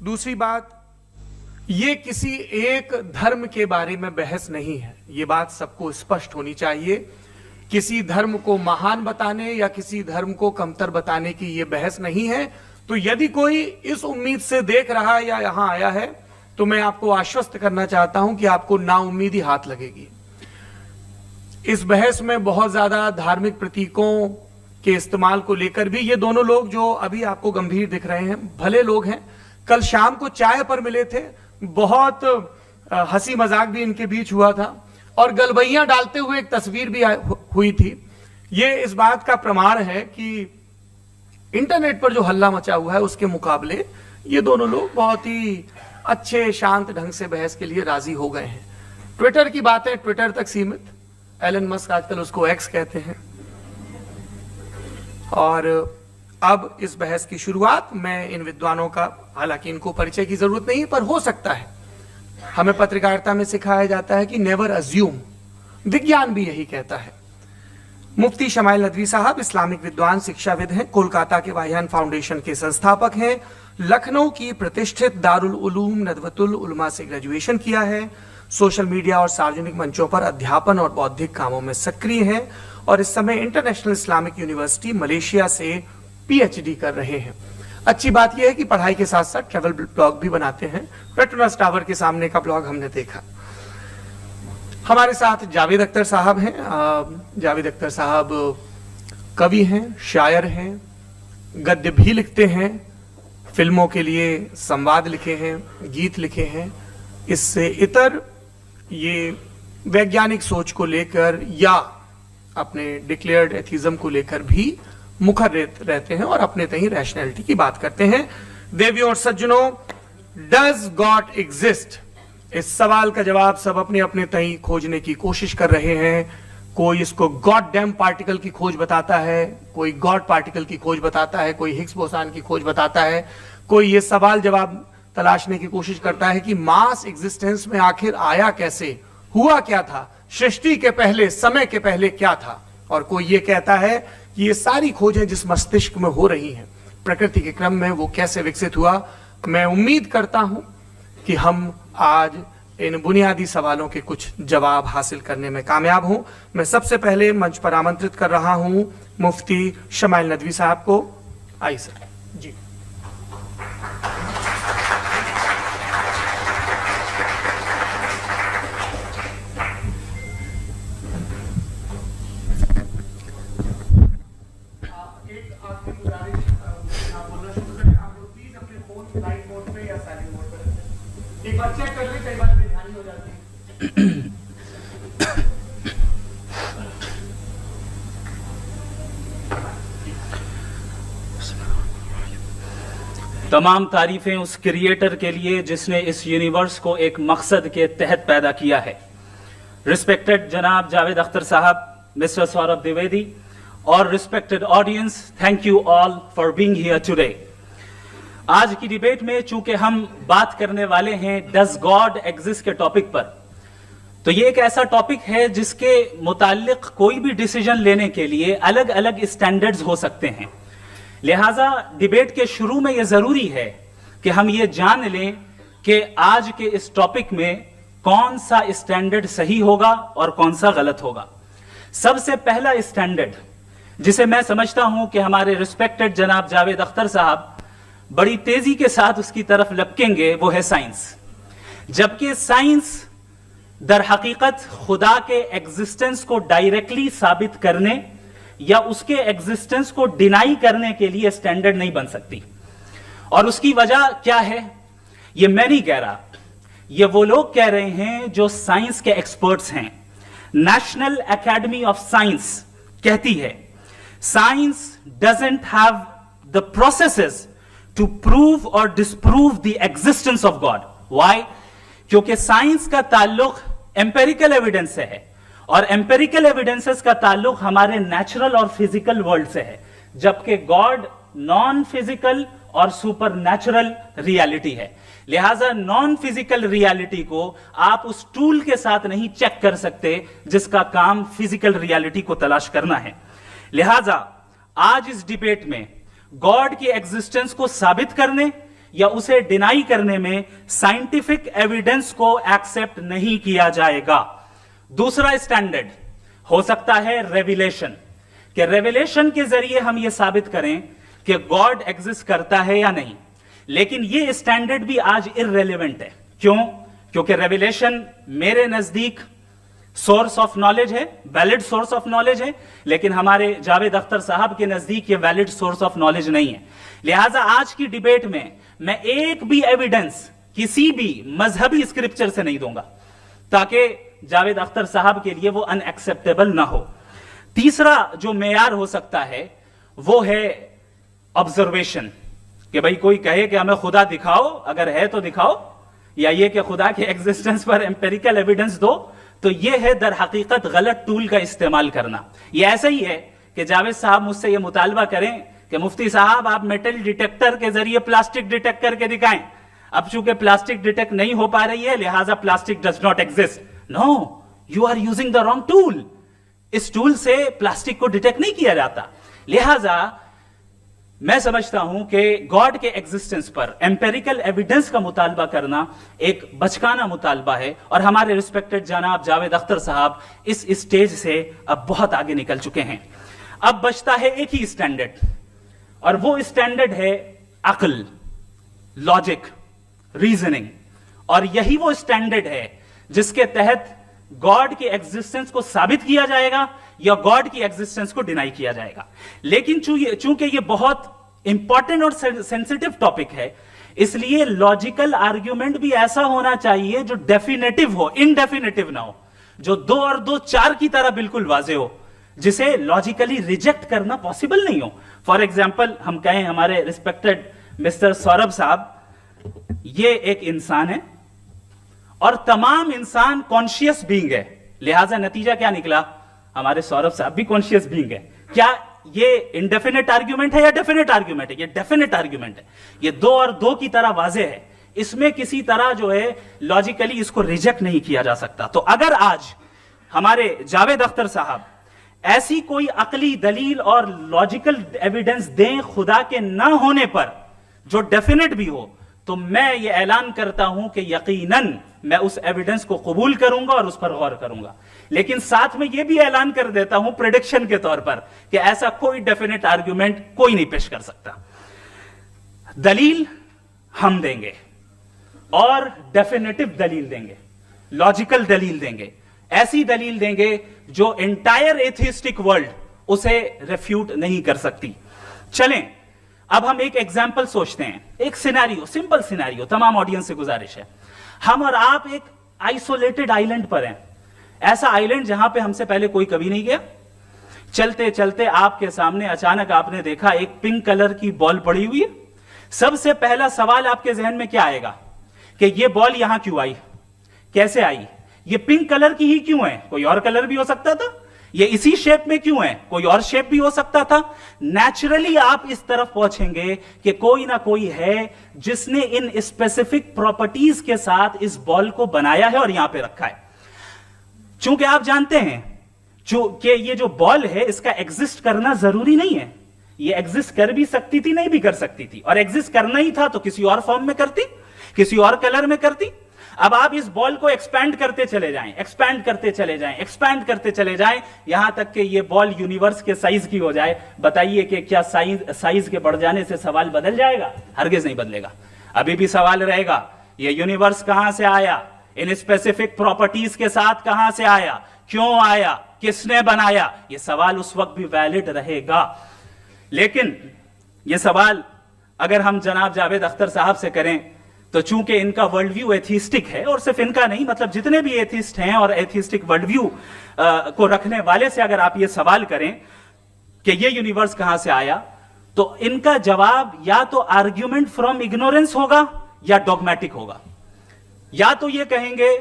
दूसरी बात, ये किसी एक धर्म के बारे में बहस नहीं है, ये बात सबको स्पष्ट होनी चाहिए। किसी धर्म को महान बताने या किसी धर्म को कमतर बताने की ये बहस नहीं है। तो यदि कोई इस उम्मीद से देख रहा है या यहां आया है, तो मैं आपको आश्वस्त करना चाहता हूं कि आपको नाउम्मीदी हाथ लगेगी। इस बहस में बहुत ज्यादा धार्मिक प्रतीकों के इस्तेमाल को लेकर भी ये दोनों लोग जो अभी आपको गंभीर दिख रहे हैं, भले लोग हैं, कल शाम को चाय पर मिले थे, बहुत हंसी मजाक भी इनके बीच हुआ था और गलबैयां डालते हुए एक तस्वीर भी हुई थी। ये इस बात का प्रमाण है कि इंटरनेट पर जो हल्ला मचा हुआ है उसके मुकाबले ये दोनों लोग बहुत ही अच्छे शांत ढंग से बहस के लिए राजी हो गए हैं। ट्विटर की बातें ट्विटर तक सीमित, एलन मस्क आजकल उसको एक्स कहते हैं। और अब इस बहस की शुरुआत, मैं इन विद्वानों का, हालांकि इनको परिचय की जरूरत नहीं है, पर हो सकता है, हमें पत्रकारिता में सिखाया जाता है कि नेवर अज्यूम, विज्ञान भी यही कहता है। मुफ्ती शमाइल नदवी साहब इस्लामिक विद्वान, शिक्षाविद हैं, कोलकाता के वाहियान फाउंडेशन के संस्थापक हैं, लखनऊ की प्रतिष्ठित दारुल उलूम नदवतुल उलमा से ग्रेजुएशन किया है, सोशल मीडिया और सार्वजनिक मंचों पर अध्यापन और बौद्धिक कामों में सक्रिय हैं और इस समय इंटरनेशनल इस्लामिक यूनिवर्सिटी मलेशिया से पीएचडी कर रहे हैं। अच्छी बात यह है कि पढ़ाई के साथ साथ ट्रैवल ब्लॉग भी बनाते हैं। पेट्रोनास टावर के सामने का ब्लॉग हमने देखा। हमारे साथ जावेद अख्तर साहब हैं। जावेद अख्तर साहब कवि हैं, शायर हैं, गद्य भी लिखते हैं, फिल्मों के लिए संवाद लिखे हैं, गीत लिखे हैं। इससे इतर ये वैज्ञानिक सोच को लेकर या अपने डिक्लेयर्ड एथिज्म को लेकर भी मुखर रहते हैं और अपने तहीं रैशनैलिटी की बात करते हैं। देवियों और सज्जनों, डज गॉड एग्जिस्ट? इस सवाल का जवाब सब अपने अपने तहीं खोजने की कोशिश कर रहे हैं। कोई इसको गॉड डैम पार्टिकल की खोज बताता है, कोई गॉड पार्टिकल की खोज बताता है, कोई हिग्स बोसान की खोज बताता है, कोई ये सवाल जवाब तलाशने की कोशिश करता है कि मास एग्जिस्टेंस में आखिर आया कैसे, हुआ क्या था, सृष्टि के पहले, समय के पहले क्या था। और कोई ये कहता है कि ये सारी खोजें जिस मस्तिष्क में हो रही हैं प्रकृति के क्रम में, वो कैसे विकसित हुआ। मैं उम्मीद करता हूं कि हम आज इन बुनियादी सवालों के कुछ जवाब हासिल करने में कामयाब हूं। मैं सबसे पहले मंच पर आमंत्रित कर रहा हूं मुफ्ती शमाइल नदवी साहब को। आइए सर जी। एक बार चेक कर ले, कई बार बेध्यानी हो जाती है। तमाम तारीफें उस क्रिएटर के लिए जिसने इस यूनिवर्स को एक मकसद के तहत पैदा किया है। रिस्पेक्टेड जनाब जावेद अख्तर साहब, मिस्टर सौरभ द्विवेदी और respected audience, thank you all for being here today. आज की डिबेट में चूंकि हम बात करने वाले हैं डज गॉड एग्जिस्ट के टॉपिक पर, तो ये एक ऐसा टॉपिक है जिसके मुताल्लिक कोई भी डिसीजन लेने के लिए अलग अलग स्टैंडर्ड्स हो सकते हैं। लिहाजा डिबेट के शुरू में यह जरूरी है कि हम ये जान लें कि आज के इस टॉपिक में कौन सा स्टैंडर्ड सही होगा और कौन सा गलत होगा। सबसे पहला स्टैंडर्ड जिसे मैं समझता हूं कि हमारे रिस्पेक्टेड जनाब जावेद अख्तर साहब बड़ी तेजी के साथ उसकी तरफ लपकेंगे, वो है साइंस। जबकि साइंस दर हकीकत खुदा के एग्जिस्टेंस को डायरेक्टली साबित करने या उसके एग्जिस्टेंस को डिनाई करने के लिए स्टैंडर्ड नहीं बन सकती। और उसकी वजह क्या है, ये मैं नहीं कह रहा, ये वो लोग कह रहे हैं जो साइंस के एक्सपर्ट्स हैं। नेशनल एकेडमी ऑफ साइंस कहती है science doesn't have the processes to prove और disprove the existence of God. Why? क्योंकि साइंस का ताल्लुक एम्पेरिकल एविडेंस से है और एम्पेरिकल एविडेंसेस का ताल्लुक हमारे नेचुरल और फिजिकल वर्ल्ड से है, जबकि गॉड नॉन फिजिकल और सुपर नेचुरल रियलिटी है। लिहाजा नॉन फिजिकल रियलिटी को आप उस टूल के साथ नहीं चेक कर सकते जिसका काम फिजिकल रियलिटी को तलाश करना है। लिहाजा आज इस डिबेट में गॉड की एग्जिस्टेंस को साबित करने या उसे डिनाई करने में साइंटिफिक एविडेंस को एक्सेप्ट नहीं किया जाएगा। दूसरा स्टैंडर्ड हो सकता है रेविलेशन, कि रेविलेशन के जरिए हम यह साबित करें कि गॉड एग्जिस्ट करता है या नहीं। लेकिन यह स्टैंडर्ड भी आज इररेलेवेंट है। क्यों? क्योंकि रेविलेशन मेरे नजदीक सोर्स ऑफ नॉलेज है, वैलिड सोर्स ऑफ नॉलेज है, लेकिन हमारे जावेद अख्तर साहब के नजदीक ये वैलिड सोर्स ऑफ नॉलेज नहीं है। लिहाजा आज की डिबेट में मैं एक भी एविडेंस किसी भी मजहबी स्क्रिप्चर से नहीं दूंगा, ताकि जावेद अख्तर साहब के लिए वो अनएक्सेप्टेबल ना हो। तीसरा जो मेयार हो सकता है वो है ऑब्जर्वेशन, कि भाई कोई कहे कि हमें खुदा दिखाओ, अगर है तो दिखाओ, या ये कि खुदा के एग्जिस्टेंस पर एम्पेरिकल एविडेंस दो, तो यह है दर हकीकत गलत टूल का इस्तेमाल करना। यह ऐसा ही है कि जावेद साहब मुझसे यह मुतालबा करें कि मुफ्ती साहब आप मेटल डिटेक्टर के जरिए प्लास्टिक डिटेक्ट करके दिखाएं। अब चूंकि प्लास्टिक डिटेक्ट नहीं हो पा रही है, लिहाजा plastic does not exist. No, you are using the wrong tool. इस टूल से प्लास्टिक को डिटेक्ट नहीं किया जाता। लिहाजा मैं समझता हूं कि गॉड के एग्जिस्टेंस पर एम्पेरिकल एविडेंस का मुतालबा करना एक बचकाना मुतालबा है, और हमारे रिस्पेक्टेड जनाब जावेद अख्तर साहब इस स्टेज से अब बहुत आगे निकल चुके हैं। अब बचता है एक ही स्टैंडर्ड, और वो स्टैंडर्ड है अक्ल, लॉजिक, रीजनिंग। और यही वो स्टैंडर्ड है जिसके तहत गॉड की एग्जिस्टेंस को साबित किया जाएगा या गॉड की एग्जिस्टेंस को डिनाई किया जाएगा। लेकिन चूंकि ये बहुत इंपॉर्टेंट और सेंसिटिव टॉपिक है, इसलिए लॉजिकल आर्ग्यूमेंट भी ऐसा होना चाहिए जो डेफिनेटिव हो, इनडेफिनेटिव ना हो, जो 2 और 2 4 की तरह बिल्कुल वाजे हो, जिसे लॉजिकली रिजेक्ट करना पॉसिबल नहीं हो। फॉर एग्जाम्पल हम कहें हमारे रिस्पेक्टेड मिस्टर सौरभ साहब, ये एक इंसान है और तमाम इंसान कॉन्शियस बीइंग है। लिहाजा नतीजा क्या निकला? हमारे सौरभ साहब भी कॉन्शियस बीइंग है। क्या ये इनडेफिनेट आर्ग्यूमेंट है या डेफिनेट आर्ग्यूमेंट है? ये डेफिनेट आर्ग्यूमेंट है। ये 2 और 2 की तरह वाजे है। इसमें किसी तरह जो है लॉजिकली इसको रिजेक्ट नहीं किया जा सकता। तो अगर आज हमारे जावेद अख्तर साहब ऐसी कोई अकली दलील और लॉजिकल एविडेंस दें खुदा के ना होने पर जो डेफिनेट भी हो, तो मैं ये ऐलान करता हूं कि यकीनन मैं उस एविडेंस को कबूल करूंगा और उस पर गौर करूंगा। लेकिन साथ में यह भी ऐलान कर देता हूं प्रेडिक्शन के तौर पर कि ऐसा कोई डेफिनेट आर्ग्यूमेंट कोई नहीं पेश कर सकता। दलील हम देंगे और डेफिनेटिव दलील देंगे, लॉजिकल दलील देंगे, ऐसी दलील देंगे जो एंटायर एथिस्टिक वर्ल्ड उसे रेफ्यूट नहीं कर सकती। चलें अब हम एक एग्जाम्पल सोचते हैं, एक सिनेरियो, सिंपल सिनेरियो। तमाम ऑडियंस से गुजारिश है, हम और आप एक आइसोलेटेड आइलैंड पर हैं, ऐसा आइलैंड जहां पे हमसे पहले कोई कभी नहीं गया। चलते चलते आपके सामने अचानक आपने देखा एक पिंक कलर की बॉल पड़ी हुई है। सबसे पहला सवाल आपके जहन में क्या आएगा कि ये बॉल यहां क्यों आई, कैसे आई, ये पिंक कलर की ही क्यों है? कोई और कलर भी हो सकता था। ये इसी शेप में क्यों है? कोई और शेप भी हो सकता था। नेचुरली आप इस तरफ पहुंचेंगे कि कोई ना कोई है जिसने इन स्पेसिफिक प्रॉपर्टीज के साथ इस बॉल को बनाया है और यहां पे रखा है। चूंकि आप जानते हैं कि ये जो बॉल है इसका एग्जिस्ट करना जरूरी नहीं है। ये एग्जिस्ट कर भी सकती थी, नहीं भी कर सकती थी, और एग्जिस्ट करना ही था तो किसी और फॉर्म में करती, किसी और कलर में करती। अब आप इस बॉल को एक्सपैंड करते चले जाएं, एक्सपैंड करते चले जाएं, एक्सपैंड करते चले जाएं, यहां तक कि ये बॉल यूनिवर्स के साइज की हो जाए। बताइए कि क्या साइज के बढ़ जाने से सवाल बदल जाएगा? हरगिज नहीं बदलेगा। अभी भी सवाल रहेगा, ये यूनिवर्स कहां से आया, इन स्पेसिफिक प्रॉपर्टीज के साथ कहां से आया, क्यों आया, किसने बनाया? ये सवाल उस वक्त भी वैलिड रहेगा। लेकिन ये सवाल अगर हम जनाब जावेद अख्तर साहब से करें तो चूंकि इनका वर्ल्ड व्यू एथिस्टिक है, और सिर्फ इनका नहीं, मतलब जितने भी एथिस्ट हैं और एथिस्टिक वर्ल्ड व्यू को रखने वाले से अगर आप ये सवाल करें कि ये यूनिवर्स कहां से आया, तो इनका जवाब या तो आर्ग्यूमेंट फ्रॉम इग्नोरेंस होगा या डॉगमेटिक होगा। या तो ये कहेंगे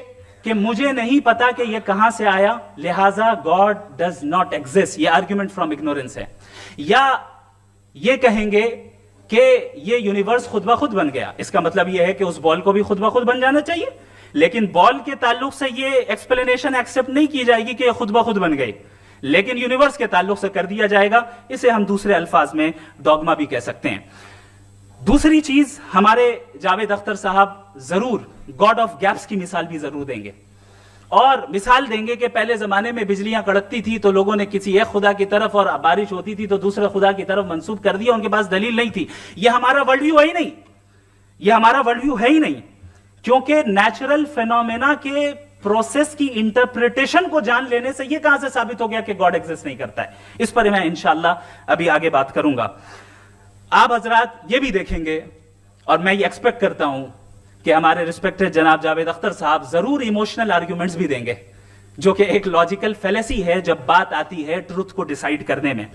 कि मुझे नहीं पता कि ये कहां से आया, लिहाजा गॉड डज नॉट एग्जिस्ट, ये आर्ग्यूमेंट फ्रॉम इग्नोरेंस है। या ये कहेंगे कि ये यूनिवर्स खुद ब खुद बन गया, इसका मतलब ये है कि उस बॉल को भी खुद ब खुद बन जाना चाहिए। लेकिन बॉल के ताल्लुक से ये एक्सप्लेनेशन एक्सेप्ट नहीं की जाएगी कि खुद ब खुद बन गई, लेकिन यूनिवर्स के ताल्लुक से कर दिया जाएगा। इसे हम दूसरे अल्फाज में डॉगमा भी कह सकते हैं। दूसरी चीज, हमारे जावेद अख्तर साहब जरूर गॉड ऑफ गैप्स की मिसाल भी जरूर देंगे और मिसाल देंगे कि पहले जमाने में बिजलियां कड़कती थी तो लोगों ने किसी एक खुदा की तरफ और बारिश होती थी तो दूसरे खुदा की तरफ मंसूब कर दिया, उनके पास दलील नहीं थी। यह हमारा वर्ल्ड व्यू है ही नहीं, यह हमारा वर्ल्ड व्यू है ही नहीं, क्योंकि नेचुरल फेनोमेना के प्रोसेस की इंटरप्रिटेशन को जान लेने से यह कहां से साबित हो गया कि गॉड एग्जिस्ट नहीं करता है। इस पर मैं इंशाल्लाह अभी आगे बात करूंगा। आप हजरात ये भी देखेंगे और मैं ये एक्सपेक्ट करता हूं कि हमारे रिस्पेक्टेड जनाब जावेद अख्तर साहब जरूर इमोशनल आर्ग्यूमेंट्स भी देंगे, जो कि एक लॉजिकल फेलेसी है जब बात आती है ट्रुथ को डिसाइड करने में।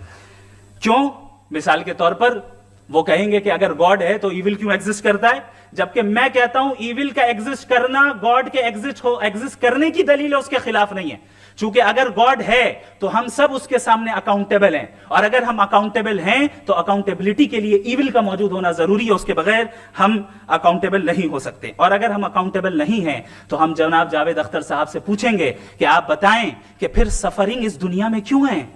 क्यों? मिसाल के तौर पर वो कहेंगे कि अगर गॉड है तो इविल क्यों एग्जिस्ट करता है, जबकि मैं कहता हूं इविल का एग्जिस्ट करना गॉड के एग्जिस्ट करने की दलील है, उसके खिलाफ नहीं है। चूंकि अगर गॉड है तो हम सब उसके सामने अकाउंटेबल हैं, और अगर हम अकाउंटेबल हैं तो अकाउंटेबिलिटी के लिए इविल का मौजूद होना जरूरी है, उसके बगैर हम अकाउंटेबल नहीं हो सकते। और अगर हम अकाउंटेबल नहीं हैं तो हम जनाब जावेद अख्तर साहब से पूछेंगे कि आप बताएं कि फिर सफरिंग इस दुनिया में क्यों है?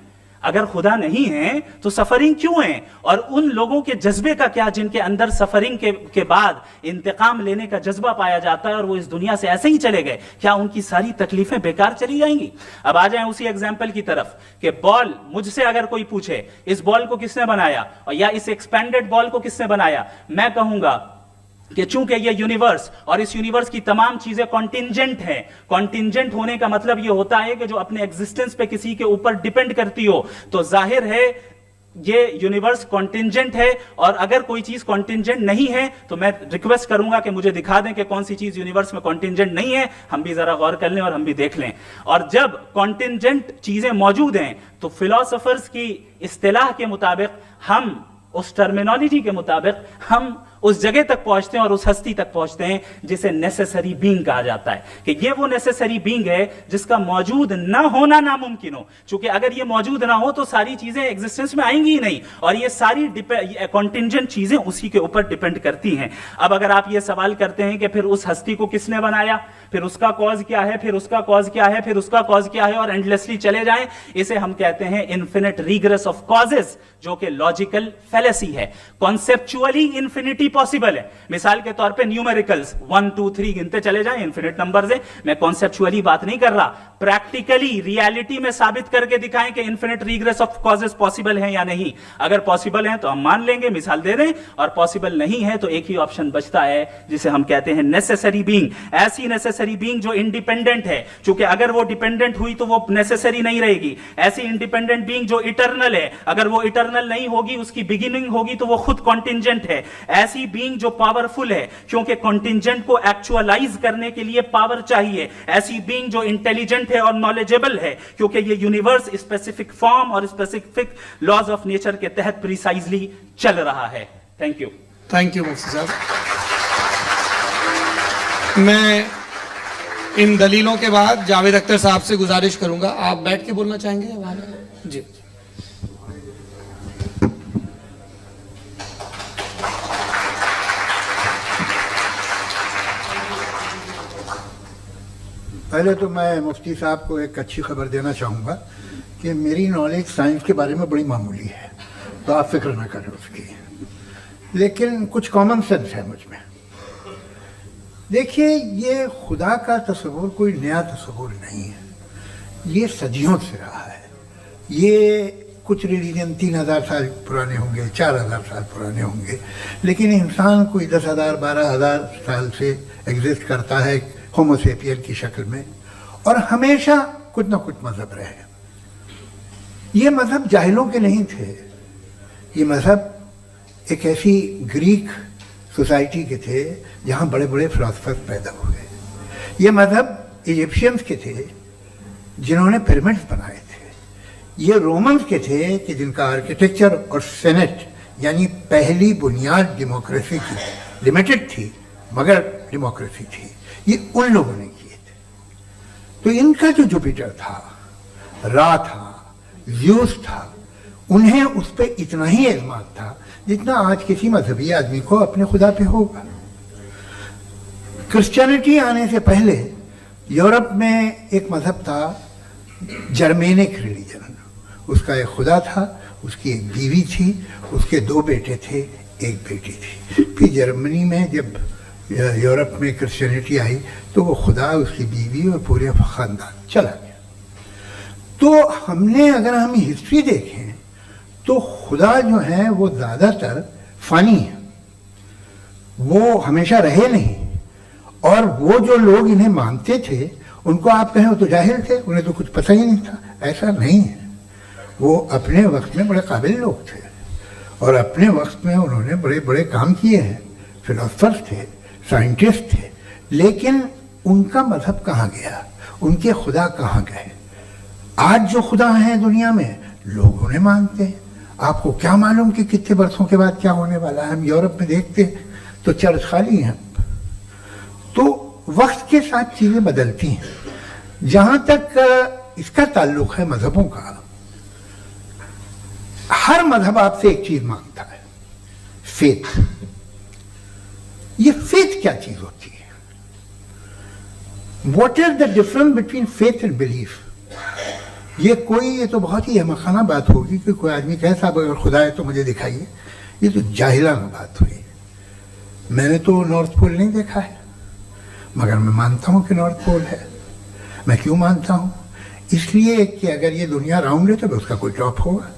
अगर खुदा नहीं है तो सफरिंग क्यों है? और उन लोगों के जज्बे का क्या जिनके अंदर सफरिंग के बाद इंतकाम लेने का जज्बा पाया जाता है और वो इस दुनिया से ऐसे ही चले गए, क्या उनकी सारी तकलीफें बेकार चली जाएंगी? अब आ जाएं उसी एग्जाम्पल की तरफ कि बॉल, मुझसे अगर कोई पूछे इस बॉल को किसने बनाया और या इस एक्सपेंडेड बॉल को किसने बनाया, मैं कहूंगा कि चूंकि ये यूनिवर्स और इस यूनिवर्स की तमाम चीजें कॉन्टिंजेंट हैं। कॉन्टिंजेंट होने का मतलब ये होता है कि जो अपने एग्जिस्टेंस पे किसी के ऊपर डिपेंड करती हो, तो जाहिर है ये यूनिवर्स कॉन्टिंजेंट है। और अगर कोई चीज कॉन्टिंजेंट नहीं है तो मैं रिक्वेस्ट करूंगा कि मुझे दिखा दें कि कौन सी चीज यूनिवर्स में कॉन्टिंजेंट नहीं है, हम भी जरा गौर कर लें और हम भी देख लें। और जब कॉन्टिंजेंट चीजें मौजूद हैं तो फिलोसोफर्स की इस्तिलाह के मुताबिक, हम उस टर्मिनोलॉजी के मुताबिक हम उस जगह तक पहुंचते हैं और उस हस्ती तक पहुंचते हैं जिसे नेसेसरी बीइंग कहा जाता है, कि ये वो नेसेसरी बीइंग है जिसका मौजूद ना होना नामुमकिन हो। क्योंकि अगर ये मौजूद ना हो तो सारी चीजें एग्जिस्टेंस में आएंगी ही नहीं, और ये सारी कॉन्टिंजेंट चीजें उसी के ऊपर डिपेंड करती हैं। अब अगर आप ये सवाल करते हैं कि फिर उस हस्ती को किसने बनाया, फिर उसका कॉज क्या है, फिर उसका कॉज क्या है, फिर उसका कॉज क्या है, और एंडलेसली चले जाएं, इसे हम कहते हैं इन्फिनिट रिग्रेस ऑफ कॉजेस, जो कि लॉजिकल फेलेसी है। कॉन्सेप्चुअली इंफिनिटी पॉसिबल है। मिसाल के तौर पे न्यूमेरिकल्स 1 2 3 गिनते चले जाएं, इन्फिनिट नंबर्स है। मैं कॉन्सेप्चुअली बात नहीं कर रहा, प्रैक्टिकली रियलिटी में साबित करके दिखाएं कि infinite regress of causes possible है या नहीं। अगर पॉसिबल है तो हम मान लेंगे, मिसाल दे दें, और पॉसिबल नहीं है तो एक ही ऑप्शन बचता है जिसे हम कहते हैं नेसेसरी बीइंग। ऐसी नेसेसरी बीइंग जो इंडिपेंडेंट है, क्योंकि अगर वो डिपेंडेंट हुई तो वो नेसेसरी नहीं रहेगी। ऐसी इंडिपेंडेंट बीइंग जो इटर्नल है, अगर वो इटर्नल नहीं होगी, उसकी बिगिनिंग होगी तो वो खुद कॉन्टिंजेंट है। ऐसी बीइंग जो पावरफुल है, क्योंकि कॉन्टिंजेंट को एक्चुअलाइज करने के लिए पावर चाहिए। ऐसी बीइंग जो इंटेलिजेंट है और नॉलेजेबल है, क्योंकि ये यूनिवर्स स्पेसिफिक फॉर्म और स्पेसिफिक लॉज ऑफ नेचर के तहत प्रिसाइजली चल रहा है। Thank you. थैंक यू मुफ्ती साहब। मैं इन दलीलों के बाद जावेद अख्तर साहब से गुजारिश करूंगा, आप बैठ के बोलना चाहेंगे वहां? जी। पहले तो मैं मुफ्ती साहब को एक अच्छी खबर देना चाहूँगा कि मेरी नॉलेज साइंस के बारे में बड़ी मामूली है, तो आप फिक्र ना करें उसकी, लेकिन कुछ कॉमन सेंस है मुझ में। देखिए, ये खुदा का तस्वुर कोई नया तस्वुर नहीं है, ये सदियों से रहा है। ये कुछ रिलीजन 3000 साल पुराने होंगे, 4000 साल पुराने होंगे, लेकिन इंसान कोई 10,000 12,000 साल से एग्जिस्ट करता है होमोसेपियन की शक्ल में, और हमेशा कुछ ना कुछ मजहब रहे। ये मजहब जाहिलों के नहीं थे, ये मजहब एक ऐसी ग्रीक सोसाइटी के थे जहाँ बड़े बड़े फिलोसफर्स पैदा हुए। ये मजहब इजिप्शियंस के थे जिन्होंने पिरामिड्स बनाए थे। ये रोमन्स के थे कि जिनका आर्किटेक्चर और सेनेट यानी पहली बुनियाद डेमोक्रेसी की, लिमिटेड थी मगर डेमोक्रेसी थी, ये उन लोगों ने किए थे। तो इनका जो जुपिटर था, रा था, ज़्यूस था, उन्हें उस पर इतना ही एतमाद था जितना आज किसी मजहबी आदमी को अपने खुदा पे होगा। क्रिश्चियनिटी आने से पहले यूरोप में एक मजहब था, जर्मेनिक रिलीजन। उसका एक खुदा था, उसकी एक बीवी थी, उसके 2 बेटे थे, एक बेटी थी। फिर जर्मनी में जब यूरोप में क्रिश्चियनिटी आई तो वो खुदा, उसकी बीवी और पूरे ख़ानदान चला गया। तो हमने, अगर हम हिस्ट्री देखें तो खुदा जो है वो ज़्यादातर फ़नी है, वो हमेशा रहे नहीं। और वो जो लोग इन्हें मानते थे उनको आप कहें वो तो जाहिल थे, उन्हें तो कुछ पता ही नहीं था। ऐसा नहीं है, वो अपने वक्त में बड़े काबिल लोग थे और अपने वक्त में उन्होंने बड़े बड़े काम किए हैं, फिलोसफर्स थे, साइंटिस्ट थे। लेकिन उनका मजहब कहाँ गया, उनके खुदा कहाँ गए? आज जो खुदा हैं दुनिया में लोग उन्हें मानते हैं। आपको क्या मालूम कि कितने बरसों के बाद क्या होने वाला है? हम यूरोप में देखते हैं तो चर्च खाली हैं। तो वक्त के साथ चीज़ें बदलती हैं। जहाँ तक इसका ताल्लुक है मजहबों का, हर मजहब आपसे एक चीज मांगता है, फेथ। ये फेथ क्या चीज होती है? What is the difference between faith and belief? ये तो बहुत ही अहमकाना बात होगी कि कोई आदमी कहे साहब अगर खुदा है तो मुझे दिखाइए। ये तो जाहिलाना बात हुई। मैंने तो नॉर्थ पोल नहीं देखा है, मगर मैं मानता हूं कि नॉर्थ पोल है। मैं क्यों मानता हूं? इसलिए कि अगर ये दुनिया राउंड है तो उसका कोई टॉप होगा।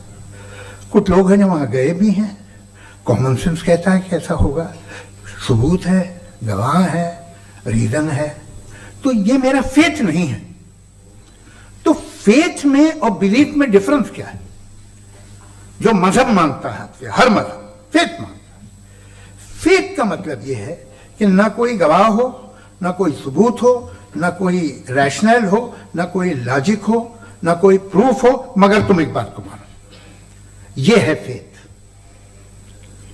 कुछ लोग हैं जो वहां गए भी हैं, कॉमन सेंस कहता है कि ऐसा होगा, सबूत है, गवाह है, रीजन है। तो ये मेरा फेथ नहीं है। तो फेथ में और बिलीफ में डिफरेंस क्या है? जो मजहब मानता है, हर मजहब फेथ मानता है। फेथ का मतलब ये है कि ना कोई गवाह हो, ना कोई सबूत हो, ना कोई रैशनल हो, ना कोई लॉजिक हो, ना कोई प्रूफ हो, मगर तुम एक बात को मानो। ये है फेथ।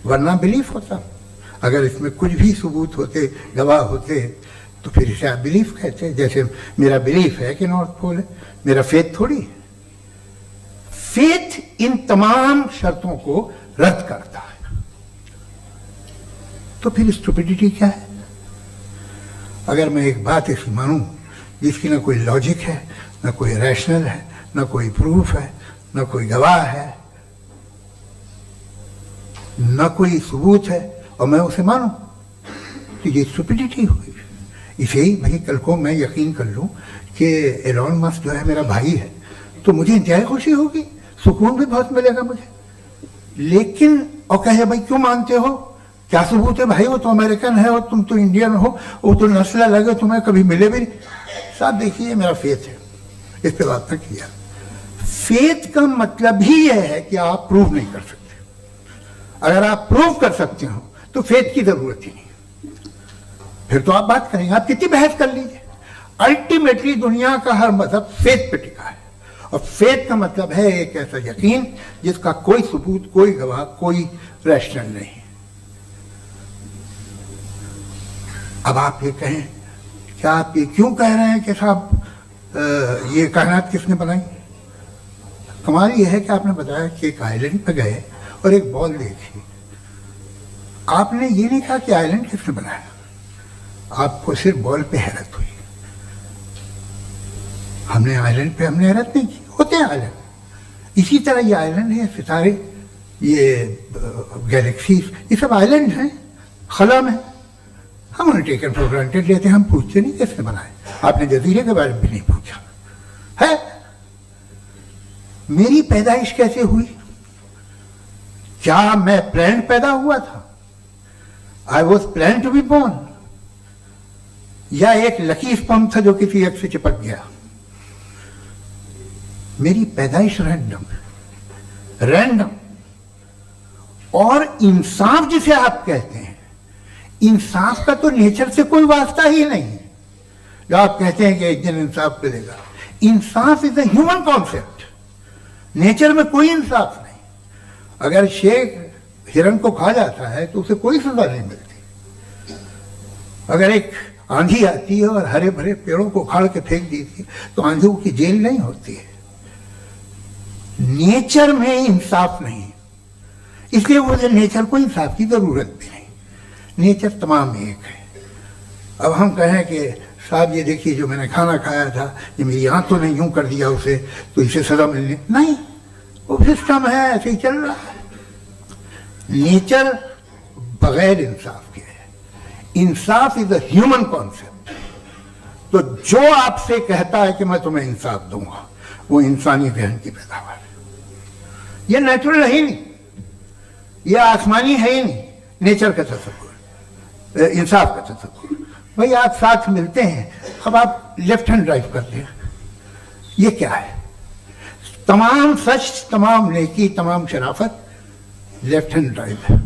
वरना बिलीफ होता। अगर इसमें कुछ भी सबूत होते, गवाह होते, तो फिर इसे आप बिलीफ कहते। जैसे मेरा बिलीफ है कि नॉर्थ पोल है, मेरा फेथ थोड़ी है। फेथ इन तमाम शर्तों को रद्द करता है। तो फिर स्टुपिडिटी क्या है? अगर मैं एक बात ऐसी मानूं जिसकी ना कोई लॉजिक है, ना कोई रैशनल है, ना कोई प्रूफ है, ना कोई गवाह है, ना कोई सबूत है, और मैं उसे मानूं, तो ये स्टुपिडिटी हुई। इसे ही भाई कल को मैं यकीन कर लूं कि एलोन मस्क जो है मेरा भाई है, तो मुझे इंतहाई खुशी होगी, सुकून भी बहुत मिलेगा मुझे। लेकिन और कहे भाई क्यों मानते हो, क्या सबूत है भाई, वो तो अमेरिकन है और तुम तो इंडियन हो, वो तो नस्ल लगे, तुम्हें कभी मिले भी नहीं। साहब देखिए मेरा फेथ है, इस पे बात न किया। फेथ का मतलब ही यह है कि आप प्रूव नहीं कर सकते। अगर आप प्रूव कर सकते हो तो फेथ की जरूरत ही नहीं, फिर तो आप बात करेंगे, आप कितनी बहस कर लीजिए। अल्टीमेटली दुनिया का हर मजहब फेथ पे टिका है, और फेथ का मतलब है एक ऐसा यकीन जिसका कोई सबूत, कोई गवाह, कोई रैशनल नहीं। अब आप ये कहें, क्या आप ये क्यों कह रहे हैं कि साहब ये कायनात किसने बनाई? कमाल ये है कि आपने बताया कि एक आइलैंड पे गए और एक बॉल देखी। आपने ये नहीं कहा कि आइलैंड किसने बनाया, आपको सिर्फ बॉल पे हैरत हुई। हमने आइलैंड पे हमने हैरत नहीं की, होते हैं आइलैंड। इसी तरह ये आइलैंड है, सितारे, ये गैलेक्सीज, ये सब आइलैंड हैं खला में। हम उन्हें टेकन फॉर ग्रांटेड लेते हैं, हम पूछते नहीं किसने बनाए। आपने जजीरे के बारे में भी नहीं पूछा है। मेरी पैदाइश कैसे हुई? क्या मैं प्लान पैदा हुआ था? I was plan to be born, या एक लकी स्पर्म था जो किसी एक से चिपक गया? मेरी पैदाइश रैंडम। और इंसाफ जिसे आप कहते हैं, इंसाफ का तो नेचर से कोई वास्ता ही नहीं है। जो आप कहते हैं कि एक दिन इंसाफ मिलेगा, इंसाफ is a human concept, nature में कोई इंसाफ नहीं। अगर शेर हिरन को खा जाता है तो उसे कोई सजा नहीं मिलती। अगर एक आंधी आती है और हरे भरे पेड़ों को उखाड़ के फेंक देती है तो आंधियों की जेल नहीं होती है। नेचर में इंसाफ नहीं, इसलिए मुझे नेचर को इंसाफ की जरूरत भी नहीं। नेचर तमाम एक है। अब हम कहें कि साहब ये देखिए जो मैंने खाना खाया था, ये मेरी आंख तो नहीं यूं कर दिया उसे, तो इसे सजा मिलनी नहीं। वो सिस्टम है, ऐसे ही चल रहा है। नेचर बगैर इंसाफ के है। इंसाफ इज अ ह्यूमन कॉन्सेप्ट। तो जो आपसे कहता है कि मैं तुम्हें इंसाफ दूंगा, वो इंसानी जहन की पैदावार है। ये नेचुरल है ही नहीं, ये आसमानी है ही नहीं। नेचर का तसव्वुर, इंसाफ का तसव्वुर। भाई आप साथ मिलते हैं, अब आप लेफ्ट हैंड ड्राइव करते हैं, ये क्या है? तमाम सच, तमाम नेकी, तमाम शराफत लेफ्ट हैंड ड्राइव है।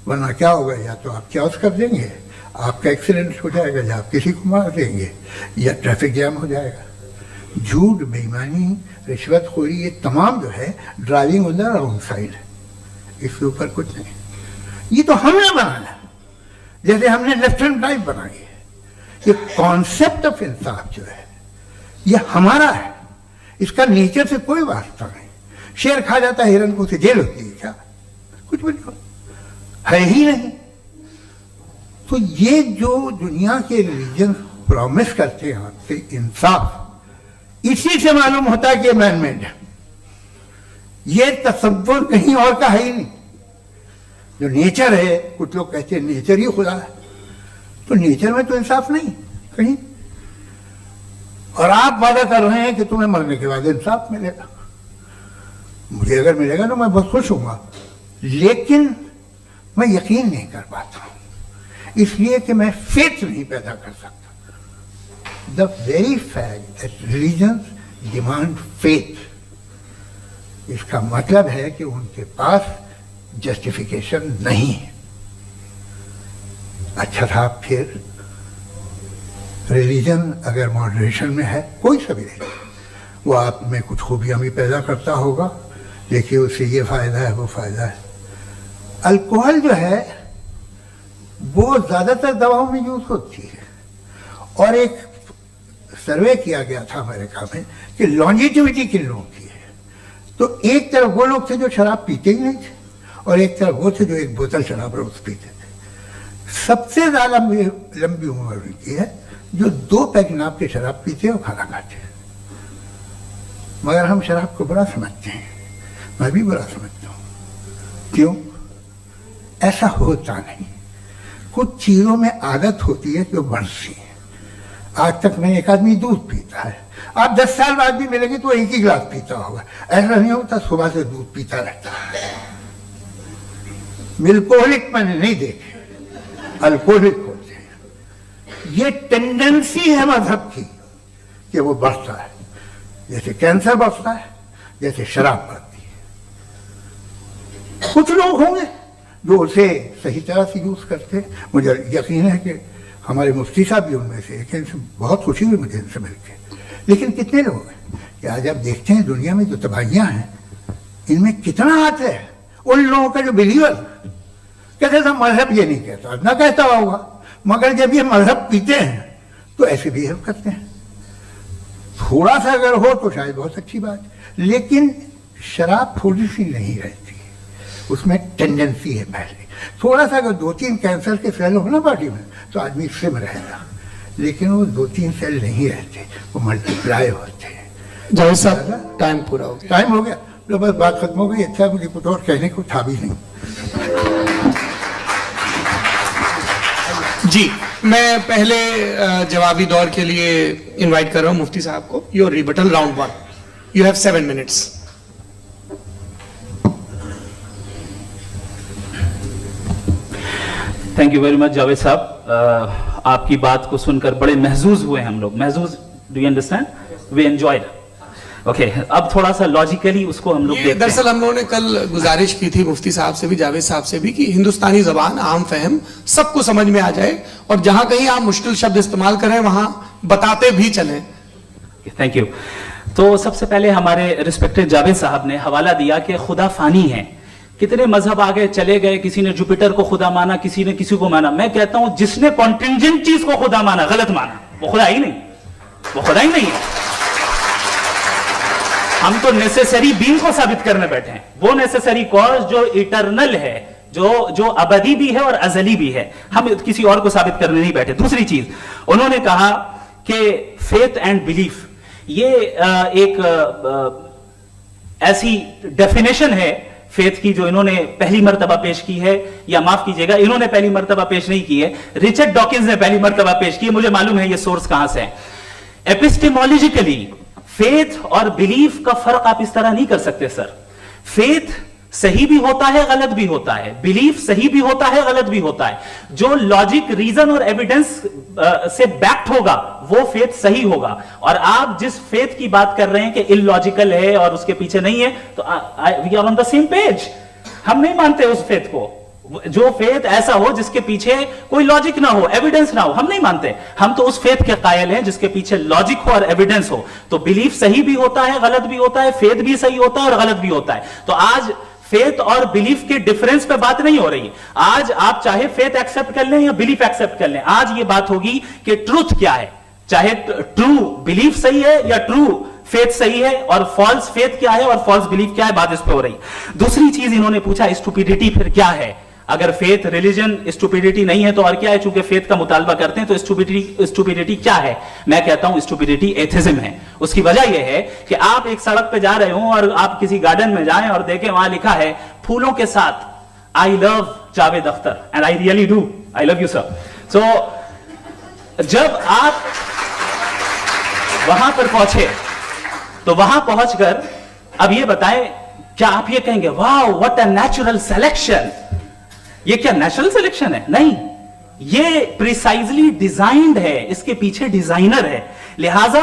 वरना क्या होगा, या तो आप क्रॉस कर देंगे, आपका एक्सीडेंट हो जाएगा, या आप किसी को मार देंगे, या ट्रैफिक जैम हो जाएगा। झूठ, बेईमानी, रिश्वतखोरी, ये तमाम जो है driving on the wrong side है। इसके ऊपर कुछ नहीं। ये तो हमने बनाया, जैसे हमने लेफ्ट हैंड ड्राइव बनाई है। ये कॉन्सेप्ट ऑफ इंसाफ जो है, ये हमारा है, इसका नेचर से कोई वास्ता नहीं। शेर खा जाता है हिरन को, उसे जेल होती है क्या? कुछ भी नहीं, है ही नहीं। तो ये जो दुनिया के रिलीजन प्रॉमिस करते हैं आपसे इंसाफ, इसी से मालूम होता है कि मैन मेड है। ये तसव्वुर कहीं और का है ही नहीं। जो नेचर है, कुछ लोग कहते हैं नेचर ही खुदा है, तो नेचर में तो इंसाफ नहीं कहीं। और आप वादा कर रहे हैं कि तुम्हें मरने के बाद इंसाफ मिलेगा। मुझे अगर मिलेगा तो मैं बहुत खुश हूंगा, लेकिन मैं यकीन नहीं कर पाता हूं, इसलिए कि मैं फेथ नहीं पैदा कर सकता। The very fact that religions demand faith, इसका मतलब है कि उनके पास जस्टिफिकेशन नहीं है। अच्छा था, फिर रिलीजन अगर मॉडरेशन में है, कोई सा भी नहीं, वो आप में कुछ खूबियां भी पैदा करता होगा, देखिए उससे ये फायदा है, वो फायदा है। अल्कोहल जो है वो ज्यादातर दवाओं में यूज होती है, और एक सर्वे किया गया था अमेरिका में कि लॉन्जिटिविटी किन लोगों की है। तो एक तरफ वो लोग थे जो शराब पीते ही नहीं थे, और एक तरफ वो थे जो एक बोतल शराब रोज पीते थे। सबसे ज्यादा लंबी उम्र की है जो 2 पैक नाप के शराब पीते हैं और खाना खाते हैं। मगर हम शराब को बुरा समझते हैं, मैं भी बुरा समझता हूं। क्यों? ऐसा होता नहीं। कुछ चीजों में आदत होती है जो बढ़ती है। आज तक में एक आदमी दूध पीता है, आप 10 साल बाद भी मिलेंगे तो एक ही गिलास पीता होगा। ऐसा नहीं होता सुबह से दूध पीता रहता है। मिल्कोहलिक मैंने नहीं देखे, अल्कोहलिक होते हैं। ये टेंडेंसी है मजहब की कि वो बढ़ता है, जैसे कैंसर बढ़ता है, जैसे शराब बढ़ती है। कुछ लोग होंगे जो उसे सही तरह से यूज करते हैं। मुझे यकीन है कि हमारे मुफ्ती साहब भी उनमें से एक, इनसे बहुत खुशी हुई मुझे इनसे मिलकर। लेकिन कितने लोग हैं कि आज आप देखते हैं दुनिया में जो तबाहियां हैं, इनमें कितना हाथ है उन लोगों का जो बिलीवर कहते थे मजहब ये नहीं कहता, ना कहता होगा, मगर जब ये मजहब पीते हैं तो ऐसे बिहेव करते हैं। थोड़ा सा अगर हो तो शायद बहुत अच्छी बात, लेकिन शराब थोड़ी सी नहीं रहती, उसमें टेंडेंसी है पहले। थोड़ा सा अगर 2-3 कैंसर के सेल हो ना बॉडी में तो आदमी सिम रहेगा, लेकिन वो 2-3 सेल नहीं रहते, वो मल्टीप्लाई होते हैं। जावेद साहब, टाइम पूरा हो गया। टाइम हो गया तो बस बात खत्म हो गई। अच्छा, मुझे कुछ और कहने को था भी नहीं। जी, मैं पहले जवाबी दौर के लिए इनवाइट कर रहा हूं मुफ्ती साहब को। Your rebuttal round 1, you have 7 minutes. Thank you very much Javed साहब। आपकी बात को सुनकर बड़े महजूज हुए हम लोग। महजूज, do you understand? We enjoyed. Okay, अब थोड़ा सा लॉजिकली उसको हम लोग देखते हैं। दरअसल हम लोगों ने कल गुजारिश की थी मुफ्ती साहब से भी, जावेद साहब से भी, कि हिंदुस्तानी जबान आम फहम सबको समझ में आ जाए, और जहां कहीं आप मुश्किल शब्द इस्तेमाल करें वहां बताते भी चलें। Thank you. तो सबसे पहले हमारे रिस्पेक्टेड जावेद साहब ने हवाला दिया कि खुदा फानी है। कितने मजहब आगे चले गए, किसी ने जुपिटर को खुदा माना, किसी ने किसी को माना। मैं कहता हूं जिसने कॉन्टिंजेंट चीज को खुदा माना, गलत माना, वो खुदा ही नहीं, वो खुदा ही नहीं है। हम तो नेसेसरी बीइंग को साबित करने बैठे हैं, वो नेसेसरी कॉज जो इटरनल है, जो अबदी भी है और अजली भी है। हम किसी और को साबित करने नहीं बैठे। दूसरी चीज उन्होंने कहा कि फेथ एंड बिलीफ, ये एक ऐसी डेफिनेशन है फेथ की जो इन्होंने पहली मर्तबा पेश की है, या माफ कीजिएगा इन्होंने पहली मर्तबा पेश नहीं की है, रिचर्ड डॉकिंस ने पहली मर्तबा पेश की है। मुझे मालूम है ये सोर्स कहां से है। एपिस्टेमोलॉजिकली फेथ और बिलीफ का फर्क आप इस तरह नहीं कर सकते सर। फेथ सही भी होता है, गलत भी होता है, बिलीफ सही भी होता है, गलत भी होता है। जो लॉजिक, रीजन और एविडेंस से बैक्ड होगा वो फेथ सही होगा। और आप जिस फेथ की बात कर रहे हैं कि इलॉजिकल है और उसके पीछे नहीं है, तो we are on the same page. हम नहीं मानते उस फेथ को। जो फेथ ऐसा हो जिसके पीछे कोई लॉजिक ना हो, एविडेंस ना हो, हम नहीं मानते। हम तो उस फेथ के कायल हैं जिसके पीछे लॉजिक हो और एविडेंस हो। तो बिलीफ सही भी होता है, गलत भी होता है, फेथ भी सही होता है और गलत भी होता है। तो आज फेथ और बिलीफ के डिफरेंस पे बात नहीं हो रही है। आज आप चाहे फेथ एक्सेप्ट कर लें या बिलीफ एक्सेप्ट कर लें, आज ये बात होगी कि ट्रूथ क्या है। चाहे ट्रू बिलीफ सही है या ट्रू फेथ सही है, और फॉल्स फेथ क्या है और फॉल्स बिलीफ क्या है, बात इस पे हो रही। दूसरी चीज इन्होंने पूछा, स्टुपिडिटी फिर क्या है। अगर फेथ, रिलीजन स्टुपिडिटी नहीं है तो और क्या है? चूंकि फेथ का मुतालबा करते हैं तो स्टुपिडिटी क्या है? मैं कहता हूं स्टुपिडिटी एथिज्म है। उसकी वजह यह है कि आप एक सड़क पे जा रहे हो और आप किसी गार्डन में जाएं और देखें वहां लिखा है फूलों के साथ I love Javed Akhtar, and I really do, I love you sir. So जब आप वहां पर पहुंचे तो वहां पहुंचकर अब ये बताएं, क्या आप ये कहेंगे वाह व्हाट अ नेचुरल सिलेक्शन? ये क्या नेचुरल सिलेक्शन है? नहीं, ये प्रिसाइजली डिजाइंड है, इसके पीछे डिजाइनर है। लिहाजा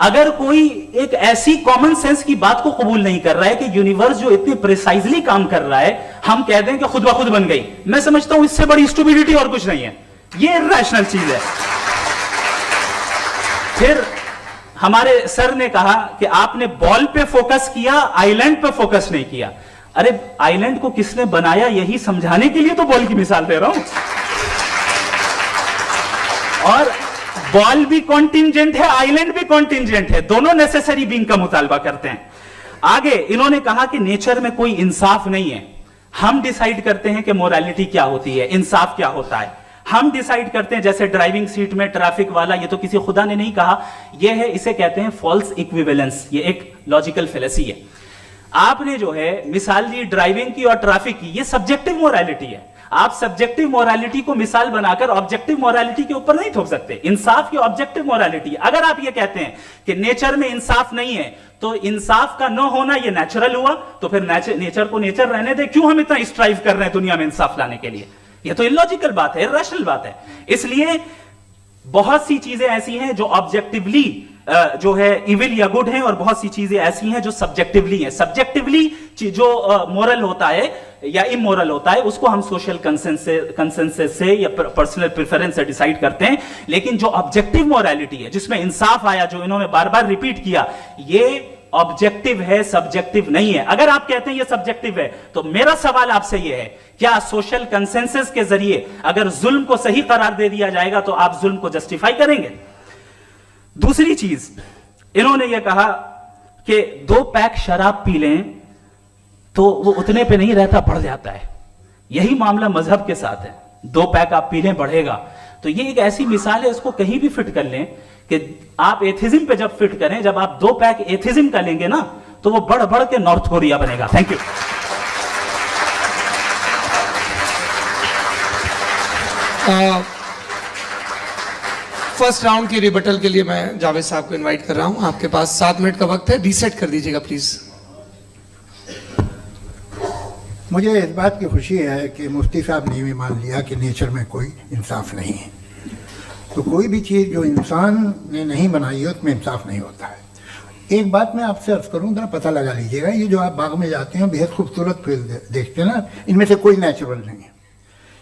अगर कोई एक ऐसी कॉमन सेंस की बात को कबूल नहीं कर रहा है कि यूनिवर्स जो इतनी प्रिसाइजली काम कर रहा है, हम कह दें कि खुद ब खुद बन गई, मैं समझता हूं इससे बड़ी स्टुपिडिटी और कुछ नहीं है। ये इरैशनल चीज है। फिर हमारे सर ने कहा कि आपने बॉल पे फोकस किया, आइलैंड पे फोकस नहीं किया। अरे आइलैंड को किसने बनाया यही समझाने के लिए तो बॉल की मिसाल दे रहा हूं। और बॉल भी कॉन्टिंजेंट है, आइलैंड भी कॉन्टिंजेंट है, दोनों नेसेसरी बीइंग का मुतालबा करते हैं। आगे इन्होंने कहा कि नेचर में कोई इंसाफ नहीं है। हम डिसाइड करते हैं कि मोरालिटी क्या होती है, इंसाफ क्या होता है। हम डिसाइड करते हैं, जैसे ड्राइविंग सीट में ट्रैफिक वाला, ये तो किसी खुदा ने नहीं कहा, ये है, इसे कहते हैं फॉल्स इक्विवेलेंस। ये एक लॉजिकल फेलेसी है। आपने जो है मिसाल दी ड्राइविंग की और ट्रैफिक की, ये सब्जेक्टिव मोरालिटी है। आप सब्जेक्टिव मोरालिटी को मिसाल बनाकर ऑब्जेक्टिव मोरालिटी के ऊपर नहीं थोप सकते। इंसाफ की ऑब्जेक्टिव मोरालिटी। अगर आप ये कहते हैं कि नेचर में इंसाफ नहीं है, तो इंसाफ का न होना ये नेचुरल हुआ, तो फिर नेचर को नेचर रहने दे। क्यों हम इतना स्ट्राइव कर रहे हैं दुनिया में इंसाफ लाने के लिए? ये तो इलॉजिकल बात है, इरैशनल बात है। इसलिए बहुत सी चीजें ऐसी हैं जो ऑब्जेक्टिवली जो है इविल या गुड है, और बहुत सी चीजें ऐसी हैं जो सब्जेक्टिवली हैं। सब्जेक्टिवली जो मोरल होता है या इमोरल होता है, उसको हम सोशल कंसेंसस से या पर्सनल प्रेफरेंस से डिसाइड करते हैं। लेकिन जो ऑब्जेक्टिव मोरालिटी है, जिसमें इंसाफ आया, जो इन्होंने बार बार रिपीट किया, ये ऑब्जेक्टिव है, सब्जेक्टिव नहीं है। अगर आप कहते हैं ये सब्जेक्टिव है, तो मेरा सवाल आपसे ये है, क्या सोशल कंसेंसस के जरिए अगर जुल्म को सही करार दे दिया जाएगा तो आप जुल्म को जस्टिफाई करेंगे? दूसरी चीज इन्होंने ये कहा कि 2 पैक शराब पी लें तो वो उतने पे नहीं रहता, बढ़ जाता है। यही मामला मजहब के साथ है। 2 पैक आप पी लें, बढ़ेगा। तो ये एक ऐसी मिसाल है, इसको कहीं भी फिट कर लें कि आप एथिज्म पे जब फिट करें, जब आप 2 पैक एथिज्म का लेंगे ना, तो वो बढ़ बढ़ के नॉर्थ कोरिया बनेगा। Thank you. फर्स्ट राउंड की रिबटल के लिए मैं जावेद साहब को इनवाइट कर रहा हूं। आपके पास 7 मिनट का वक्त है, रीसेट कर दीजिएगा प्लीज। मुझे इस बात की खुशी है कि मुफ्ती साहब ने भी मान लिया कि नेचर में कोई इंसाफ नहीं है। तो कोई भी चीज़ जो इंसान ने नहीं बनाई है उसमें इंसाफ नहीं होता है। एक बात मैं आपसे अर्ज करूँ, जरा पता लगा लीजिएगा, ये जो आप बाग में जाते हैं बेहद खूबसूरत फूल देखते हैं ना, इनमें से कोई नेचुरल नहीं है।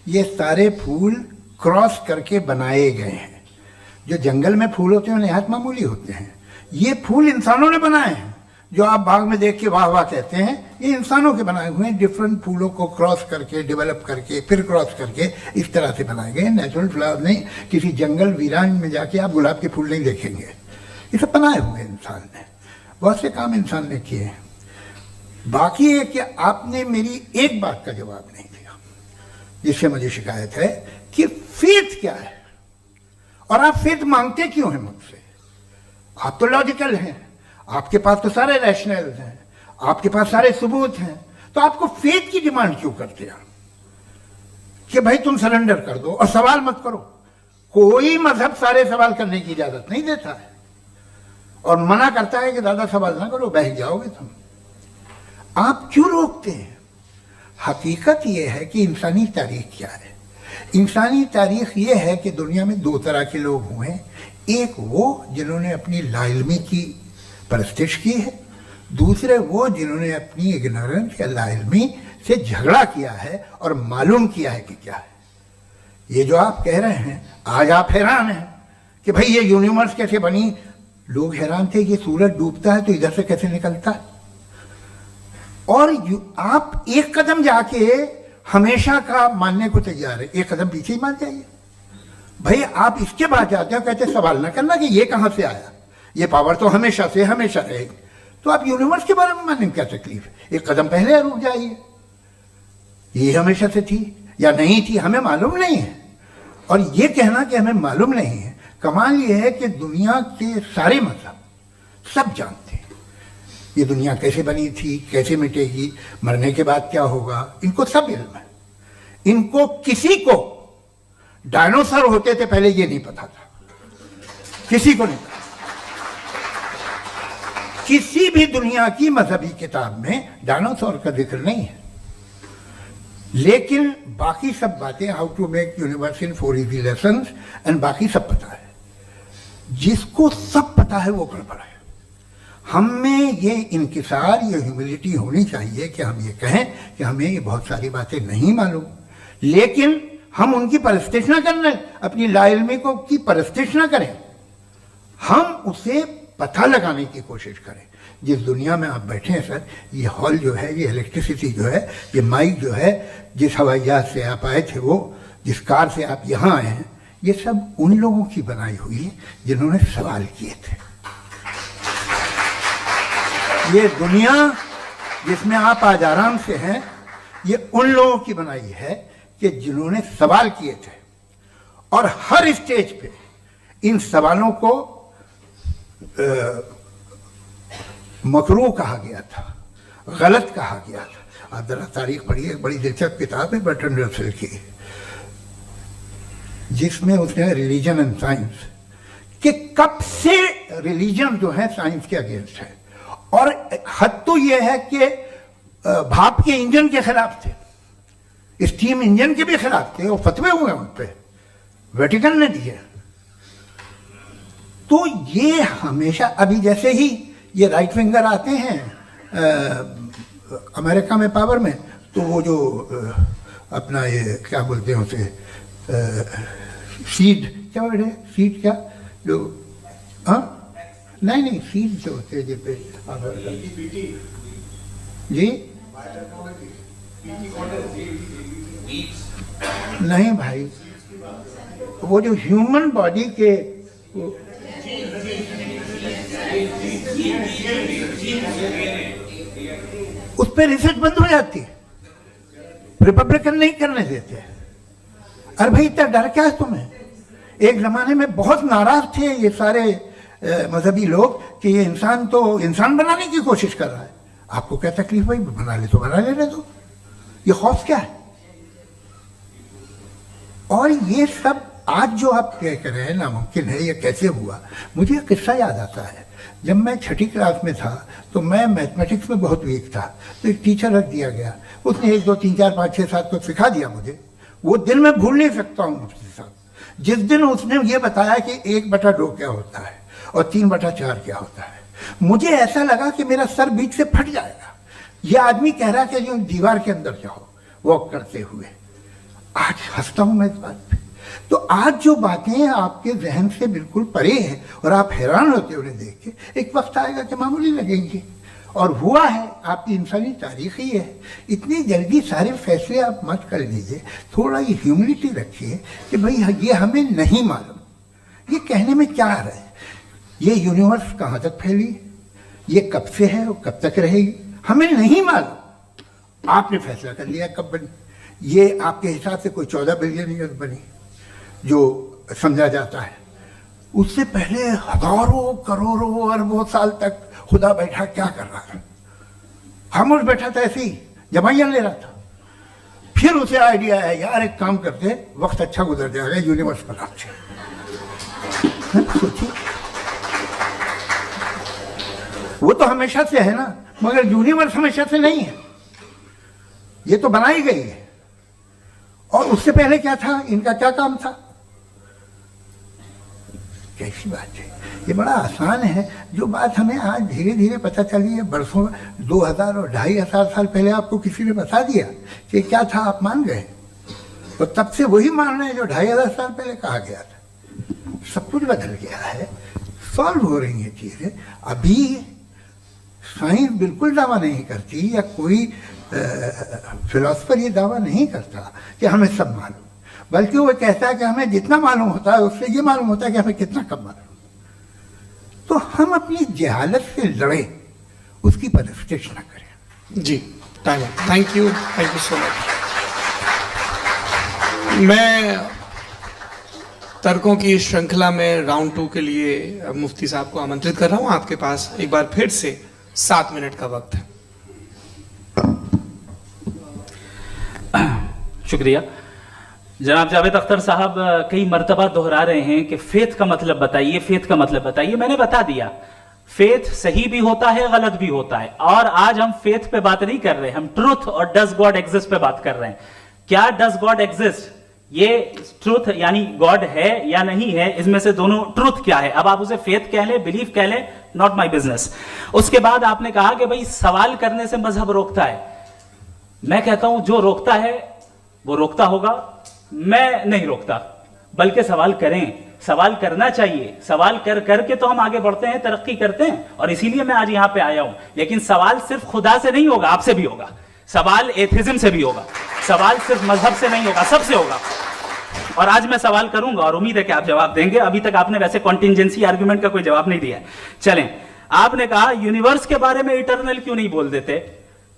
ये सारे फूल क्रॉस करके बनाए गए हैं। जो जंगल में फूल होते हैं नहायत मामूली होते हैं। ये फूल इंसानों ने बनाए हैं। जो आप बाग में देख के वाह वाह कहते हैं, ये इंसानों के बनाए हुए हैं। डिफरेंट फूलों को क्रॉस करके, डेवलप करके, फिर क्रॉस करके इस तरह से बनाए गए। नेचुरल फ्लावर नहीं। किसी जंगल वीरान में जाके आप गुलाब के फूल नहीं देखेंगे। ये सब बनाए हुए इंसान ने, बहुत से काम इंसान ने किए हैं। बाकी है कि आपने मेरी एक बात का जवाब नहीं दिया, जिससे मुझे शिकायत है कि फेथ क्या है और आप फेथ मांगते क्यों हैं मुझसे? आप तो लॉजिकल हैं, आपके पास तो सारे रैशनल हैं, आपके पास सारे सबूत हैं, तो आपको फेथ की डिमांड क्यों करते हैं कि भाई तुम सरेंडर कर दो और सवाल मत करो? कोई मजहब सारे सवाल करने की इजाजत नहीं देता है और मना करता है कि दादा सवाल ना करो, बह जाओगे तुम। आप क्यों रोकते हैं? हकीकत यह है कि इंसानी तारीख क्या है। इंसानी तारीख यह है कि दुनिया में दो तरह के लोग हुए हैं। एक वो जिन्होंने अपनी लाइल्मी की परस्तिश की है, दूसरे वो जिन्होंने अपनी इग्नोरेंस या लाइल्मी से झगड़ा किया है और मालूम किया है कि क्या है। ये जो आप कह रहे हैं, आज आप हैरान हैं कि भाई ये यूनिवर्स कैसे बनी। लोग हैरान थे कि सूरज डूबता है तो इधर से कैसे निकलता है। और आप एक कदम जाके हमेशा का मानने को तैयार है, एक कदम पीछे ही मान जाइए। भाई आप इसके बाद जाते हो, कहते सवाल ना करना कि ये कहां से आया, ये पावर तो हमेशा से हमेशा रहेगी। तो आप यूनिवर्स के बारे में मानने में क्या तकलीफ है? एक कदम पहले रुक जाइए। ये हमेशा से थी या नहीं थी हमें मालूम नहीं है। और ये कहना कि हमें मालूम नहीं है, कमाल ये है कि दुनिया के सारे मजहब सब जानते हैं ये दुनिया कैसे बनी थी, कैसे मिटेगी, मरने के बाद क्या होगा, इनको सब इल्म है। इनको किसी को डायनासोर होते थे पहले ये नहीं पता था, किसी को नहीं पता। किसी भी दुनिया की मजहबी किताब में डायनासोर का जिक्र नहीं है। लेकिन बाकी सब बातें, how to make universe in 4 easy lessons and बाकी सब पता है। जिसको सब पता है वो गड़बड़ है। हम में ये इंकिसार, ये ह्यूमिलिटी होनी चाहिए कि हम ये कहें कि हमें ये बहुत सारी बातें नहीं मालूम, लेकिन हम उनकी परस्तिश ना करें, अपनी लाइल्मी को की परस्तिश ना करें, हम उसे पता लगाने की कोशिश करें। जिस दुनिया में आप बैठे हैं सर, ये हॉल जो है, ये इलेक्ट्रिसिटी जो है, ये माइक जो है, जिस हवाई जहाज से आप आए थे, वो जिस कार से आप यहाँ आए हैं, ये सब उन लोगों की बनाई हुई है जिन्होंने सवाल किए थे। ये दुनिया जिसमें आप आज आराम से हैं, ये उन लोगों की बनाई है कि जिन्होंने सवाल किए थे। और हर स्टेज पे इन सवालों को मकरूह कहा गया था, गलत कहा गया था। आप जरा तारीख पढ़िए, बड़ी दिलचस्प किताब है बर्ट्रैंड रसेल की, जिसमें उसने रिलीजन एंड साइंस कि कब से रिलीजन जो है साइंस के अगेंस्ट है। और हद तो यह है कि भाप के इंजन के खिलाफ थे, स्टीम इंजन के भी खिलाफ थे, और फतवे हुए उन पे, वेटिकन ने दिए। तो ये हमेशा, अभी जैसे ही ये राइट विंगर आते हैं अमेरिका में पावर में, तो वो जो अपना ये क्या बोलते हैं उसे, सीड क्या बोलते हैं, सीड क्या जो, हाँ नहीं सीड जो होते हैं जिस पे जी, नहीं भाई, वो जो ह्यूमन बॉडी के उस पर रिसर्च बंद हो जाती है, रिपब्लिकन नहीं करने देते। अरे भाई इतना डर क्या है तुम्हें? एक जमाने में बहुत नाराज थे ये सारे मजहबी लोग कि ये इंसान तो इंसान बनाने की कोशिश कर रहा है। आपको क्या तकलीफ भाई, बना ले तो बना लेने दो, ये खौफ क्या है? और ये सब आज जो आप कह कर रहे हैं नामुमकिन है, ये कैसे हुआ? मुझे एक किस्सा याद आता है। जब मैं 6ठी क्लास में था तो मैं मैथमेटिक्स में बहुत वीक था, तो एक टीचर रख दिया गया, उसने 1 2 3 4 5 6 7 को सिखा दिया मुझे। वो दिन मैं भूल नहीं सकता हूँ मुफ्ती साहब, जिस दिन उसने ये बताया कि 1/2 क्या होता है और 3/4 क्या होता है। मुझे ऐसा लगा कि मेरा सर बीच से फट जाएगा। ये आदमी कह रहा है कि जो दीवार के अंदर जाओ वॉक करते हुए। आज हंसता हूं मैं इस बात पे। तो आज जो बातें आपके जहन से बिल्कुल परे हैं और आप हैरान होते उन्हें देख के, एक वक्त आएगा कि मामूली लगेंगे। और हुआ है, आपकी इंसानी तारीख ही है। इतनी जल्दी सारे फैसले आप मत कर लीजिए, थोड़ा ये ह्यूमिलिटी रखिए कि भाई ये हमें नहीं मालूम। ये कहने में क्या आ रहा है? ये यूनिवर्स कहाँ तक फैली, ये कब से है और कब तक रहेगी, हमें नहीं मालूम। आपने फैसला कर लिया कब बनी। ये आपके हिसाब से कोई 14 बिलियन ईयर बनी जो समझा जाता है। उससे पहले हजारों करोड़ों अरबों साल तक खुदा बैठा क्या कर रहा था? खामोश बैठा था ऐसे ही, जमाइयन ले रहा था। फिर उसे आइडिया आया, यार एक काम करते, वक्त अच्छा गुजर जाएगा, यूनिवर्स बनाते। सोचिए, वो तो हमेशा से है ना, मगर यूनिवर्स हमेशा से नहीं है, ये तो बनाई गई है। और उससे पहले क्या था, इनका क्या काम था? कैसी बात है, ये बड़ा आसान है। जो बात हमें आज धीरे धीरे पता चली है, बरसों 2000 और 2500 साल पहले आपको किसी ने बता दिया कि क्या था, आप मान गए, तो तब से वही मान रहे हैं जो 2500 साल पहले कहा गया था। सब कुछ बदल गया है, सॉल्व हो रही हैं चीजें। अभी साइंस बिल्कुल दावा नहीं करती, या कोई फिलोसफर ये दावा नहीं करता कि हमें सब मालूम, बल्कि वो कहता है कि हमें जितना मालूम होता है उससे ये मालूम होता है कि हमें कितना कम मालूम। तो हम अपनी जहालत से लड़े, उसकी परस्तिश न करें। जी, time, thank you so much. मैं तर्कों की इस श्रृंखला में राउंड 2 के लिए मुफ्ती साहब को आमंत्रित कर रहा हूं। आपके पास एक बार फिर से 7 मिनट का वक्त है। शुक्रिया। जनाब जावेद अख्तर साहब कई मर्तबा दोहरा रहे हैं कि फेथ का मतलब बताइए, फेथ का मतलब बताइए। मैंने बता दिया, फेथ सही भी होता है, गलत भी होता है। और आज हम फेथ पे बात नहीं कर रहे, हम ट्रूथ और डज गॉड एग्जिस्ट पे बात कर रहे हैं। क्या डज गॉड एग्जिस्ट, ये ट्रूथ यानी गॉड है या नहीं है, इसमें से दोनों ट्रूथ क्या है। अब आप उसे फेथ कह लें, बिलीफ कह लें, नॉट माई बिजनेस। उसके बाद आपने कहा कि भाई सवाल करने से मजहब रोकता है। मैं कहता हूं जो रोकता है वो रोकता होगा, मैं नहीं रोकता, बल्कि सवाल करें, सवाल करना चाहिए। सवाल कर करके तो हम आगे बढ़ते हैं, तरक्की करते हैं, और इसीलिए मैं आज यहां पे आया हूं। लेकिन सवाल सिर्फ खुदा से नहीं होगा, आपसे भी होगा। सवाल एथिज्म से भी होगा, सवाल सिर्फ मजहब से नहीं होगा, सबसे होगा। और आज मैं सवाल करूंगा और उम्मीद है कि आप जवाब देंगे। अभी तक आपने वैसे कॉन्टिंजेंसी आर्गुमेंट का कोई जवाब नहीं दिया है। चलें, आपने कहा यूनिवर्स के बारे में इटर्नल क्यों नहीं बोल देते।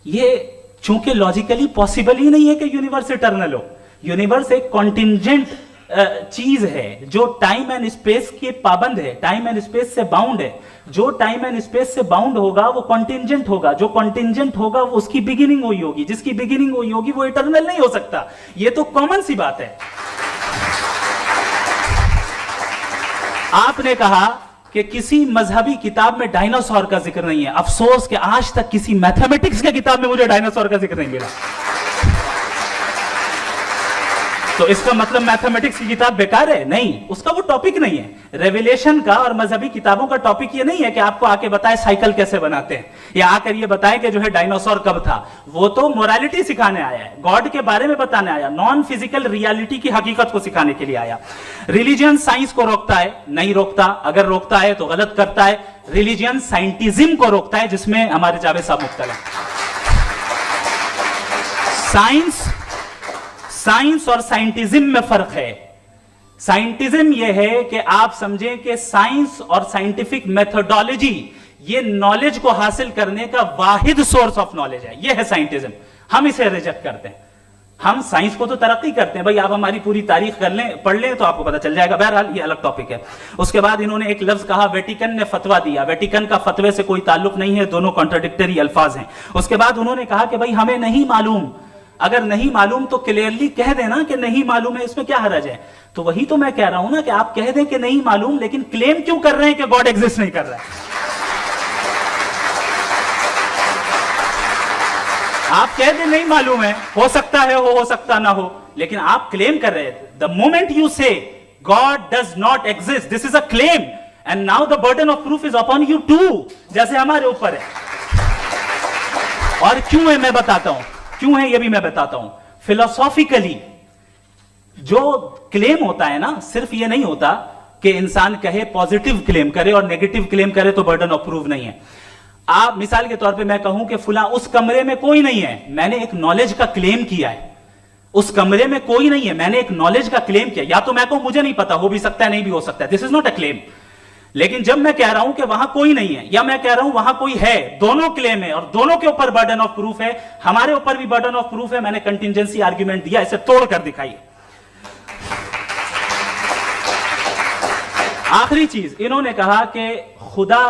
ये चूंकि लॉजिकली पॉसिबल ही नहीं है कि यूनिवर्स इटर्नल हो। यूनिवर्स एक कॉन्टिंजेंट चीज है जो टाइम एंड स्पेस के पाबंद है, टाइम एंड स्पेस से बाउंड है। जो टाइम एंड स्पेस से बाउंड होगा वो कॉन्टिंजेंट होगा, जो कॉन्टिंजेंट होगा वो उसकी बिगिनिंग हुई होगी, जिसकी बिगिनिंग हुई होगी वो इटर्नल नहीं हो सकता। ये तो कॉमन सी बात है। आपने कहा कि किसी मजहबी किताब में डायनासोर का जिक्र नहीं है। अफसोस कि आज तक किसी मैथमेटिक्स के किताब में मुझे डायनासोर का जिक्र नहीं मिला। तो इसका मतलब मैथमेटिक्स की किताब बेकार है? नहीं, उसका वो टॉपिक नहीं है। रेवलेशन का और मजहबी किताबों का टॉपिक ये नहीं है कि आपको आके बताए साइकिल कैसे बनाते हैं, या आकर ये बताए कि जो है डायनासोर कब था। वो तो मोरालिटी सिखाने आया है, गॉड के बारे में बताने आया, नॉन फिजिकल रियलिटी की हकीकत को सिखाने के लिए आया। रिलीजियन साइंस को रोकता है? नहीं रोकता। अगर रोकता है तो गलत करता है। रिलीजियन साइंटिज्म को रोकता है, जिसमें हमारे जावेद साहब मुब्तला। साइंस और साइंटिज्म में फर्क है। साइंटिज्म यह है कि आप समझें कि साइंस और साइंटिफिक मेथोडोलॉजी ये नॉलेज को हासिल करने का वाहिद सोर्स ऑफ नॉलेज है। यह है साइंटिज्म। हम इसे रिजेक्ट करते हैं। हम साइंस को तो तरक्की करते हैं, भाई आप हमारी पूरी तारीख कर लें, पढ़ लें तो आपको पता चल जाएगा। बहरहाल ये अलग टॉपिक है। उसके बाद इन्होंने एक लफ्ज कहा, वेटिकन ने फतवा दिया। वेटिकन का फतवे से कोई ताल्लुक नहीं है, दोनों कॉन्ट्राडिक्टरी अल्फाज हैं। उसके बाद उन्होंने कहा कि भाई हमें नहीं मालूम। अगर नहीं मालूम तो क्लियरली कह देना कि नहीं मालूम है, इसमें क्या हर्ज है। तो वही तो मैं कह रहा हूं ना कि आप कह दें कि नहीं मालूम, लेकिन क्लेम क्यों कर रहे हैं कि गॉड एग्जिस्ट नहीं कर रहा है। आप कह दें नहीं मालूम है, हो सकता है हो सकता ना हो, लेकिन आप क्लेम कर रहे हैं। The moment you say God does not exist, this is a claim, and now the burden of proof is upon you too, जैसे हमारे ऊपर है। और क्यों है मैं बताता हूं, क्यों है ये भी मैं बताता हूं। फिलोसॉफिकली जो क्लेम होता है ना, सिर्फ ये नहीं होता कि इंसान कहे पॉजिटिव क्लेम करे और नेगेटिव क्लेम करे तो बर्डन ऑफ प्रूफ नहीं है। आप मिसाल के तौर पे मैं कहूं कि फुला उस कमरे में कोई नहीं है, मैंने एक नॉलेज का क्लेम किया है। उस कमरे में कोई नहीं है, मैंने एक नॉलेज का क्लेम किया। या तो मैं कहूं मुझे नहीं पता, हो भी सकता है नहीं भी हो सकता है, this is not a claim. लेकिन जब मैं कह रहा हूं कि वहां कोई नहीं है, या मैं कह रहा हूं वहां कोई है, दोनों क्लेम है और दोनों के ऊपर बर्डन ऑफ प्रूफ है। हमारे ऊपर भी बर्डन ऑफ प्रूफ है। मैंने कंटिंजेंसी आर्ग्यूमेंट दिया, इसे तोड़कर दिखाइए। आखिरी चीज, इन्होंने कहा कि खुदा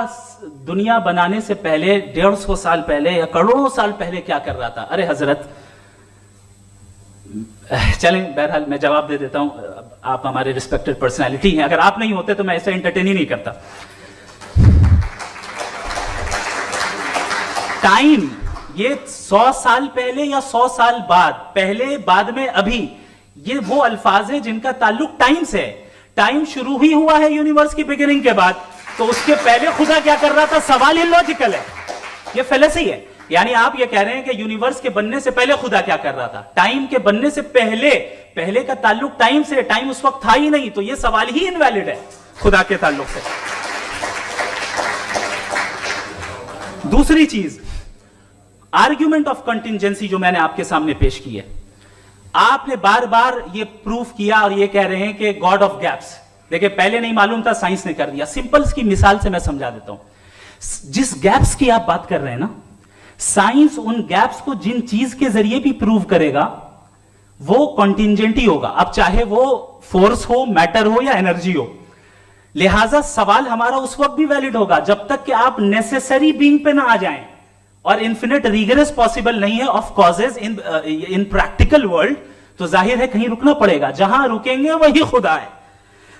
दुनिया बनाने से पहले 150 साल पहले या करोड़ों साल पहले क्या कर रहा था? अरे हजरत, चलें, बहरहाल मैं जवाब दे देता हूं, आप हमारे रिस्पेक्टेड पर्सनालिटी हैं, अगर आप नहीं होते तो मैं ऐसा एंटरटेन ही नहीं करता। टाइम, ये 100 साल पहले या 100 साल बाद, पहले बाद में अभी, ये वो अल्फाज है जिनका ताल्लुक टाइम से है। टाइम शुरू ही हुआ है यूनिवर्स की बिगिनिंग के बाद, तो उसके पहले खुदा क्या कर रहा था? सवाल इलॉजिकल है, ये फेलेसी है। यानी आप ये कह रहे हैं कि यूनिवर्स के बनने से पहले खुदा क्या कर रहा था? टाइम के बनने से पहले, पहले का ताल्लुक टाइम से, टाइम उस वक्त था ही नहीं, तो ये सवाल ही इनवैलिड है खुदा के ताल्लुक से। दूसरी चीज, आर्ग्यूमेंट ऑफ कंटिंजेंसी जो मैंने आपके सामने पेश की है, आपने बार बार ये प्रूफ किया और ये कह रहे हैं कि गॉड ऑफ गैप्स। देखिए, पहले नहीं मालूम था, साइंस ने कर दिया। सिंपल की मिसाल से मैं समझा देता हूं। जिस गैप्स की आप बात कर रहे हैं ना, साइंस उन गैप्स को जिन चीज के जरिए भी प्रूव करेगा वो कॉन्टिंजेंट ही होगा, अब चाहे वो फोर्स हो, मैटर हो या एनर्जी हो। लिहाजा सवाल हमारा उस वक्त भी वैलिड होगा जब तक कि आप नेसेसरी बीइंग पे ना आ जाएं, और इन्फिनिट रिगरेस पॉसिबल नहीं है of causes in practical world, तो जाहिर है कहीं रुकना पड़ेगा, जहां रुकेंगे वही खुदा है।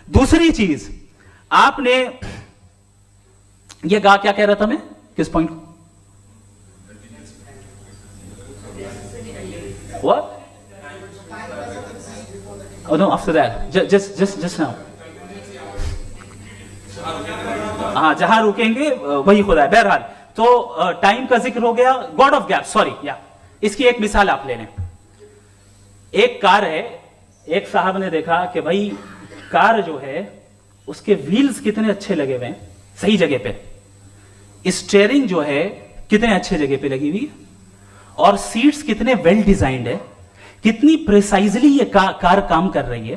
दूसरी चीज, आपने ये कहा, क्या कह रहा था मैं, किस point? What? Oh no, after that, just now. हाँ, जहां रुकेंगे वही खुदा है। बहरहाल, तो टाइम का जिक्र हो गया, गॉड ऑफ गैप, सॉरी, या इसकी एक मिसाल आप ले लें। एक कार है, एक साहब ने देखा कि भाई कार जो है उसके व्हील्स कितने अच्छे लगे हुए हैं, सही जगह पे, स्टीयरिंग जो है कितने अच्छे जगह पे लगी हुई है, और सीट्स कितने वेल डिजाइंड है, कितनी प्रिसाइजली ये कार काम कर रही है,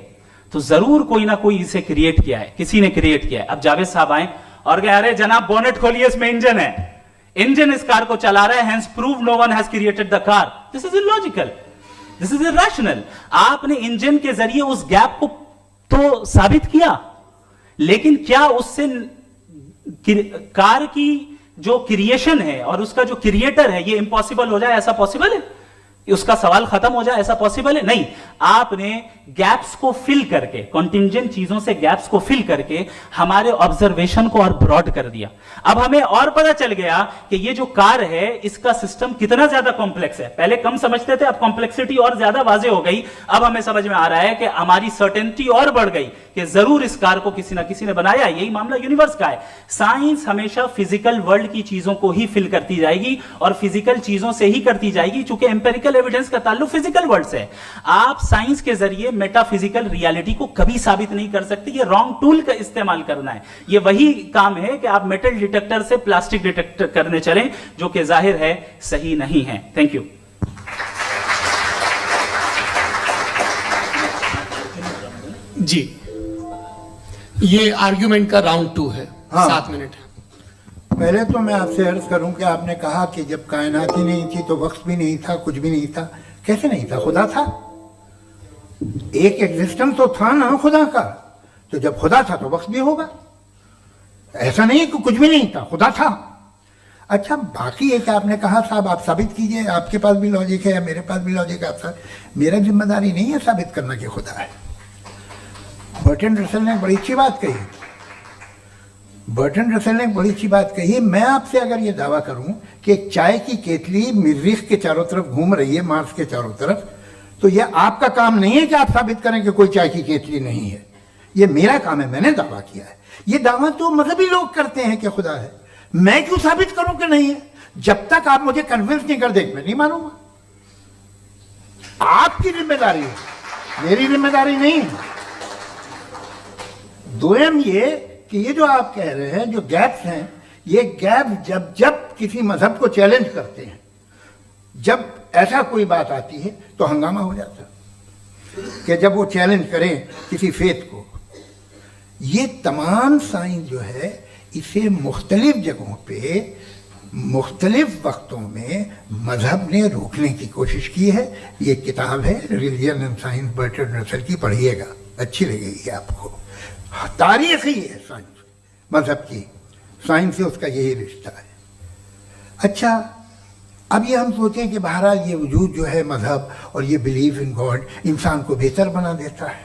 तो जरूर कोई ना कोई इसे क्रिएट किया है, किसी ने क्रिएट किया है। अब जावेद साहब आए और कहे, अरे जनाब बोनेट खोलिए, इसमें इंजन है, इंजन इस कार को चला रहा है, hence prove no one has created the car. This is illogical, this is irrational. आपने इंजन के जरिए उस गैप को तो साबित किया, लेकिन क्या उससे कार की जो क्रिएशन है और उसका जो क्रिएटर है ये इम्पॉसिबल हो जाए? ऐसा पॉसिबल है? उसका सवाल खत्म हो जाए, ऐसा पॉसिबल है? नहीं। आपने गैप्स को फिल करके, कॉन्टिंजेंट चीजों से गैप्स को फिल करके हमारे ऑब्जर्वेशन को और ब्रॉड कर दिया। अब हमें और पता चल गया कि ये जो कार है इसका सिस्टम कितना ज्यादा कॉम्प्लेक्स है। पहले कम समझते थे, अब कॉम्प्लेक्सिटी और ज्यादा वाजे हो गई। अब हमें समझ में आ रहा है कि हमारी सर्टेनिटी और बढ़ गई कि जरूर इस कार को किसी ना किसी ने बनाया। यही मामला यूनिवर्स का है। साइंस हमेशा फिजिकल वर्ल्ड की चीजों को ही फिल करती जाएगी और फिजिकल चीजों से ही करती जाएगी, चूंकि एम्पेरिकल एविडेंस का ताल्लुक फिजिकल वर्ल्ड से है। आप साइंस के जरिए मेटाफिजिकल रियलिटी को कभी साबित नहीं कर सकते। ये रॉन्ग टूल का इस्तेमाल करना है। ये वही काम है कि आप मेटल डिटेक्टर से प्लास्टिक डिटेक्टर करने चलें, जो कि जाहिर है सही नहीं है। Thank you. जी, ये आर्ग्यूमेंट का राउंड 2 है। हाँ। 7 मिनट है। पहले तो मैं आपसे अर्ज करूं कि आपने कहा कि जब कायनात ही नहीं थी तो वक्त भी नहीं था, कुछ भी नहीं था। कैसे नहीं था? खुदा था। एक एग्जिस्टेंस तो था ना खुदा का। तो जब खुदा था तो वक्त भी होगा। ऐसा नहीं कि कुछ भी नहीं था, खुदा था। अच्छा, बाकी एक आपने कहा साहब आप साबित कीजिए, आपके पास भी लॉजिक है या मेरे पास भी लॉजिक है। आप मेरा जिम्मेदारी नहीं है साबित करना कि खुदा है। बर्टन रसल ने बड़ी अच्छी बात कही। बर्टन रसल ने बड़ी अच्छी बात कही। मैं आपसे अगर ये दावा करूं कि एक चाय की केतली मरीख के चारों तरफ घूम रही है, मार्स के चारों तरफ, तो ये आपका काम नहीं है कि आप साबित करें कि कोई चाय की केतली नहीं है। ये मेरा काम है, मैंने दावा किया है। ये दावा तो मजहबी लोग करते हैं कि खुदा है। मैं क्यों साबित करूं कि नहीं है? जब तक आप मुझे कन्विंस नहीं कर दे, मैं नहीं मानूंगा। आपकी जिम्मेदारी है, मेरी जिम्मेदारी नहीं है। दोयम ये कि ये जो आप कह रहे हैं, जो गैप्स हैं, ये गैप जब जब किसी मजहब को चैलेंज करते हैं, जब ऐसा कोई बात आती है तो हंगामा हो जाता है कि जब वो चैलेंज करें किसी फेथ को। ये तमाम साइंस जो है इसे मुख्तलिफ जगहों पे मुख्तलिफ वक्तों में मजहब ने रोकने की कोशिश की है। ये किताब है religion and science, Burton Russell की, पढ़िएगा, अच्छी लगेगी आपको। तारीख ही है साइंस मजहब की। साइंस से उसका यही रिश्ता है। अच्छा, अब ये हम सोचें कि बहरहाल ये वजूद जो है मज़हब और ये बिलीव इन गॉड इंसान को बेहतर बना देता है,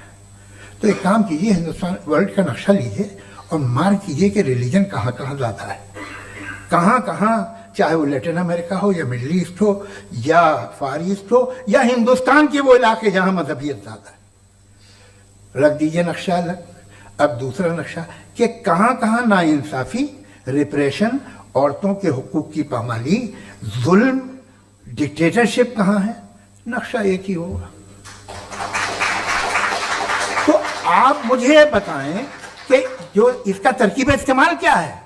तो एक काम कीजिए, हिंदुस्तान वर्ल्ड का नक्शा लीजिए और मार्क कीजिए कि रिलीजन कहाँ कहाँ ज़्यादा है, कहाँ कहाँ, चाहे वो लैटिन अमेरिका हो या मिडल ईस्ट हो या फार ईस्ट हो या हिंदुस्तान के वो इलाके जहाँ मजहबियत ज़्यादा है। रख दीजिए नक्शा अलग। अब दूसरा नक्शा कि कहाँ कहाँ नाइंसाफ़ी, रिप्रेशन, औरतों के हुकूक की पामाली, जुल्म, डिक्टेटरशिप कहाँ है, नक्शा एक ही होगा। तो आप मुझे बताएं कि जो इसका तरकीब इस्तेमाल क्या है,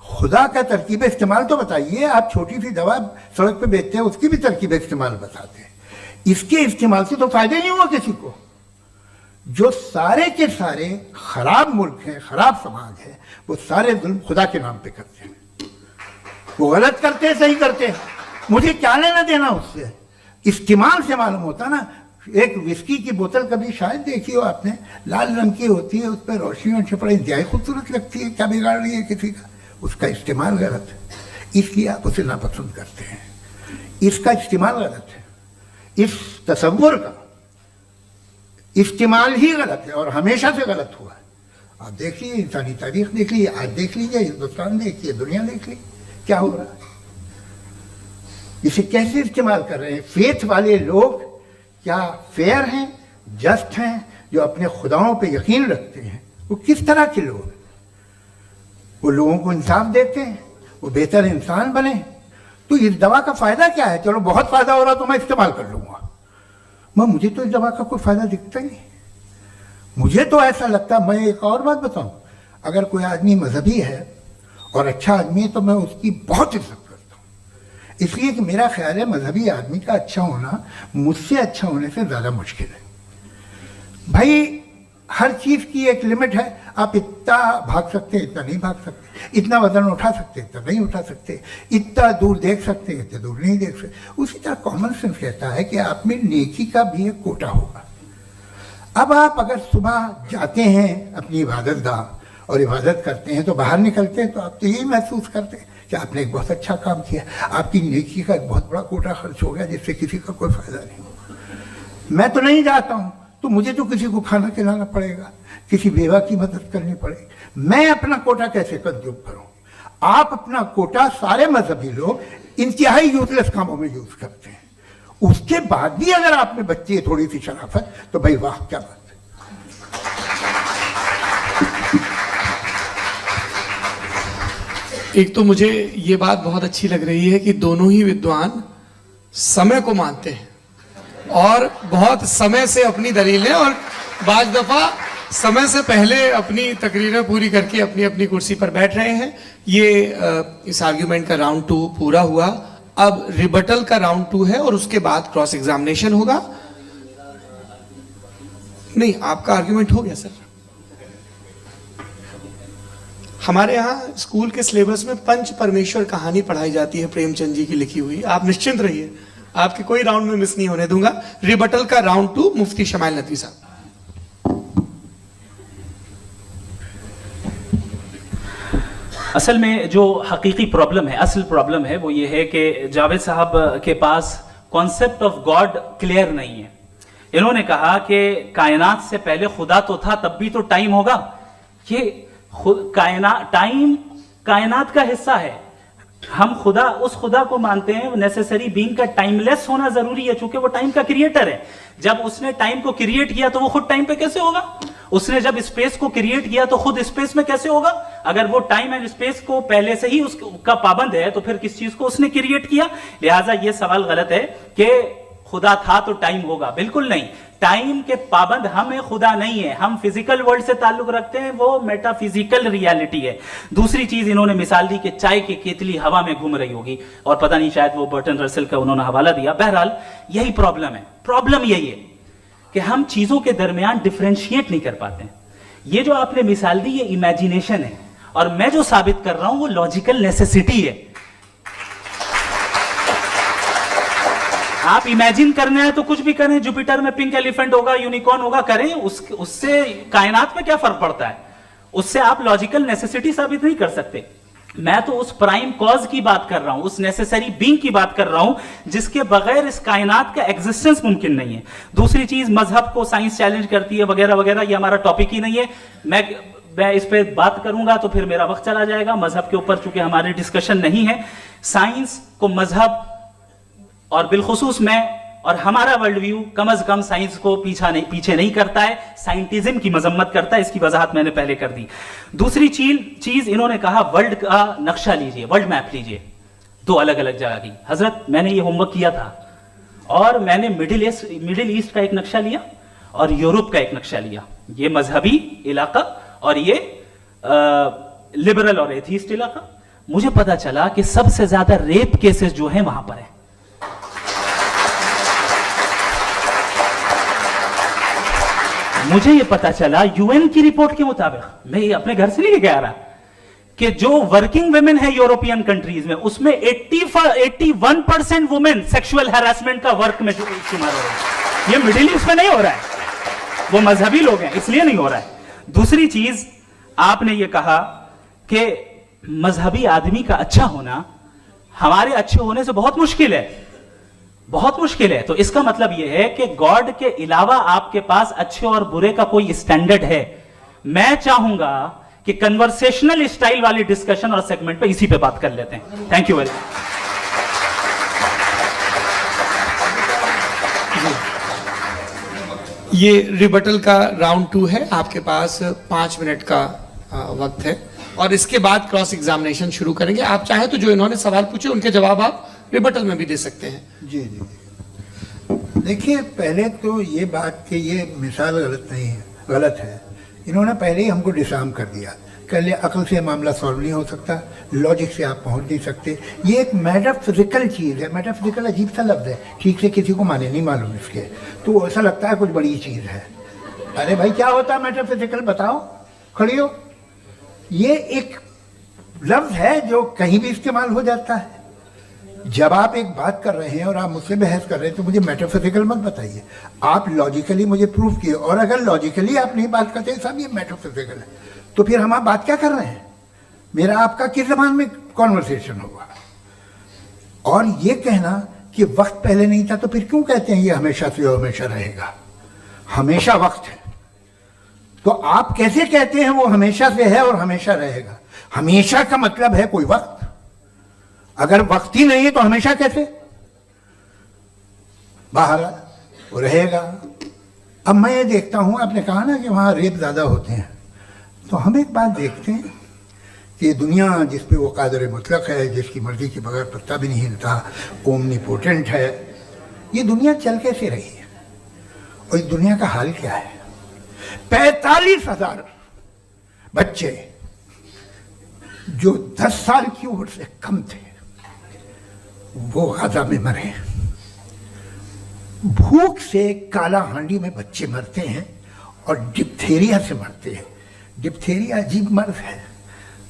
खुदा का तरकीब इस्तेमाल तो बताइए। आप छोटी सी दवा सड़क पे बेचते हैं उसकी भी तरकीब इस्तेमाल बताते हैं। इसके इस्तेमाल से तो फायदा नहीं हुआ किसी को। जो सारे के सारे खराब मुल्क हैं, खराब समाज है, वो सारे जुल्म खुदा के नाम पे करते हैं। वो गलत करते हैं, सही करते हैं, मुझे क्या लेना देना उससे। इस्तेमाल से मालूम होता ना। एक विस्की की बोतल कभी शायद देखी हो आपने, लाल रंग की होती है, उस पर रोशनी और छपड़ा इंतहाई खूबसूरत लगती है, क्या बिगाड़ रही है किसी का, उसका इस्तेमाल गलत है, इसलिए आप उसे नापसंद करते हैं। इसका इस्तेमाल गलत है, इस तसव्वुर का इस्तेमाल ही गलत है और हमेशा से गलत हुआ है। आप देख लीजिए, इंसानी तारीख देख लीजिए, आज देख लीजिए, हिंदुस्तान देखिए, दुनिया देख लीजिए, क्या हो रहा है। इसे कैसे इस्तेमाल कर रहे हैं फेथ वाले लोग? क्या फेयर हैं, जस्ट हैं, जो अपने खुदाओं पे यकीन रखते हैं? वो किस तरह के लोग? वो लोगों को इंसाफ देते हैं, वो बेहतर इंसान बने। तो इस दवा का फायदा क्या है? चलो बहुत फायदा हो रहा तो मैं इस्तेमाल कर लूंगा, मैं मुझे तो इस दवा का कोई फायदा दिखता ही नहीं। मुझे तो ऐसा लगता, मैं एक और बात बताऊं, अगर कोई आदमी मजहबी है और अच्छा आदमी है तो मैं उसकी बहुत इज्जत करता हूं, इसलिए कि मेरा ख्याल है मजहबी आदमी का अच्छा होना मुझसे अच्छा होने से ज़्यादा मुश्किल है। भाई हर चीज़ की एक लिमिट है। आप इतना भाग सकते हैं, इतना नहीं भाग सकते, इतना वजन उठा सकते, इतना नहीं उठा सकते, इतना दूर देख सकते, इतना दूर नहीं देख सकते। उसी तरह कॉमन सेंस कहता है कि आप में नेकी का भी एक कोटा होगा। अब आप अगर सुबह जाते हैं अपनी इबादत गाह और इबादत करते हैं तो बाहर निकलते हैं तो आप तो यही महसूस करते हैं कि आपने एक बहुत अच्छा काम किया, आपकी नेकी का एक बहुत बड़ा कोटा खर्च हो गया जिससे किसी का कोई फायदा नहीं। मैं तो नहीं जाता हूँ तो मुझे तो किसी को खाना खिलाना पड़ेगा, किसी बेवा की मदद करनी पड़ेगी। मैं अपना कोटा कैसे कंज्यूम करूं? आप अपना कोटा, सारे मजहबी लोग इंतहाई यूजलेस कामों में यूज करते हैं। उसके बाद भी अगर आप में बच्ची है थोड़ी सी शराफत, तो भाई वाह, क्या बात है। एक तो मुझे ये बात बहुत अच्छी लग रही है कि दोनों ही विद्वान समय को मानते हैं और बहुत समय से अपनी दलीलें और बाज दफा समय से पहले अपनी तकरीरें पूरी करके अपनी अपनी कुर्सी पर बैठ रहे हैं। ये इस आर्ग्यूमेंट का राउंड 2 पूरा हुआ। अब रिबटल का राउंड 2 है और उसके बाद क्रॉस एग्जामिनेशन होगा। नहीं, आपका आर्ग्यूमेंट हो गया सर। हमारे यहाँ स्कूल के सिलेबस में पंच परमेश्वर कहानी पढ़ाई जाती है, प्रेमचंद जी की लिखी हुई। आप निश्चिंत रहिए, आपके कोई राउंड में मिस नहीं होने दूंगा। रिबटल का राउंड 2, मुफ्ती शमाइल नदवी साहब। असल में जो हकीकी प्रॉब्लम है, असल प्रॉब्लम है, वो ये है कि जावेद साहब के पास कॉन्सेप्ट ऑफ गॉड क्लियर नहीं है। इन्होंने कहा कि कायनात से पहले खुदा तो था, तब भी तो टाइम होगा। ये टाइम कायनात का हिस्सा है। हम खुदा, उस खुदा को मानते हैं, नेसेसरी बीइंग का टाइमलेस होना जरूरी है, चूंकि वो टाइम का क्रिएटर है। जब उसने टाइम को क्रिएट किया तो वो खुद टाइम पे कैसे होगा? उसने जब स्पेस को क्रिएट किया तो खुद स्पेस में कैसे होगा? अगर वो टाइम एंड स्पेस को पहले से ही उसका पाबंद है तो फिर किस चीज को उसने क्रिएट किया? लिहाजा ये सवाल गलत है कि खुदा था तो टाइम होगा। बिल्कुल नहीं, टाइम के पाबंद हम हैं, खुदा नहीं है। हम फिजिकल वर्ल्ड से ताल्लुक रखते हैं, वो मेटाफिजिकल रियलिटी है। दूसरी चीज इन्होंने मिसाल दी कि चाय की केतली हवा में घूम रही होगी, और पता नहीं शायद वो बर्टन रसल का उन्होंने हवाला दिया। बहरहाल यही प्रॉब्लम है। प्रॉब्लम यही है कि हम चीजों के दरमियान डिफरेंशिएट नहीं कर पाते। ये जो आपने मिसाल दी ये इमेजिनेशन है, और मैं जो साबित कर रहा हूं वो लॉजिकल नेसेसिटी है। आप इमेजिन करना है तो कुछ भी करें, जुपिटर में पिंक एलिफेंट होगा, यूनिकॉर्न होगा, करें। उससे कायनात में क्या फर्क पड़ता है? उससे आप लॉजिकल नेसेसिटी साबित नहीं कर सकते। मैं तो उस प्राइम कॉज की बात कर रहा हूं, उस नेसेसरी बीइंग की बात कर रहा हूं जिसके बगैर इस कायनात का एग्जिस्टेंस मुमकिन नहीं है। दूसरी चीज, मजहब को साइंस चैलेंज करती है वगैरह वगैरह, ये हमारा टॉपिक ही नहीं है। मैं इस पे बात करूंगा तो फिर मेरा वक्त चला जाएगा। मजहब के ऊपर चूंकि हमारी डिस्कशन नहीं है, साइंस को मजहब और बिलखुसूस मैं और हमारा वर्ल्ड व्यू कम से कम साइंस को पीछे नहीं करता है, साइंटिज्म की मजम्मत करता है। इसकी वजाहत मैंने पहले कर दी। दूसरी चीज इन्होंने कहा वर्ल्ड का नक्शा लीजिए, वर्ल्ड मैप लीजिए, दो अलग अलग जगह की। हजरत, मैंने ये होमवर्क किया था और मैंने मिडिल ईस्ट का एक नक्शा लिया और यूरोप का एक नक्शा लिया, ये मजहबी इलाका और ये लिबरल और एथीस्ट इलाका। मुझे पता चला कि सबसे ज्यादा रेप केसेस जो हैं वहां पर है। मुझे ये पता चला यूएन की रिपोर्ट के मुताबिक, मैं ये अपने घर से नहीं लेके आ रहा, कि जो वर्किंग वुमेन है यूरोपियन कंट्रीज में, उसमें 81% वुमेन सेक्सुअल हैरेसमेंट का वर्क में शुमार हो रहा है। ये मिडिल ईस्ट में नहीं हो रहा है, वो मजहबी लोग हैं इसलिए नहीं हो रहा है। दूसरी चीज, आपने ये कहा कि मजहबी आदमी का अच्छा होना हमारे अच्छे होने से बहुत मुश्किल है, बहुत मुश्किल है। तो इसका मतलब यह है कि गॉड के अलावा आपके पास अच्छे और बुरे का कोई स्टैंडर्ड है। मैं चाहूंगा कि कन्वर्सेशनल स्टाइल वाली डिस्कशन और सेगमेंट पे इसी पे बात कर लेते हैं। Thank you very much. ये रिबटल का राउंड 2 है, आपके पास 5 मिनट का वक्त है और इसके बाद क्रॉस एग्जामिनेशन शुरू करेंगे। आप चाहें तो जो इन्होंने सवाल पूछे उनके जवाब आप रिबटल में भी दे सकते हैं। जी जी, देखिए पहले तो ये बात कि ये मिसाल गलत नहीं है, गलत है। इन्होंने पहले ही हमको डिसार्म कर दिया, कह लिया अक्ल से मामला सॉल्व नहीं हो सकता, लॉजिक से आप पहुंच नहीं सकते। ये एक मेटाफिजिकल चीज़ है। मेटाफिजिकल अजीब सा लफ्ज़ है, ठीक से किसी को माने नहीं मालूम इसके, तो ऐसा लगता है कुछ बड़ी चीज़ है। अरे भाई क्या होता है मेटाफिजिकल, बताओ, खड़ी हो। ये एक लफ्ज़ है जो कहीं भी इस्तेमाल हो जाता है। जब आप एक बात कर रहे हैं और आप मुझसे बहस कर रहे हैं तो मुझे मेटाफिजिकल मत बताइए, आप लॉजिकली मुझे प्रूफ किए। और अगर लॉजिकली आप नहीं बात करते साहब ये मेटाफिजिकल है, तो फिर हम आप बात क्या कर रहे हैं? मेरा आपका किस जबान में कॉन्वर्सेशन होगा? और ये कहना कि वक्त पहले नहीं था, तो फिर क्यों कहते हैं ये हमेशा से और हमेशा रहेगा? हमेशा वक्त है, तो आप कैसे कहते हैं वो हमेशा से है और हमेशा रहेगा? हमेशा का मतलब है कोई वक्त, अगर वक्त ही नहीं है तो हमेशा कैसे? बाहर वो रहेगा। अब मैं ये देखता हूं, आपने कहा ना कि वहां रेप ज्यादा होते हैं, तो हम एक बात देखते हैं कि दुनिया जिस पे वो कादर मुतलक है, जिसकी मर्जी के बगैर पत्ता भी नहीं हिलता, ओमनीपोटेंट है, ये दुनिया चल कैसे रही है? और इस दुनिया का हाल क्या है? 45,000 बच्चे जो 10 साल की उम्र से कम थे वो गाजा में मरे। भूख से काला हांडी में बच्चे मरते हैं और डिप्थेरिया से मरते हैं। डिप्थेरिया अजीब मर्ज है,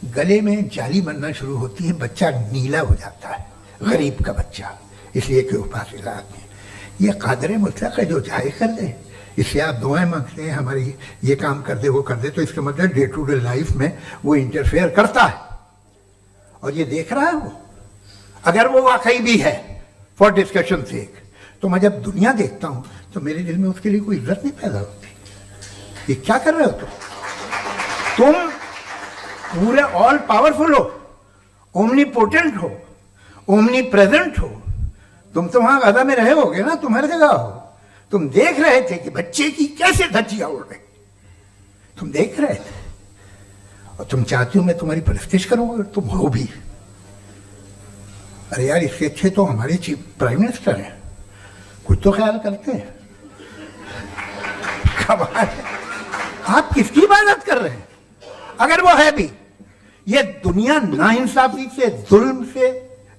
गले में जाली बनना शुरू होती है, बच्चा नीला हो जाता है, गरीब का बच्चा, इसलिए कि उपास इलाज में। ये कादर मुतलक है जो चाहे कर दे, इससे आप दुआएं मांगते हैं हमारी ये काम कर दे वो कर दे, तो इसका मतलब डे टू डे लाइफ में वो इंटरफेयर करता है और ये देख रहा है वो। अगर वो वाकई भी है फॉर डिस्कशन सेक, तो मैं जब दुनिया देखता हूं तो मेरे दिल में उसके लिए कोई इज्जत नहीं पैदा होती। ये क्या कर रहे हो तुम पूरे ऑल पावरफुल हो, ओमनीपोटेंट हो, ओमनी प्रेजेंट हो। तुम तो वहां गाजा में रहे होगे ना, तुम हर जगह हो। तुम देख रहे थे कि बच्चे की कैसे धज्जियां उड़ रही, तुम देख रहे थे और तुम चाहती हो मैं तुम्हारी परस्तिश करूंगा, तुम हो भी। अरे यार, इसके अच्छे तो हमारे चीफ प्राइम मिनिस्टर हैं, कुछ तो ख्याल करते हैं। कमाल है, आप किसकी इबादत कर रहे हैं? अगर वो है भी, ये दुनिया नाइंसाफी से, जुल्म से,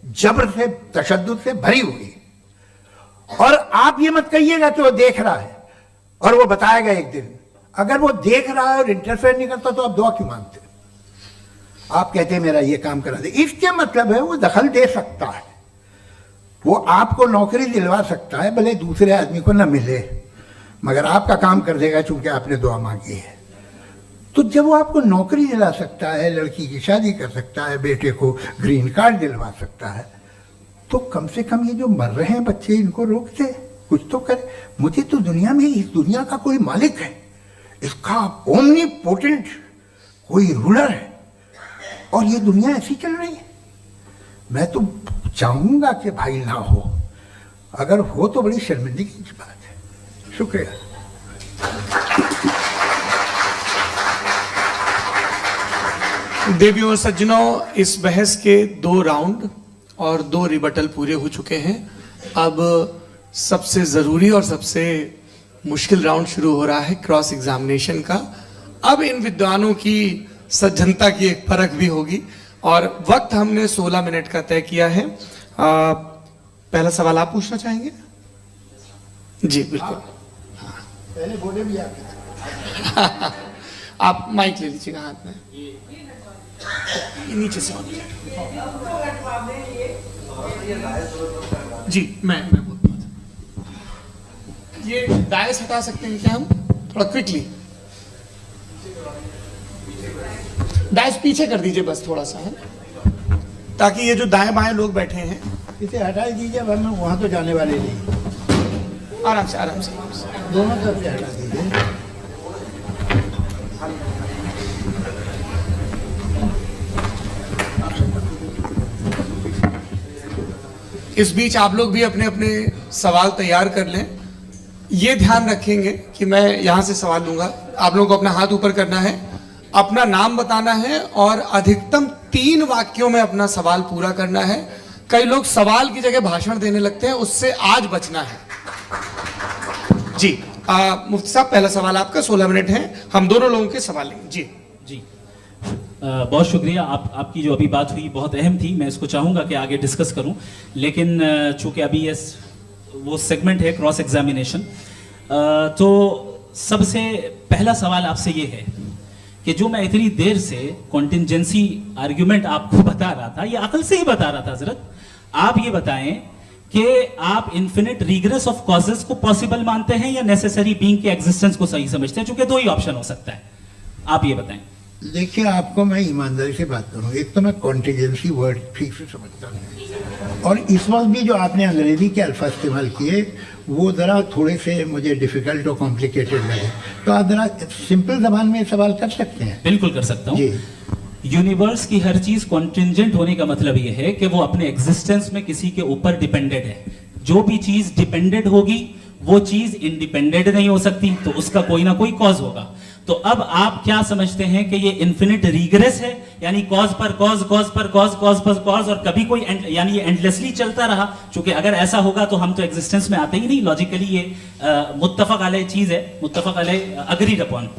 जबर से, तशद्दुद से भरी हुई। और आप ये मत कहिएगा कि वो देख रहा है और वो बताएगा एक दिन। अगर वो देख रहा है और इंटरफेयर नहीं करता तो आप दुआ क्यों मांगते? आप कहते हैं मेरा ये काम करा दे, इसके मतलब है वो दखल दे सकता है, वो आपको नौकरी दिलवा सकता है, भले दूसरे आदमी को ना मिले, मगर आपका काम कर देगा चूंकि आपने दुआ मांगी है। तो जब वो आपको नौकरी दिला सकता है, लड़की की शादी कर सकता है, बेटे को ग्रीन कार्ड दिलवा सकता है, तो कम से कम ये जो मर रहे हैं बच्चे, इनको रोक दे, कुछ तो करे। मुझे तो दुनिया में, इस दुनिया का कोई मालिक है, इसका ओमनीपोटेंट कोई रूलर है, और ये दुनिया ऐसी चल रही है। मैं तो चाहूंगा कि भाई ना हो, अगर हो तो बड़ी शर्मिंदगी की बात है। शुक्रिया। देवियों और सज्जनों, इस बहस के 2 राउंड और 2 रिबटल पूरे हो चुके हैं। अब सबसे जरूरी और सबसे मुश्किल राउंड शुरू हो रहा है, क्रॉस एग्जामिनेशन का। अब इन विद्वानों की सज्जनता की एक परख भी होगी, और वक्त हमने 16 मिनट का तय किया है। पहला सवाल आप पूछना चाहेंगे? जी बिल्कुल। पहले बोले भी आप माइक ले लीजिएगा हाथ में, ये नीचे से ऑन जी। मैं बोलता हूँ, ये डायस हटा सकते हैं क्या हम थोड़ा क्विकली? डायस पीछे कर दीजिए बस थोड़ा सा, है, ताकि ये जो दाएं बाएं लोग बैठे हैं, इसे हटा दीजिए, वरना वहां तो जाने वाले नहीं। आराम से आराम से आराम से। दोनों तरफ से हटा दीजिए। इस बीच आप लोग भी अपने अपने सवाल तैयार कर लें। ये ध्यान रखेंगे कि मैं यहां से सवाल लूंगा, आप लोगों को अपना हाथ ऊपर करना है, अपना नाम बताना है, और अधिकतम 3 वाक्यों में अपना सवाल पूरा करना है। कई लोग सवाल की जगह भाषण देने लगते हैं, उससे आज बचना है। जी मुफ्ती साहब, पहला सवाल आपका, 16 मिनट है, हम दोनों लोगों के सवाल लेंगे। जी जी बहुत शुक्रिया। आपकी जो अभी बात हुई बहुत अहम थी, मैं इसको चाहूँगा कि आगे डिस्कस करूँ, लेकिन चूंकि अभी ये वो सेगमेंट है क्रॉस एग्जामिनेशन, तो सबसे पहला सवाल आपसे ये है कि जो मैं इतनी देर से कॉन्टिंजेंसी आर्ग्यूमेंट आपको बता रहा था, ये अकल से ही बता रहा था हजरत, आप ये बताएं कि आप इन्फिनिट रिग्रेस ऑफ कॉजेस को पॉसिबल मानते हैं या नेसेसरी बीइंग के एग्जिस्टेंस को सही समझते हैं, चूंकि 2 ही ऑप्शन हो सकता है, आप ये बताएं। देखिए, आपको मैं ईमानदारी से बात करूं, एक तो मैं कॉन्टिजेंसी वर्ड ठीक से समझता हूं, और इस वक्त भी जो आपने अंग्रेजी के अल्फाज इस्तेमाल किए वो ज़रा थोड़े से मुझे डिफिकल्ट और कॉम्प्लिकेटेड लगे, तो आप ज़रा सिंपल जबान में सवाल कर सकते हैं? बिल्कुल कर सकता हूँ। यूनिवर्स की हर चीज कॉन्टिंजेंट होने का मतलब यह है कि वो अपने एग्जिस्टेंस में किसी के ऊपर डिपेंडेंट है। जो भी चीज डिपेंडेंट होगी वो चीज इंडिपेंडेंट नहीं हो सकती, तो उसका कोई ना कोई कॉज होगा। तो अब आप क्या समझते हैं कि ये इन्फिनिट रिग्रेस है, यानी कॉज पर कॉज, कॉज पर कॉज, कॉज पर कॉज, और कभी कोई यानी ये एंडलेसली चलता रहा? क्योंकि अगर ऐसा होगा तो हम तो एग्जिस्टेंस में आते ही नहीं। लॉजिकली ये मुत्तफक अलैह चीज है, मुत्तफक अलैह, अग्रीड अपॉन।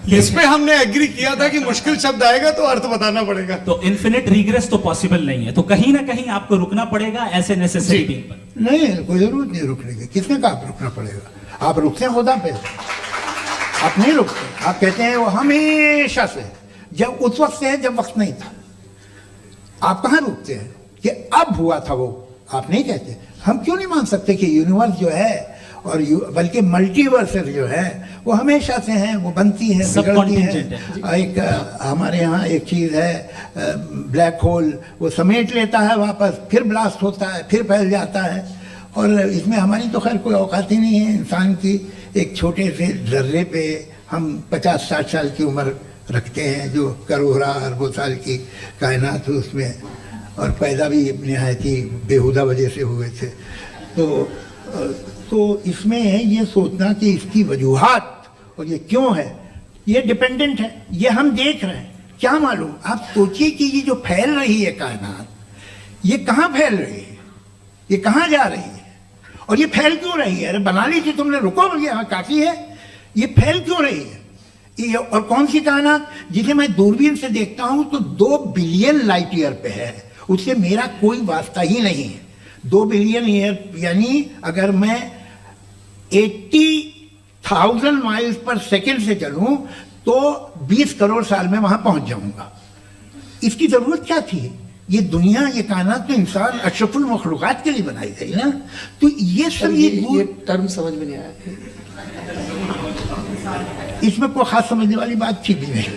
इस पे हमने एग्री किया था कि मुश्किल शब्द आएगा तो अर्थ बताना पड़ेगा। तो इन्फिनिट रिग्रेस तो पॉसिबल नहीं है, तो कहीं ना कहीं आपको रुकना पड़ेगा ऐसे नेसेसरी बीइंग पर। नहीं, कोई जरूरत नहीं रुकने की। किसने कहा आप रुकना पड़ेगा? आप रुकते हैं खुदा पे, आप नहीं रुकते। आप कहते हैं वो हमेशा से, जब उस वक्त से है जब वक्त नहीं था। आप कहाँ रुकते हैं कि अब हुआ था वो? आप नहीं कहते। हम क्यों नहीं मान सकते कि यूनिवर्स जो है और बल्कि मल्टीवर्सेस जो है वो हमेशा से हैं, वो बनती हैं, बिगड़ती हैं। एक हमारे यहाँ एक चीज़ है, ब्लैक होल, वो समेट लेता है वापस, फिर ब्लास्ट होता है, फिर फैल जाता है। और इसमें हमारी तो खैर कोई औकात ही नहीं है। इंसान की एक छोटे से जर्रे पे हम 50-60 साल की उम्र रखते हैं, जो करोड़ों अरबों साल की कायनात है उसमें, और पैदा भी नहायत ही बेहुदा वजह से हुए थे। तो इसमें है ये सोचना कि इसकी वजूहात और ये क्यों है, ये डिपेंडेंट है, ये हम देख रहे हैं। क्या मालूम, आप सोचिए कि ये जो फैल रही है कायनात, ये कहाँ फैल रही है, ये कहाँ जा रही है, और ये फैल क्यों रही है? अरे बना ली थी तुमने, रुको भैया, काफी है। ये फैल क्यों रही है? ये और कौन सी कायनात जिसे मैं दूरबीन से देखता हूं तो 2 बिलियन लाइट ईयर पे है, उससे मेरा कोई वास्ता ही नहीं है। 2 बिलियन ईयर यानी अगर मैं 80,000 माइल्स पर सेकेंड से चलूं तो 20 करोड़ साल में वहां पहुंच जाऊंगा। इसकी जरूरत क्या थी? ये दुनिया, ये कायनात तो इंसान अशरफुल मखलूकात के लिए बनाई गई ना। तो ये सब ये टर्म समझ में नहीं आया। इसमें कोई खास समझने वाली बात थी भी नहीं।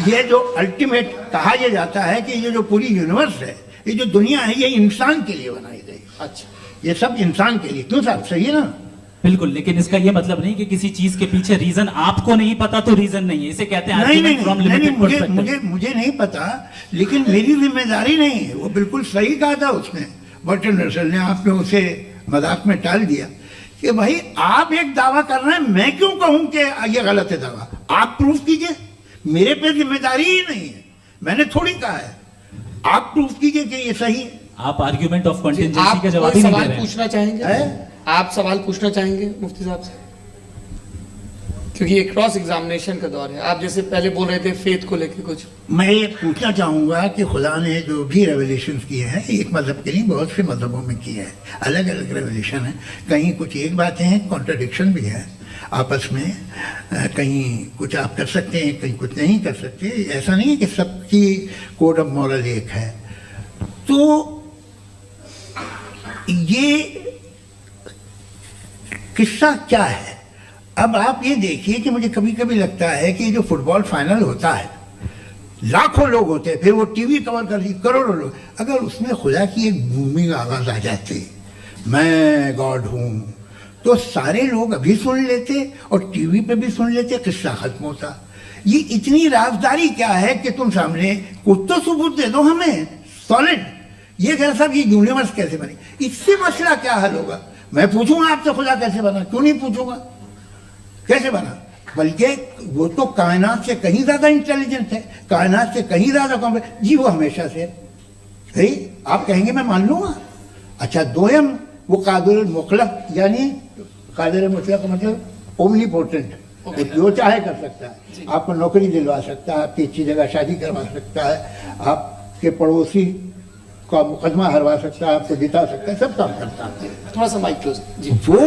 ये जो अल्टीमेट कहा यह जाता है कि ये जो पूरी यूनिवर्स है, ये जो दुनिया है, ये इंसान के लिए बनाई गई। अच्छा, ये सब इंसान के लिए। क्यों साहब, सही है ना? बिल्कुल, लेकिन इसका ये मतलब नहीं कि किसी चीज के पीछे रीजन आपको नहीं पता तो रीजन नहीं है, इसे कहते हैं नहीं argument from नहीं, limited मुझे perspective। मुझे मुझे नहीं पता, लेकिन मेरी जिम्मेदारी नहीं है। वो बिल्कुल सही कहा था उसने, बर्टन रसल ने। आपने उसे मजाक में टाल दिया कि भाई आप एक दावा कर रहे हैं, मैं क्यों कहूं कि ये गलत है दावा? आप प्रूफ कीजिए, मेरे पे जिम्मेदारी ही नहीं है, मैंने थोड़ी कहा है। आप प्रूफ कीजिए कि ये सही है। आप आर्ग्यूमेंट ऑफ कंटिजेंसी आप का जवाब कोई ही नहीं दे सवाल रहे हैं। पूछना चाहेंगे? है? आप सवाल पूछना चाहेंगे मुफ्ती साहब से? क्योंकि ये क्रॉस एग्जामिनेशन का दौर है। आप जैसे पहले बोल रहे थे फेथ को लेके कुछ। मैं ये पूछना चाहूंगा कि खुदा ने जो भी रेवल्यूशन किए हैं, एक मजहब के लिए बहुत से मजहबों में किए हैं, अलग अलग रेवल्यूशन है। कहीं कुछ एक बातें हैं, कॉन्ट्रडिक्शन भी है आपस में। कहीं कुछ आप कर सकते हैं, कहीं कुछ नहीं कर सकते। ऐसा नहीं है कि सबकी कोड ऑफ मॉरल एक है। तो ये किस्सा क्या है? अब आप ये देखिए कि मुझे कभी कभी लगता है कि जो फुटबॉल फाइनल होता है, लाखों लोग होते हैं, फिर वो टीवी कवर कर करोड़ों लोग, अगर उसमें खुदा की एक बूमिंग आवाज आ जाती, मैं गॉड हूं, तो सारे लोग अभी सुन लेते और टीवी पे भी सुन लेते, किस्सा खत्म होता। ये इतनी राजदारी क्या है कि तुम सामने कुछ तो सबूत दे दो हमें सॉलिड। ये कह साहब ये यूनिवर्स कैसे बनी, इससे मसला क्या हल होगा? मैं पूछूंगा आपसे खुदा कैसे बना? क्यों नहीं पूछूंगा कैसे बना? बल्कि वो तो कायनात से कहीं ज्यादा इंटेलिजेंट है, कायनात से कहीं ज्यादा कॉम्प्लेक्स। जी वो हमेशा से सही, आप कहेंगे मैं मान लूंगा। अच्छा, दोयम वो कादिर मुतलक, यानी कादिर मुतलक का मतलब ओमनीपोटेंट, जो चाहे कर सकता है। आपको नौकरी दिलवा सकता है, आपकी अच्छी जगह शादी करवा सकता है, आपके पड़ोसी का मुकदमा हरवा सकता है, आपको जिता सकता है, सब काम करता है। थोड़ा सा माइक क्लोज जी। वो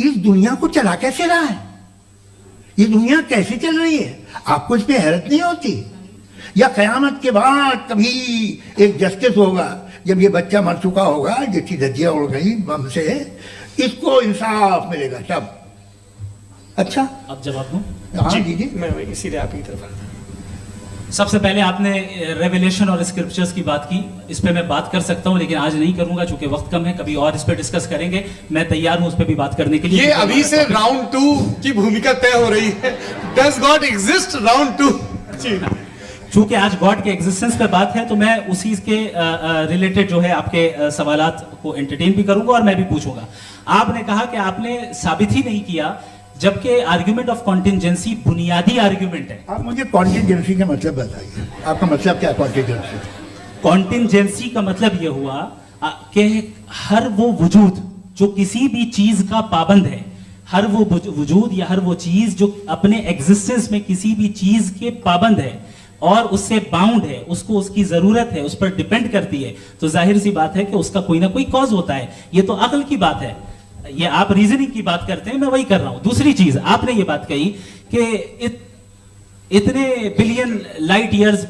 इस दुनिया को चला कैसे रहा है? ये दुनिया कैसे चल रही है? आपको इस पे हैरत नहीं होती? या कयामत के बाद कभी एक जस्टिस होगा, जब ये बच्चा मर चुका होगा, जिसकी धज्जियां उड़ गई बम से, इसको इंसाफ मिलेगा तब। अच्छा, अब जवाब दूं? हाँ दीजिए। मैं इसीलिए आप की तरफ आता हूं। सबसे पहले आपने रेवलेशन और स्क्रिप्चर्स की बात की, इस पे मैं बात कर सकता हूं, लेकिन आज नहीं करूंगा चूंकि वक्त कम है। कभी और इस पे डिस्कस करेंगे, मैं तैयार हूं उस पे भी बात करने के लिए। ये अभी से राउंड 2 की भूमिका तय हो रही है। Does God exist round 2? जी, चूंकि आज गॉड के एग्जिस्टेंस पे बात है, तो मैं उसी के रिलेटेड जो है आपके सवालात को एंटरटेन भी करूंगा और मैं भी पूछूंगा। आपने कहा कि आपने साबित ही नहीं किया, जबकि आर्ग्यूमेंट ऑफ कॉन्टिजेंसी बुनियादी आर्ग्यूमेंट है। आप मुझे कॉन्टिजेंसी का मतलब बताइए, आपका मतलब क्या? कॉन्टिजेंसी कॉन्टिजेंसी का मतलब यह हुआ कि हर वो वजूद जो किसी भी चीज का पाबंद है, हर वो वजूद या हर वो चीज जो अपने एग्जिस्टेंस में किसी भी चीज के पाबंद है और उससे बाउंड है, उसको उसकी जरूरत है, उस पर डिपेंड करती है, तो जाहिर सी बात है कि उसका कोई ना कोई कॉज होता है। ये तो अक्ल की बात है। ये आप रीजनिंग की बात करते हैं, मैं वही कर रहा हूं। दूसरी चीज, आपने ये बात कही कि इतने बिलियन लाइट ईयर्स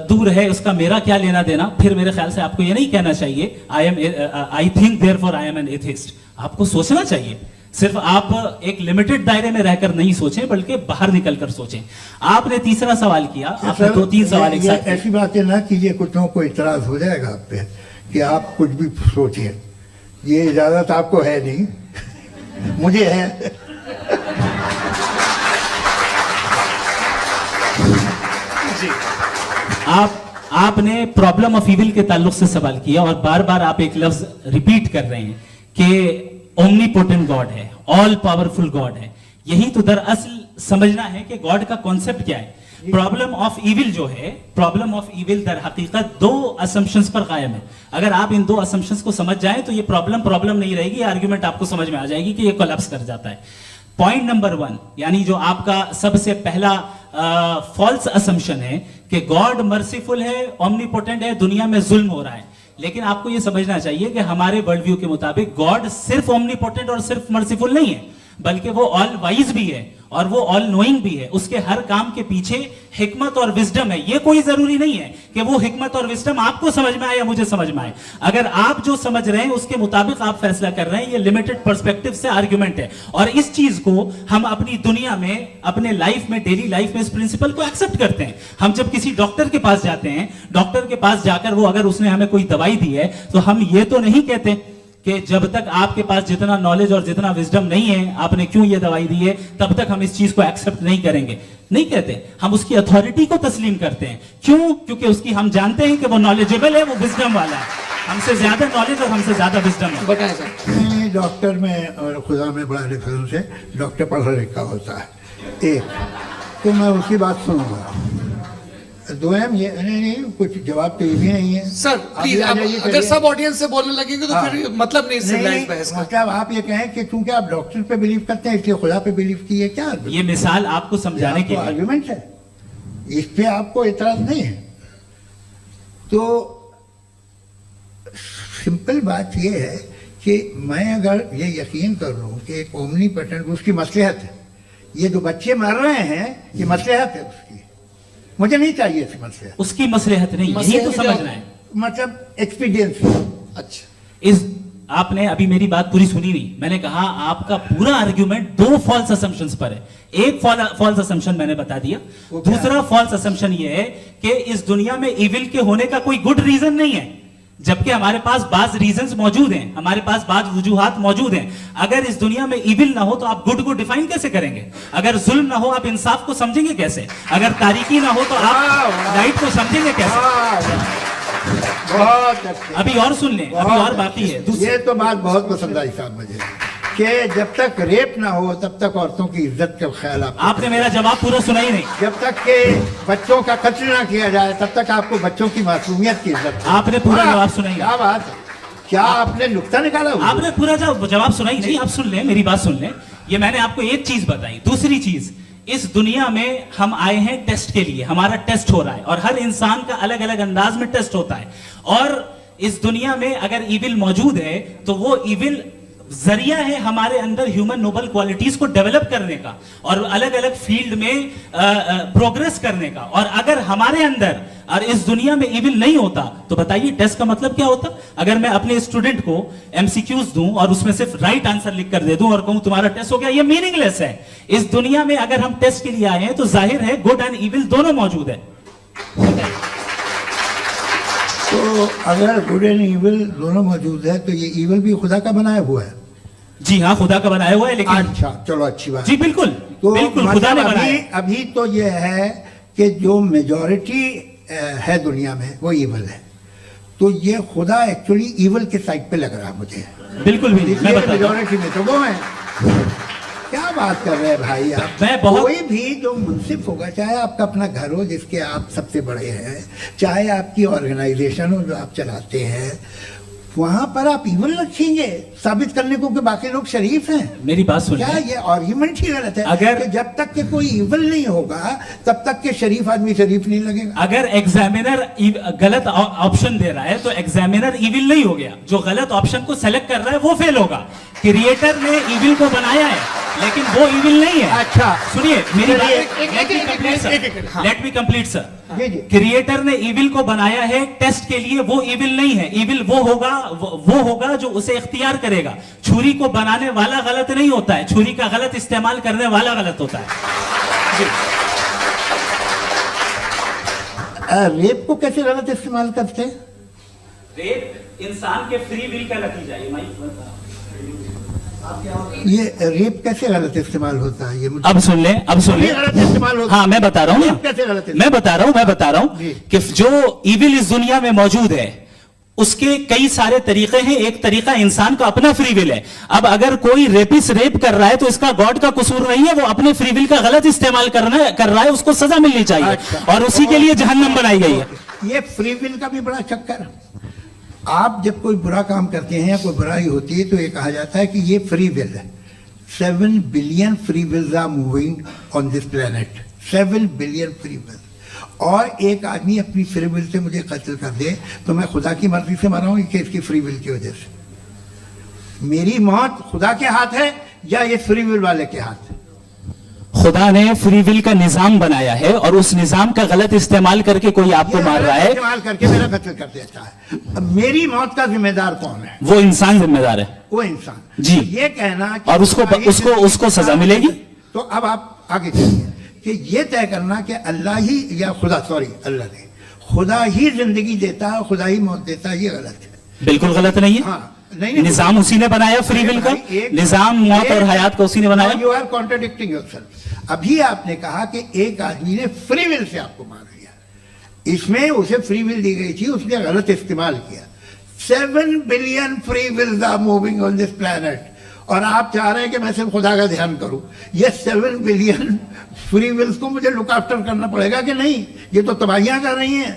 दूर है, उसका मेरा क्या लेना देना। फिर मेरे ख्याल से आपको ये नहीं कहना चाहिए I think therefore I am an atheist. आपको सोचना चाहिए। सिर्फ आप एक लिमिटेड दायरे में रहकर नहीं सोचें, बल्कि बाहर निकलकर सोचें। आपने तीसरा सवाल किया, आपने 2-3 सवाल एक साथ। ऐसी बातें ना कीजिए, कुछ लोगों को इतराज हो जाएगा आप पे कि आप कुछ भी सोचिए। ये इजाजत आपको है नहीं, मुझे है। जी, आपने प्रॉब्लम ऑफ इविल के ताल्लुक से सवाल किया और बार बार आप एक लफ्ज रिपीट कर रहे हैं कि ओमनीपोटेंट गॉड है, ऑल पावरफुल गॉड है। यही तो दरअसल समझना है कि गॉड का कॉन्सेप्ट क्या है। प्रॉब्लम ऑफ इविल जो है, प्रॉब्लम ऑफ इविल दर हकीकत 2 असम्पशंस पर कायम है। अगर आप इन 2 असम्पशंस को समझ जाएं तो ये प्रॉब्लम नहीं रहेगी, आर्ग्यूमेंट आपको समझ में आ जाएगी कि ये कोलैप्स कर जाता है। पॉइंट नंबर 1, यानी जो आपका सबसे पहला फॉल्स असम्पशन है कि गॉड मर्सीफुल है, ओमनीपोटेंट है, दुनिया में जुल्म हो रहा है। लेकिन आपको यह समझना चाहिए कि हमारे वर्ल्ड व्यू के मुताबिक गॉड सिर्फ ओमनीपोटेंट और सिर्फ मर्सीफुल नहीं है, बल्कि वो ऑल वाइज भी है और वो ऑल नोइंग भी है। उसके हर काम के पीछे हिकमत और विजडम है। ये कोई जरूरी नहीं है कि वो हिकमत और विजडम आपको समझ में आए या मुझे समझ में आए। अगर आप जो समझ रहे हैं उसके मुताबिक आप फैसला कर रहे हैं, ये लिमिटेड पर्सपेक्टिव से आर्ग्यूमेंट है। और इस चीज को हम अपनी दुनिया में, अपने लाइफ में, डेली लाइफ में इस प्रिंसिपल को एक्सेप्ट करते हैं। हम जब किसी डॉक्टर के पास जाते हैं, डॉक्टर के पास जाकर वो अगर उसने हमें कोई दवाई दी है तो हम ये तो नहीं कहते कि जब तक आपके पास जितना नॉलेज और जितना विजडम नहीं है, आपने क्यों ये दवाई दी है, तब तक हम इस चीज को एक्सेप्ट नहीं करेंगे। नहीं कहते, हम उसकी अथॉरिटी को तस्लीम करते हैं। क्यों? क्योंकि उसकी हम जानते हैं कि वो नॉलेजेबल है, वो विजडम वाला है, हमसे ज्यादा नॉलेज और हमसे ज्यादा विजडम है। बताएं सर। मैं डॉक्टर में और खुदा में बड़ा डिफरेंस है। डॉक्टर पढ़ा लिखा होता है, एक तो मैं उसकी बात सुनूंगा। दो ये नहीं कुछ जवाब तो ये भी नहीं है सर प्लीज, अगर सब ऑडियंस से बोलने लगेंगे तो फिर मतलब नहीं सिविलाइज्ड बहस का। मतलब आप ये कहें कि चूंकि आप डॉक्टर पे बिलीव करते हैं इसलिए खुदा पे बिलीव किए, क्या ये मिसाल आपको समझाने के लिए आर्गुमेंट है, इस पे आपको इतराज नहीं है। तो सिंपल बात ये है कि मैं अगर ये यकीन कर लूं कि एक ओमनी पेटेंट उसकी मसलहत है, ये जो बच्चे मर रहे हैं ये मसलहत है उसकी, मुझे नहीं चाहिए इसकी मसलहत। उसकी मसलहत नहीं, यही तो समझना है, मतलब एक्सपीरियंस। अच्छा, इस आपने अभी मेरी बात पूरी सुनी नहीं। मैंने कहा आपका पूरा आर्ग्यूमेंट दो फॉल्स असम्पशंस पर है। एक फॉल्स असम्पशन मैंने बता दिया, दूसरा फॉल्स असम्पशन ये है कि इस दुनिया में इविल के होने का कोई गुड रीजन नहीं है, जबकि हमारे पास बाज रीजंस मौजूद हैं, हमारे पास बाज वजूहात मौजूद हैं। अगर इस दुनिया में इविल ना हो तो आप गुड को डिफाइन कैसे करेंगे? अगर जुल्म ना हो आप इंसाफ को समझेंगे कैसे? अगर तारीकी ना हो तो आप राइट को समझेंगे कैसे? बहुत अच्छे। अभी और सुन लें, अभी और बाकी है। ये तो बात बहुत पसंद आई साहब मुझे कि जब तक रेप ना हो तब तक औरतों की इज्जत का ख्याल आपने मेरा जवाब पूरा सुना ही नहीं। जब तक के बच्चों का कत्ल ना किया जाए तब तक आपको बच्चों की मासूमियत की इज्जत। आपने पूरा जवाब सुना ही क्या बात है, क्या आपने नुक्ता निकाला? आपने पूरा जवाब सुना ही नहीं। आप सुन लें, मेरी बात सुन लें। ये मैंने आपको एक चीज बताई। दूसरी चीज, इस दुनिया में हम आए हैं टेस्ट के लिए, हमारा टेस्ट हो रहा है और हर इंसान का अलग अलग अंदाज में टेस्ट होता है। और इस दुनिया में अगर इविल मौजूद है तो वो इविल जरिया है हमारे अंदर ह्यूमन नोबल क्वालिटीज को डेवलप करने का और अलग अलग फील्ड में प्रोग्रेस करने का। और अगर हमारे अंदर और इस दुनिया में इविल नहीं होता तो बताइए टेस्ट का मतलब क्या होता? अगर मैं अपने स्टूडेंट को एमसीक्यूज दूं और उसमें सिर्फ राइट आंसर लिख कर दे दूं और कहूं तुम्हारा टेस्ट हो गया, ये मीनिंगलेस है। इस दुनिया में अगर हम टेस्ट के लिए आए हैं तो जाहिर है गुड एंड इविल दोनों मौजूद है। तो अगर गुड एंड इविल दोनों मौजूद है तो ये इविल भी खुदा का बनाया हुआ है। जी हाँ, खुदा का बनाया हुआ है। लेकिन अच्छा चलो अच्छी बात। जी बिल्कुल, तो बिल्कुल खुदा ने बनाया। अभी तो ये है कि जो मेजॉरिटी है दुनिया में वो इविल है, तो ये खुदा एक्चुअली इविल के साइड पे लग रहा है मुझे। बिल्कुल भी नहीं, मैं बता मेजॉरिटी में तो वो है। क्या बात कर रहे हैं भाई आप? मैं बहुत कोई भी जो मुंसिफ होगा, चाहे आपका अपना घर हो जिसके आप सबसे बड़े हैं, चाहे आपकी ऑर्गेनाइजेशन हो जो आप चलाते हैं, वहां पर आप इविल रखेंगे साबित करने को कि बाकी लोग शरीफ हैं। मेरी बात सुनिए, क्या ये आर्ग्यूमेंट ही गलत है? अगर कि जब तक के कोई इविल नहीं होगा तब तक के शरीफ आदमी शरीफ नहीं लगेगा। अगर एग्जामिनर गलत ऑप्शन दे रहा है तो एग्जामिनर इविल नहीं हो गया, जो गलत ऑप्शन को सेलेक्ट कर रहा है वो फेल होगा। क्रिएटर ने इविल को बनाया है लेकिन वो इविल नहीं है। अच्छा सुनिए मेरी बात, हाँ। Let me complete sir. जी जी। क्रिएटर ने इविल को बनाया है टेस्ट के लिए, वो इविल नहीं है। इविल वो होगा जो उसे इख्तियार करेगा। छुरी को बनाने वाला गलत नहीं होता है, छुरी का गलत इस्तेमाल करने वाला गलत होता है। रेप को कैसे गलत इस्तेमाल करते हैं? रेप इंसान के फ्री विल का नतीजा है। ये रेप कैसे गलत इस्तेमाल होता है? ये मुझे अब सुन लें, अब सुन लें। गलत इस्तेमाल होता हाँ मैं बता रहा हूँ, कैसे गलत मैं बता रहा हूँ जी। कि जो इविल इस दुनिया में मौजूद है उसके कई सारे तरीके हैं। एक तरीका इंसान का अपना फ्री विल है। अब अगर कोई रेपिस्ट रेप कर रहा है तो इसका गॉड का कसूर नहीं है, वो अपने फ्री विल का गलत इस्तेमाल कर रहा है, उसको सजा मिलनी चाहिए। अच्छा। और उसी के लिए जहन्नम बनाई गई है। ये फ्री विल का भी बड़ा चक्कर। आप जब कोई बुरा काम करते हैं या कोई बुराई होती है तो ये कहा जाता है कि ये फ्री विल है। 7 billion free wills are moving on this planet. 7 billion free will. और एक आदमी अपनी फ्री विल से मुझे कत्ल कर दे तो मैं खुदा की मर्जी से मरा हूं कि इसकी फ्री विल की वजह से? मेरी मौत खुदा के हाथ है या ये फ्री विल वाले के हाथ? खुदा ने फ्री विल का निजाम बनाया है और उस निजाम का गलत इस्तेमाल करके कोई आपको ये मार गलत रहा है, इस्तेमाल करके मेरा कत्ल कर देता है। अब मेरी मौत का जिम्मेदार कौन है? वो इंसान जिम्मेदार है। वो इंसान। जी। ये कहना कि और उसको सजा मिलेगी। तो अब आप आगे चलिए कि ये तय करना कि अल्लाह ही या खुदा, सॉरी अल्लाह ने, खुदा ही जिंदगी देता है, खुदा ही मौत देता है, ये गलत है। बिल्कुल गलत नहीं है। हाँ, नहीं, निजाम उसी ने बनाया फ्री विल का, निजाम मौत और हयात का उसी ने बनाया। You are contradicting yourself. अभी आपने कहा कि एक आदमी ने फ्री विल से आपको मार दिया, इसमें उसे फ्री विल दी गई थी, उसने गलत इस्तेमाल किया। 7 billion free wills are moving on this planet, और आप चाह रहे हैं कि मैं सिर्फ खुदा का ध्यान करूं। ये 7 बिलियन फ्री विल्स को मुझे लुक आफ्टर करना पड़ेगा कि नहीं? ये तो तबाहियां कर रही हैं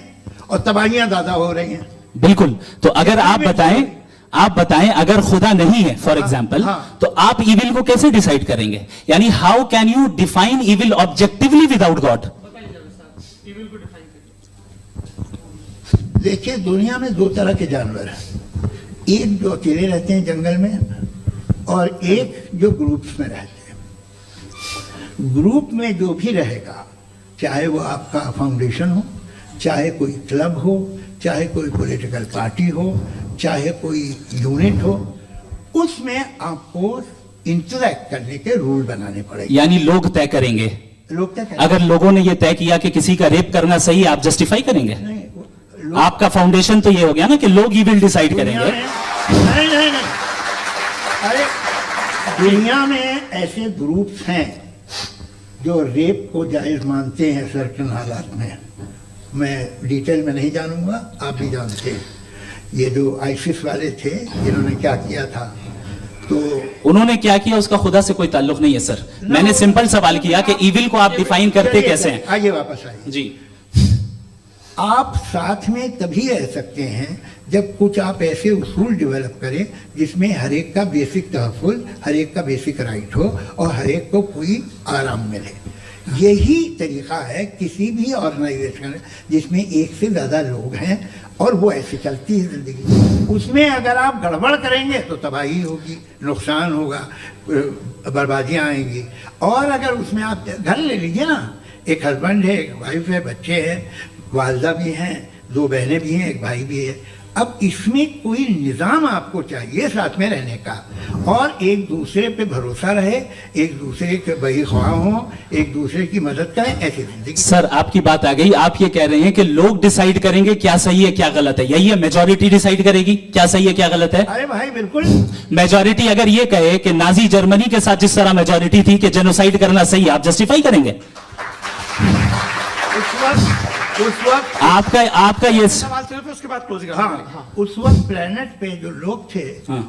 और तबाहियां ज्यादा हो रही हैं। बिल्कुल। तो अगर आप बताएं अगर खुदा नहीं है फॉर एग्जाम्पल, हाँ। तो आप इविल को कैसे डिसाइड करेंगे? यानी how can you define evil objectively without God? देखिए, दुनिया में 2 तरह के जानवर हैं। एक जो अकेले रहते हैं जंगल में, और एक जो ग्रुप्स में रहते हैं। ग्रुप में जो भी रहेगा, चाहे वो आपका फाउंडेशन हो, चाहे कोई क्लब हो, चाहे कोई पॉलिटिकल पार्टी हो, चाहे कोई यूनिट हो, उसमें आपको इंटरैक्ट करने के रूल बनाने पड़ेंगे। यानी लोग तय करेंगे। लोग तय करेंगे। अगर लोगों ने यह तय किया कि किसी का रेप करना सही है, आप जस्टिफाई करेंगे? नहीं, आपका फाउंडेशन तो ये हो गया ना कि लोग इविल डिसाइड करेंगे। नहीं, अरे दुनिया में ऐसे ग्रुप्स हैं जो रेप को जायज मानते हैं सर्टेन हालात में। मैं डिटेल में नहीं जानूंगा, आप भी जानते हैं। ये जो आईसिस वाले थे, इन्होंने क्या किया था, तो उन्होंने क्या किया उसका खुदा से कोई ताल्लुक नहीं है सर। मैंने सिंपल सवाल किया कि इविल को आप डिफाइन करते कैसे हैं? आइए वापस आइए जी। आप साथ में तभी रह सकते हैं जब कुछ आप ऐसे उसूल डेवलप करें जिसमें हर एक का बेसिक तहफ़्फ़ुज़, हर एक का बेसिक राइट हो और हर एक को कोई आराम मिले। यही तरीका है किसी भी ऑर्गेनाइजेशन जिसमें एक से ज़्यादा लोग हैं और वो ऐसे चलती है ज़िंदगी। उसमें अगर आप गड़बड़ करेंगे तो तबाही होगी, नुकसान होगा, बर्बादियाँ आएंगी। और अगर उसमें आप घर ले लीजिए ना, एक हस्बैंड है, एक वाइफ है, बच्चे हैं, वालदा भी हैं, 2 बहनें भी हैं, एक भाई भी है। अब इसमें कोई निज़ाम आपको चाहिए साथ में रहने का, और एक दूसरे पे भरोसा रहे, एक दूसरे के बहीख्वाह हों, एक दूसरे की मदद करें, ऐसी जिंदगी। सर आपकी बात आ गई। आप ये कह रहे हैं कि लोग डिसाइड करेंगे क्या सही है क्या गलत है, यही है? मेजॉरिटी डिसाइड करेगी क्या सही है क्या गलत है? अरे भाई बिल्कुल। मेजॉरिटी अगर ये कहे कि नाजी जर्मनी के साथ जिस तरह मेजॉरिटी थी कि जेनोसाइड करना सही, आप जस्टिफाई करेंगे? उस वक्त आपका ये सवाल सिर्फ उसके बाद क्लोजिंग। हाँ, उस वक्त प्लेनेट पे जो लोग थे,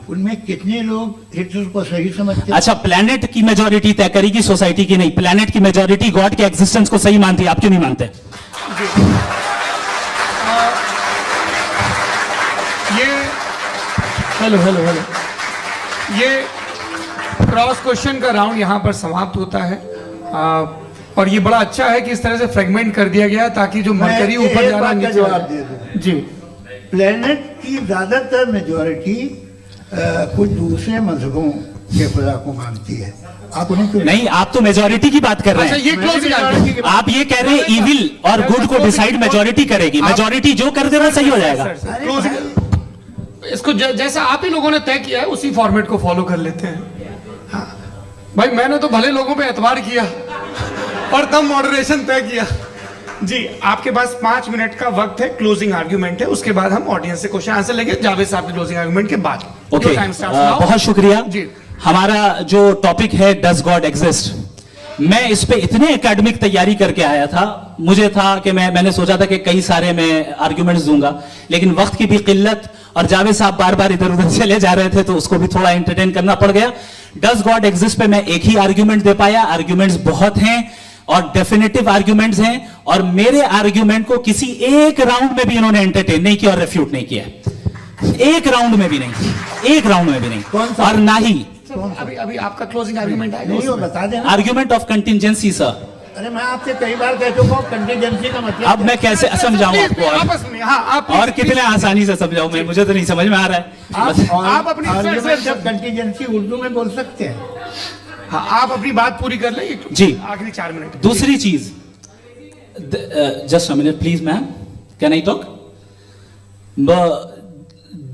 उनमें कितने लोग हिटलर को सही समझते? अच्छा, प्लेनेट की मेजॉरिटी तय करेगी, सोसाइटी की नहीं। प्लेनेट की मेजॉरिटी गॉड के एग्जिस्टेंस को सही मानती है, आप क्यों नहीं मानते? हेलो ये क्रॉस क्वेश्चन का राउंड यहाँ पर समाप्त होता है। और ये बड़ा अच्छा है कि इस तरह से फ्रेगमेंट कर दिया गया ताकि जो मरकरी ऊपर जा रहा है नीचे जवाब दे दूं। जी। प्लेनेट की ज्यादातर मेजॉरिटी कुछ दूसरे मजहबों के खुदा को मानती है। आप उन्हें क्यों नहीं, आप तो मेजॉरिटी की बात कर रहे अच्छा, हैं। ये क्लोजिंग आप ये कह रहे हैं इविल और गुड को डिसाइड मेजॉरिटी करेगी। मेजॉरिटी जो कर दे वो सही हो जाएगा। इसको जैसा आप ही लोगों ने तय किया है उसी फॉर्मेट को फॉलो कर लेते हैं। हाँ। भाई मैंने तो भले लोगों पे एतबार किया और तब मॉडरेशन तय किया। जी, आपके पास 5 मिनट का वक्त है, क्लोजिंग आर्ग्यूमेंट है, उसके बाद हम ऑडियंस से क्वेश्चन आंसर लेंगे जावेद साहब के क्लोजिंग आर्ग्यूमेंट के बाद। ओके, बहुत शुक्रिया जी। हमारा जो टॉपिक है डज गॉड एग्जिस्ट, मैं इस पे इतने एकेडमिक तैयारी करके आया था। मुझे था कि मैंने सोचा था कि कई सारे मैं आर्ग्यूमेंट्स दूंगा, लेकिन वक्त की भी किल्लत और जावेद साहब बार बार इधर उधर चले जा रहे थे तो उसको भी थोड़ा एंटरटेन करना पड़ गया। डज गॉड एग्जिस्ट पे मैं एक ही आर्ग्यूमेंट दे पाया। आर्ग्यूमेंट्स बहुत हैं और डेफिनेटिव आर्ग्यूमेंट्स हैं, और मेरे आर्ग्यूमेंट को किसी एक राउंड में भी इन्होंने एंटरटेन नहीं किया और रेफ्यूट नहीं किया। एक राउंड में भी नहीं, एक राउंड में भी नहीं। और ना ही अभी आपका क्लोजिंग आर्ग्यूमेंट आएगा, नहीं, वो बता देना। Argument of contingency sir. अरे मैं आपसे कई बार कह चुका हूँ कंटीजेंसी का मतलब अब मैं कैसे समझाऊं आपको आपस में, हाँ आप और कितने आसानी से समझाऊं मैं, मुझे तो नहीं समझ में आ रहा है। आप अपनी जब कंटीजेंसी उर्दू में बोल सकते हैं। हाँ आप अपनी बात पूरी कर लें जी। आखिरी 4 मिनट। दूसरी चीज, just a minute please ma'am, can I talk?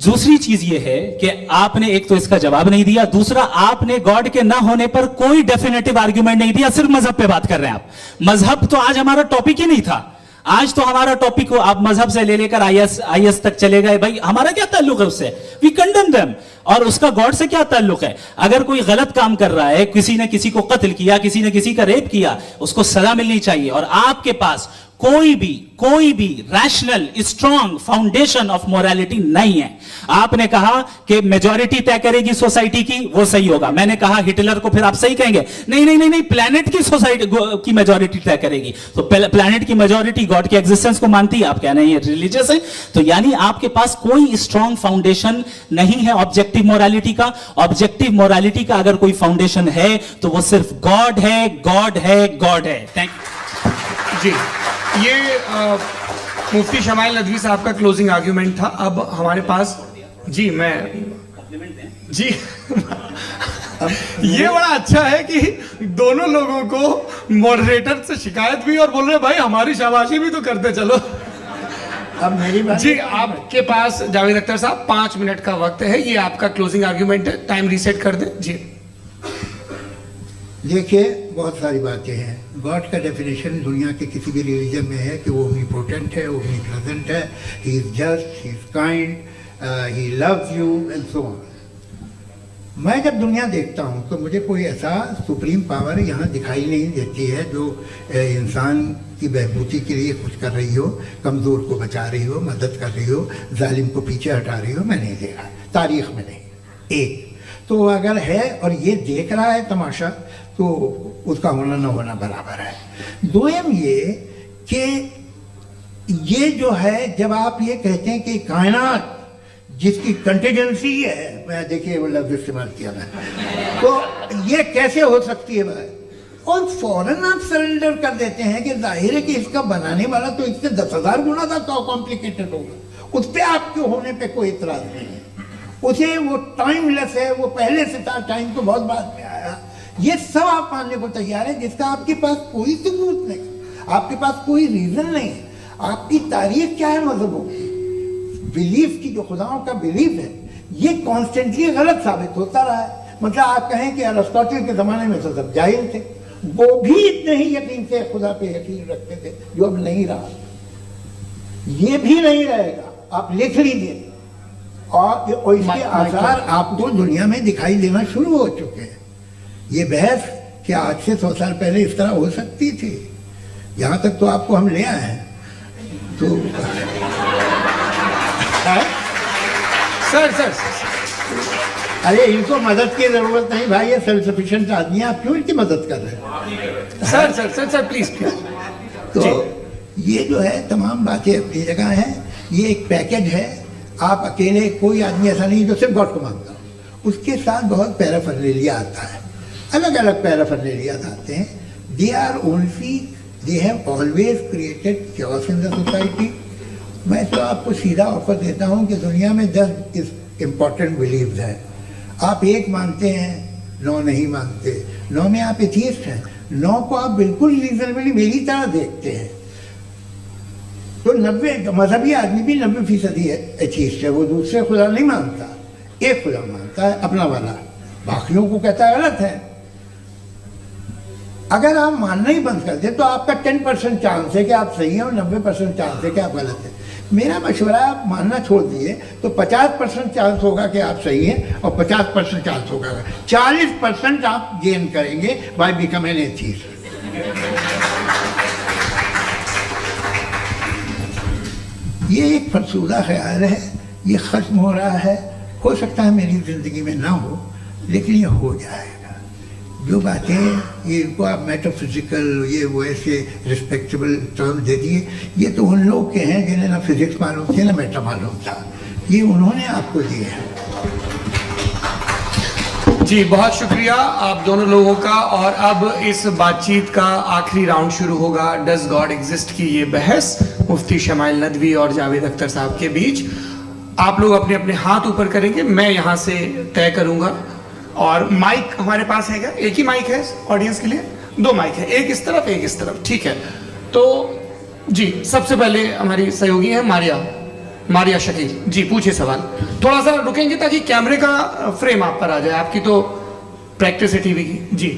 दूसरी चीज ये है कि आपने एक तो इसका जवाब नहीं दिया, दूसरा आपने गॉड के ना होने पर कोई डेफिनेटिव आर्ग्यूमेंट नहीं दिया, सिर्फ मजहब पे बात कर रहे हैं आप। मजहब तो आज हमारा टॉपिक ही नहीं था, आज तो हमारा टॉपिक हो आप मजहब से ले लेकर आईएस तक चले गए। भाई हमारा क्या ताल्लुक है उससे? We condemn them. और उसका गॉड से क्या ताल्लुक है? अगर कोई गलत काम कर रहा है, किसी ने किसी को कत्ल किया, किसी ने किसी का रेप किया, उसको सजा मिलनी चाहिए। और आपके पास कोई भी rational strong foundation of morality नहीं है। आपने कहा कि मेजॉरिटी तय करेगी सोसाइटी की, वो सही होगा। मैंने कहा हिटलर को फिर आप सही कहेंगे, नहीं, प्लैनेट की सोसाइटी की मेजॉरिटी तय करेगी। तो प्लैनेट की मेजॉरिटी गॉड के एग्जिस्टेंस को मानती है, आप कह रहे हैं ये रिलीजियस है। तो यानी आपके पास कोई स्ट्रॉन्ग फाउंडेशन नहीं है ऑब्जेक्टिव मोरालिटी का। ऑब्जेक्टिव मोरालिटी का अगर कोई फाउंडेशन है तो वो सिर्फ गॉड है, गॉड है, गॉड है। थैंक यू जी। ये मुफ्ती शमाइल नदवी साहब का क्लोजिंग आर्ग्यूमेंट था। अब हमारे पास जी ये बड़ा अच्छा है कि दोनों लोगों को मॉडरेटर से शिकायत भी और बोल रहे भाई हमारी शाबाशी भी तो करते चलो। अब मेरी बात जी आपके पास जावेद अख्तर साहब 5 मिनट का वक्त है, ये आपका क्लोजिंग आर्ग्यूमेंट है, टाइम रीसेट कर दें जी। देखिए बहुत सारी बातें हैं। गॉड का डेफिनेशन दुनिया के किसी भी रिलीजन में है कि वो ओमनीपोटेंट है, ओमनीप्रेजेंट है, he is just, he is kind, he loves you and so on. मैं जब दुनिया देखता हूँ तो मुझे कोई ऐसा सुप्रीम पावर यहाँ दिखाई नहीं देती है जो इंसान की बहबूदी के लिए कुछ कर रही हो, कमज़ोर को बचा रही हो, मदद कर रही हो, जालिम को पीछे हटा रही हो। मैं नहीं देखा, तारीख में नहीं। एक तो अगर है और ये देख रहा है तमाशा तो उसका होना न होना बराबर है। दोयम ये कि ये जो है जब आप ये कहते हैं कि कायनात जिसकी कंटीजेंसी है, मैं देखिए वो लफ्ज़ इस्तेमाल किया मैं, तो ये कैसे हो सकती है भाई? और फौरन आप सरेंडर कर देते हैं कि जाहिर है कि इसका बनाने वाला तो इससे 10,000 गुना था तो कॉम्प्लिकेटेड होगा। उस पर आपके होने पे कोई इतराज नहीं है। उसे वो टाइमलेस है, वो पहले से था, टाइम तो बहुत बाद में आया। ये सब आप मानने को तैयार है जिसका आपके पास कोई सबूत नहीं, आपके पास कोई रीजन नहीं है। आपकी तारीख क्या है मजहबों की? बिलीफ की, जो खुदाओं का बिलीफ है, ये कॉन्स्टेंटली गलत साबित होता रहा है। मतलब आप कहें कि अरिस्टोटल के ज़माने में तो सब जाहिल थे, वो भी इतने ही यकीन से खुदा पे यकीन रखते थे जो अब नहीं रहा। ये भी नहीं रहेगा, आप लिख लीजिए। और इसके आसार आपको दुनिया में दिखाई देना शुरू हो चुके हैं। ये बहस कि आज से 100 साल पहले इस तरह हो सकती थी, यहाँ तक तो आपको हम ले आए हैं। तो सर अरे इनको मदद की जरूरत नहीं भाई, ये सेल्फ सफिशिएंट आदमी है, आप क्यों इनकी मदद कर रहे हैं? Sir please. तो ये जो है तमाम बातें अपनी जगह हैं। ये एक पैकेज है। आप अकेले, कोई आदमी ऐसा नहीं जो सिर्फ गॉड को मानता हो, उसके साथ बहुत पैराफर्नेलिया आता है, अलग अलग पैराफर्नेलिया आते हैं। They have always created chaos in the society. मैं तो आपको सीधा ऑफर देता हूँ कि दुनिया में 10 इम्पॉर्टेंट बिलीव्स हैं। आप एक मानते हैं, 9 नहीं मानते, 9 में आप एथियस्ट हैं, 9 को आप बिल्कुल रीजनेबली मेरी तरह देखते हैं। तो 90 मजहबी आदमी भी 90% एथियस्ट है, वो दूसरे खुदा नहीं मानता, एक खुदा मानता है अपना वाला, बाकियों को कहता है गलत है। अगर आप मानना ही बंद कर दें तो आपका 10% चांस है कि आप सही हैं और 90% चांस है कि आप गलत हैं। मेरा मशवरा है आप मानना छोड़ दिए तो 50% चांस होगा कि आप सही हैं और 50% चांस होगा, 40% आप गेन करेंगे बाय बिकमिंग एन एथियस्ट। ये एक फरसूदा ख्याल है, ये ख़त्म हो रहा है। हो सकता है मेरी ज़िंदगी में ना हो, लेकिन ये हो जाएगा। जो बातें ये इनको आप मेटाफिजिकल, ये वो ऐसे रिस्पेक्टेबल टर्म दे दिए, ये तो उन लोग के हैं जिन्हें ना फिजिक्स मालूम थी ना मेटा मालूम था, ये उन्होंने आपको दिए हैं। जी बहुत शुक्रिया आप दोनों लोगों का। और अब इस बातचीत का आखिरी राउंड शुरू होगा, डज गॉड एग्जिस्ट की ये बहस मुफ्ती शमाइल नदवी और जावेद अख्तर साहब के बीच। आप लोग अपने अपने हाथ ऊपर करेंगे, मैं यहाँ से तय करूंगा। और माइक हमारे पास है क्या? एक ही माइक है ऑडियंस के लिए? 2 माइक है, एक इस तरफ एक इस तरफ, ठीक है। तो जी सबसे पहले हमारी सहयोगी है मारिया शकील जी, पूछिए सवाल। थोड़ा सा रुकेंगे ताकि कैमरे का फ्रेम आप पर आ जाए, आपकी तो प्रैक्टिस है टीवी की। जी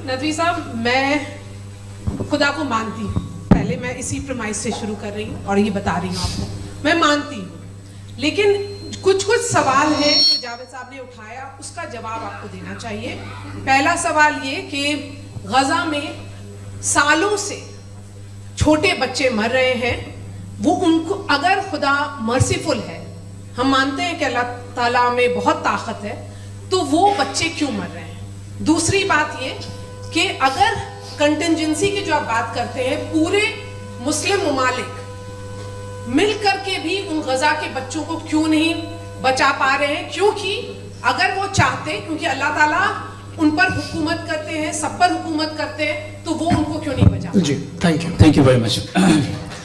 नदवी साहब, मैं खुदा को मानती हूँ, पहले मैं इसी प्रमाइस से शुरू कर रही हूँ और ये बता रही हूँ आपको, मैं मानती हूँ। लेकिन कुछ सवाल हैं जो जावेद साहब ने उठाया, उसका जवाब आपको देना चाहिए। पहला सवाल ये कि गजा में सालों से छोटे बच्चे मर रहे हैं, वो उनको, अगर खुदा मर्सीफुल है, हम मानते हैं कि अल्लाह ताला में बहुत ताकत है, तो वो बच्चे क्यों मर रहे हैं? दूसरी बात ये कि अगर कंटिजेंसी की जो आप बात करते हैं, पूरे मुस्लिम ममालिक मिल करके भी उन गजा के बच्चों को क्यों नहीं बचा पा रहे हैं? क्योंकि अगर वो चाहते, क्योंकि अल्लाह ताला उन पर हुकूमत करते हैं, सब पर हुकूमत करते हैं, तो वो उनको क्यों नहीं बचा? जी थैंक यू वेरी मच।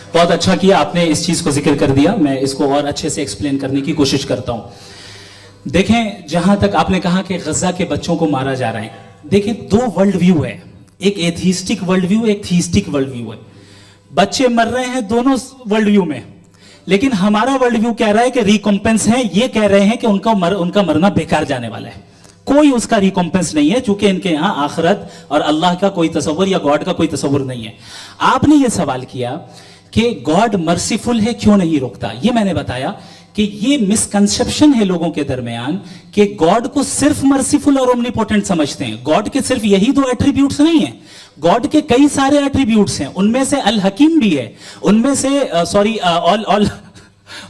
बहुत अच्छा किया आपने इस चीज को जिक्र कर दिया, मैं इसको और अच्छे से एक्सप्लेन करने की कोशिश करता हूं। देखें, जहां तक आपने कहा कि गजा के बच्चों को मारा जा रहा है, देखें 2 वर्ल्ड व्यू है, एक एथिस्टिक वर्ल्ड व्यू, एक थीस्टिक वर्ल्ड व्यू है। बच्चे मर रहे हैं दोनों वर्ल्ड व्यू में, लेकिन हमारा वर्ल्ड व्यू कह रहा है कि रिकॉम्पेंस है, ये कह रहे हैं कि उनका मरना बेकार जाने वाला है, कोई उसका रिकॉम्पेंस नहीं है, चूंकि इनके यहां आखिरत और अल्लाह का कोई तसव्वुर या गॉड का कोई तसव्वुर नहीं है। आपने ये सवाल किया कि गॉड मर्सीफुल है, क्यों नहीं रोकता? ये मैंने बताया कि ये मिसकंसेप्शन है लोगों के दरमियान कि गॉड को सिर्फ मर्सीफुल और ओमनीपोटेंट समझते हैं। गॉड के सिर्फ यही 2 एट्रीब्यूट्स नहीं है, गॉड के कई सारे एट्रीब्यूट्स हैं, उनमें से अल हकीम भी है, उनमें से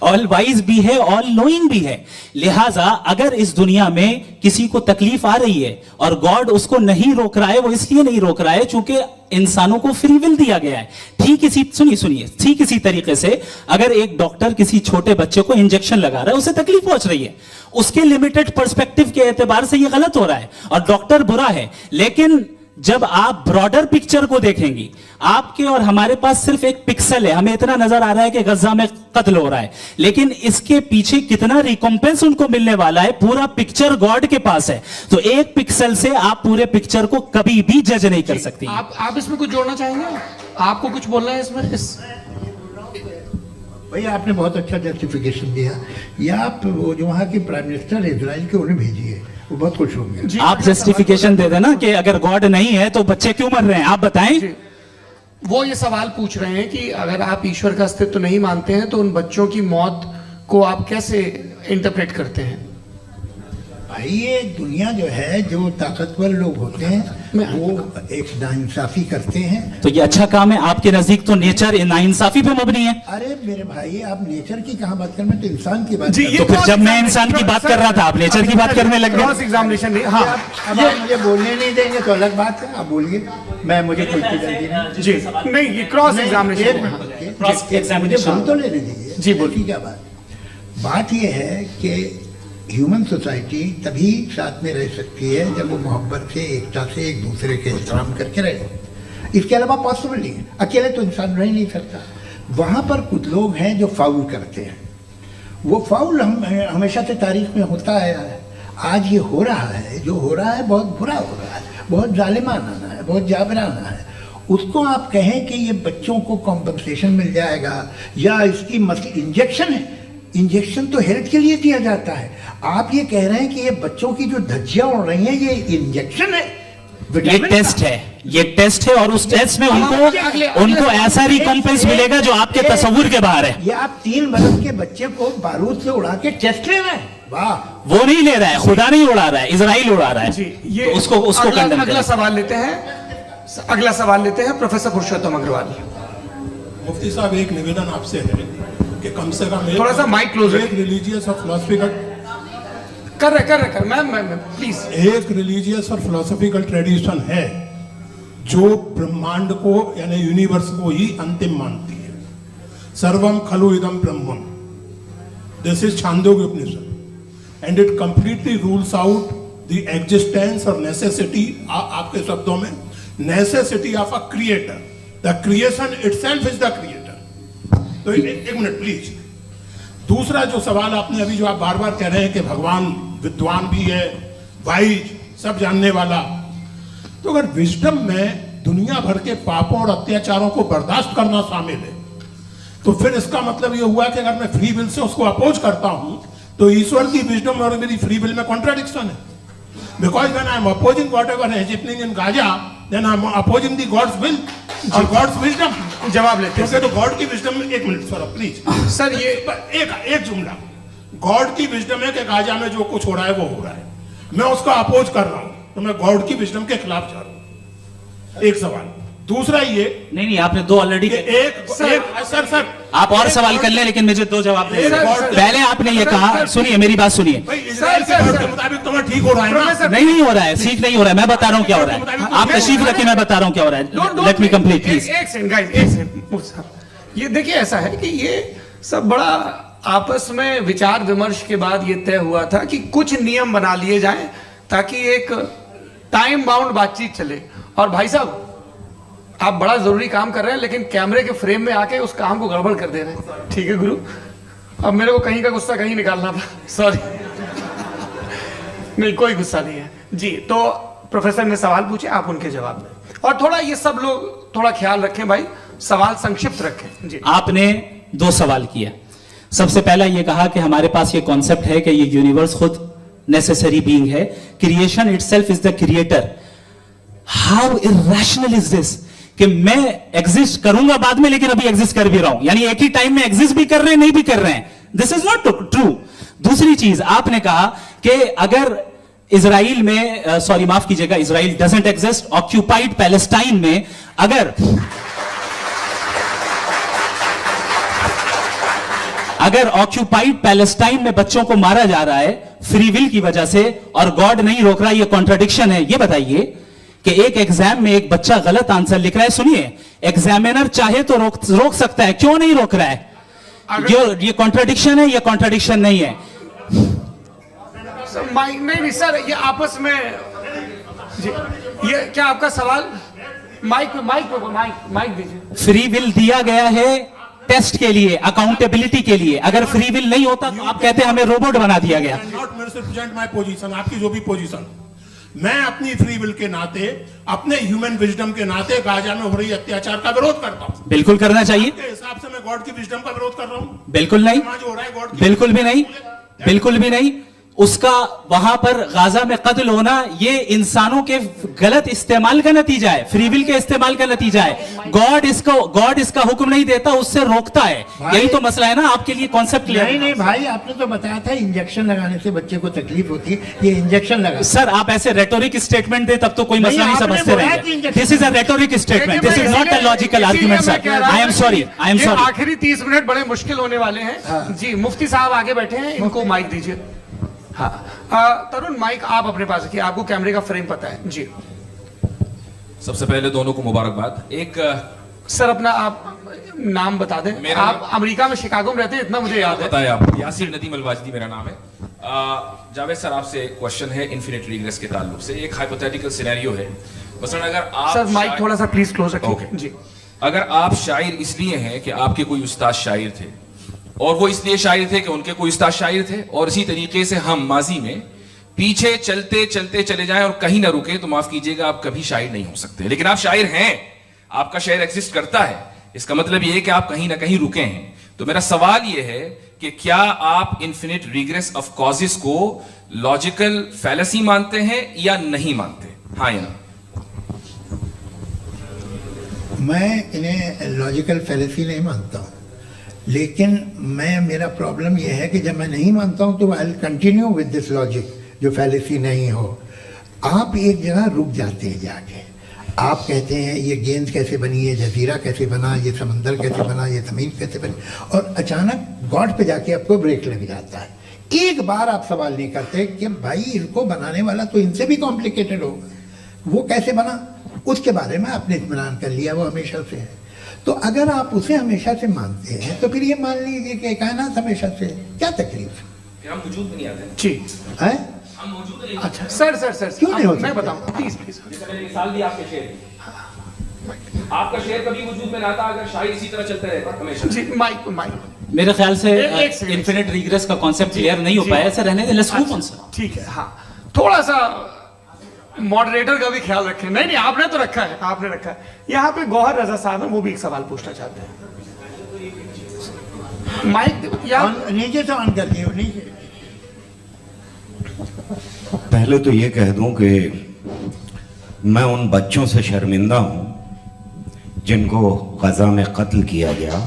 ऑल वाइज भी है, ऑल नोइंग भी है। लिहाजा अगर इस दुनिया में किसी को तकलीफ आ रही है और गॉड उसको नहीं रोक रहा है, वो इसलिए नहीं रोक रहा है चूंकि इंसानों को फ्री विल दिया गया है। ठीक इसी तरीके से अगर एक डॉक्टर किसी छोटे बच्चे को इंजेक्शन लगा रहा है, उसे तकलीफ पहुंच रही है, उसके लिमिटेड पर्सपेक्टिव के एतबार से यह गलत हो रहा है और डॉक्टर बुरा है। लेकिन जब आप ब्रॉडर पिक्चर को देखेंगी, आपके और हमारे पास सिर्फ एक पिक्सल है, हमें इतना नजर आ रहा है कि गजा में कत्ल हो रहा है, लेकिन इसके पीछे कितना रिकॉम्पेंस उनको मिलने वाला है, पूरा पिक्चर गॉड के पास है। तो एक पिक्सल से आप पूरे पिक्चर को कभी भी जज नहीं कर सकती। आप इसमें कुछ जोड़ना चाहेंगे? आपको कुछ बोलना है इसमें? भैया आपने बहुत अच्छा जस्टिफिकेशन दिया। या आप वो जो वहाँ की प्राइम मिनिस्टर है इजराइल के, उन्हें भेजिए, वो बहुत खुश होंगे। आप जस्टिफिकेशन दे देना कि अगर गॉड नहीं है तो बच्चे क्यों मर रहे हैं, आप बताएं। वो ये सवाल पूछ रहे हैं कि अगर आप ईश्वर का अस्तित्व नहीं मानते हैं तो उन बच्चों की मौत को आप कैसे इंटरप्रेट करते हैं? भाई ये दुनिया जो है, जो ताकतवर लोग होते हैं वो एक नाइंसाफी करते हैं। तो ये अच्छा काम है आपके नजदीक, तो नेचर नाइंसाफी पे मबनी है। अरे मेरे भाई, आप नेचर की कहाँ बात कर रहे हैं, तो इंसान की बात। तो फिर जब मैं इंसान की बात कर रहा था, आप नेचर की बात करने लग गए। क्रॉस एग्जामिनेशन नहीं, हाँ अब आप मुझे बोलने नहीं देंगे तो अलग बात है, आप बोलिए, मुझे कोई जल्दी नहीं। जी नहीं, ये क्रॉस एग्जामिनेशन मुझे बोल तो लेने दीजिए। जी बोलिए। क्या बात ये है कि ह्यूमन सोसाइटी तभी साथ में रह सकती है जब वो मोहब्बत से, एकता से, एक दूसरे के एहतराम करके रहे। इसके अलावा पॉसिबल नहीं है, अकेले तो इंसान रह नहीं सकता। वहाँ पर कुछ लोग हैं जो फाउल करते हैं, वो फाउल हमेशा से तारीख में होता आया है। आज ये हो रहा है, जो हो रहा है बहुत बुरा हो रहा है, बहुत जालिमाना है, बहुत जाबराना है। उसको आप कहें कि ये बच्चों को कॉम्पनसेशन मिल जाएगा या इसकी इंजेक्शन है, इंजेक्शन तो हेल्थ के लिए दिया जाता है। आप ये कह रहे हैं कि ये बच्चों की जो धज्जियां उड़ रही हैं ये इंजेक्शन है, ये टेस्ट है और उस टेस्ट में उनको ऐसा रिकॉम्पेंस मिलेगा जो आपके तस्वुर के बाहर है। ये आप 3 बरस के बच्चे को बारूद से उड़ा के टेस्ट ले रहे हैं। वाह, वो नहीं ले रहा है, खुदा नहीं उड़ा रहा है, इजराइल उड़ा रहा है। ये तो उसको अगला सवाल लेते हैं प्रोफेसर पुरुषोत्तम अग्रवाल। मुफ्ती साहब, एक निवेदन आपसे है कि कम से कम थोड़ा सा माइक क्लोज एक रिलीजियस और फिलोसफिकल मैं प्लीज, एक रिलीजियस और फिलोसफिकल ट्रेडिशन है जो ब्रह्मांड को यानी यूनिवर्स को ही अंतिम मानती है। सर्वम खलु इदम ब्रह्मम, this is Chandogya Upanishad and it completely rules out the existence और नेसेसिटी, आपके शब्दों में necessity of a creator, the creation itself is the creator. तो एक मिनट प्लीज। दूसरा जो सवाल आपने अभी, जो आप बार बार कह रहे हैं कि भगवान विद्वान भी है, वाइज, सब जानने वाला, तो अगर विजडम में दुनिया भर के पापों और अत्याचारों को बर्दाश्त करना शामिल है, तो फिर इसका मतलब ये हुआ कि अगर मैं फ्री विल से उसको अपोज करता हूं तो ईश्वर की विजडम और मेरी फ्री विल में कॉन्ट्राडिक्शन है। Because when I am opposing whatever is happening in Gaza, then I am opposing the God's will और गॉड्स विजडम। जवाब लेते हैं क्योंकि तो गॉड की विजडम में, एक मिनट सर प्लीज सर, ये एक जुमला, गॉड की विजडम है कि गाजा में जो कुछ हो रहा है वो हो रहा है, मैं उसका अपोज कर रहा हूं, तो मैं गॉड की विजडम के खिलाफ जा रहा हूं। एक सवाल। दूसरा ये, नहीं, आपने दो ऑलरेडी। सर आप और सवाल कर लें, लेकिन मुझे दो जवाब दें। सर, पहले आपने ये कहा, सुनिए मेरी बात सुनिए। भाई इजराइल के गॉड के मुताबिक तो मैं ठीक हो रहा है ना? नहीं हो रहा है, ठीक नहीं हो रहा है, मैं बता रहा हूँ क्या हो रहा है। आप तशरीफ रखिए, मैं बता रहा हूँ क्या हो रहा है। Late me complete please. एक सेकंड गाइस, एक सेकंड। ये देखिए, ऐसा है कि ये सब बड़ा आपस में विचार विमर्श के बाद ये तय हुआ था कि कुछ नियम बना लिए जाएं ताकि एक टाइम बाउंड बातचीत चले। और भाई साहब, आप बड़ा जरूरी काम कर रहे हैं, लेकिन कैमरे के फ्रेम में आके उस काम को गड़बड़ कर दे रहे हैं। ठीक है गुरु, अब मेरे को कहीं का गुस्सा कहीं निकालना था, सॉरी। नहीं, कोई गुस्सा नहीं है जी। तो प्रोफेसर ने सवाल पूछे, आप उनके जवाब दें, और थोड़ा ये सब लोग थोड़ा ख्याल रखें भाई, सवाल संक्षिप्त रखें जी। आपने दो सवाल किया। सबसे पहला ये कहा कि हमारे पास ये कॉन्सेप्ट है कि ये यूनिवर्स खुद नेसेसरी बीइंग है, creation itself is the creator. How irrational is this कि मैं एग्जिस्ट करूंगा बाद में, लेकिन अभी एग्जिस्ट कर भी रहा हूं, यानी एक ही टाइम में एग्जिस्ट भी कर रहे हैं, नहीं भी कर रहे हैं। This is not true. दूसरी चीज, आपने कहा कि अगर इजराइल में, सॉरी माफ कीजिएगा, Israel doesn't exist, occupied Palestine में अगर ऑक्यूपाइड पैलेस्टाइन में बच्चों को मारा जा रहा है फ्री विल की वजह से और गॉड नहीं रोक रहा, ये कॉन्ट्रडिक्शन है। ये बताइए कि एक एग्जाम में एक बच्चा गलत आंसर लिख रहा है, सुनिए, एग्जामिनर चाहे तो रोक सकता है, क्यों नहीं रोक रहा है? ये कॉन्ट्रडिक्शन है, ये कॉन्ट्रडिक्शन नहीं है। नहीं सर, ये आपस में जी, ये क्या आपका सवाल? माइक दीजिए। फ्री विल दिया गया है टेस्ट के लिए, अकाउंटेबिलिटी के लिए। अगर फ्री विल नहीं होता तो आप कहते हैं हमें रोबोट बना दिया गया। नॉट मिसरिप्रेजेंट माय पोजीशन, आपकी जो भी पोजीशन, मैं अपनी फ्री विल के नाते, अपने ह्यूमन विजडम के नाते गाजा में हो रही अत्याचार का विरोध करता हूं। बिल्कुल करना चाहिए। के हिसाब से मैं गॉड की विजडम का विरोध कर रहा हूं? बिल्कुल नहीं, जो हो रहा है गॉड, बिल्कुल भी नहीं, बिल्कुल भी नहीं। उसका वहां पर गाजा में कत्ल होना ये इंसानों के गलत इस्तेमाल का नतीजा है, फ्री विल के इस्तेमाल का नतीजा है। गॉड इसका हुक्म नहीं देता, उससे रोकता है। यही तो मसला है ना, आपके लिए कॉन्सेप्ट क्लियर नहीं भाई, आपने तो बताया था इंजेक्शन लगाने से बच्चे को तकलीफ होती है, ये इंजेक्शन लगा। सर आप ऐसे रेटोरिक स्टेटमेंट दे तब तो कोई मसला नहीं समझते रहेंगे। This is a rhetoric statement, this is not a logical argument sir. I am sorry. आखिरी 30 मिनट बड़े मुश्किल होने वाले हैं जी। मुफ्ती साहब आगे बैठे हैं, इनको माइक दीजिए। हाँ तरुण, माइक आप अपने पास रखिए, आपको कैमरे का फ्रेम पता है जी। सबसे पहले दोनों को मुबारकबाद। एक सर अपना आप नाम बता दें। आप अमेरिका में शिकागो में रहते हैं, इतना मुझे याद है। बताया आप, यासीर नदीम अलवाजदी मेरा नाम है। जावेद सर, आपसे एक क्वेश्चन है इन्फिनिट रिग्रेस के ताल्लुक से। एक हाइपोथेटिकल सिनेरियो है, मसलन अगर आप सर माइक थोड़ा सा प्लीज क्लोज रखिए ओके जी। अगर आप शायर इसलिए हैं कि आपके कोई उस्ताद शायर थे, और वो इसलिए शायर थे कि उनके कोई उस्ताद शायर थे, और इसी तरीके से हम माजी में पीछे चलते चलते चले जाएं और कहीं ना रुके, तो माफ कीजिएगा आप कभी शायर नहीं हो सकते। लेकिन आप शायर हैं, आपका शायर एग्जिस्ट करता है, इसका मतलब ये है कि आप कहीं ना कहीं रुके हैं। तो मेरा सवाल ये है कि क्या आप इन्फिनिट रिग्रेस ऑफ कॉजेस को लॉजिकल फैलेसी मानते हैं या नहीं मानते? हाँ या ना? मैं इन्हें लॉजिकल फैलेसी नहीं मानता हूँ, लेकिन मेरा प्रॉब्लम यह है कि जब मैं नहीं मानता हूँ तो I continue with this logic जो फैलेसी नहीं हो। आप एक जगह रुक जाते हैं जाके, आप कहते हैं ये गेंद कैसे बनी, ये जजीरा कैसे बना, ये समंदर कैसे बना, ये ज़मीन कैसे बनी, और अचानक गॉड पे जाके आपको ब्रेक लग जाता है। एक बार आप सवाल नहीं करते कि भाई इनको बनाने वाला तो इनसे भी कॉम्प्लिकेटेड होगा, वो कैसे बना, उसके बारे में आपने इत्मीनान कर लिया, वो हमेशा से है। तो अगर आप उसे हमेशा से मानते हैं तो फिर ये मान लीजिए कि कायनात हमेशा से, क्या तकलीफ फिर हम वजूद में नहीं आते जी है? अच्छा सर सर सर क्यों नहीं हो मैं सकते? बताऊं प्लीज प्लीज। मिसाल दी आपके शेर, आपका शेर कभी वजूद में ना आता अगर शायर इसी तरह चलते रहते हमेशा। जी माइक माइक मेरे ख्याल से एक सेकंड। इन्फिनिट रिग्रेस का कॉन्सेप्ट क्लियर नहीं हो जी। पाया। सर रहने दें, लेट्स मूव ऑन सर। ठीक है हाँ थोड़ा सा मॉडरेटर का भी ख्याल रखें। नहीं नहीं आपने तो रखा है, आपने रखा है। यहाँ पे गौहर रजा साहब है, वो भी एक सवाल पूछना चाहते हैं। माइक या नीचे से ऑन कर दिए नीचे। पहले तो ये कह दूं कि मैं उन बच्चों से शर्मिंदा हूं जिनको गजा में कत्ल किया गया,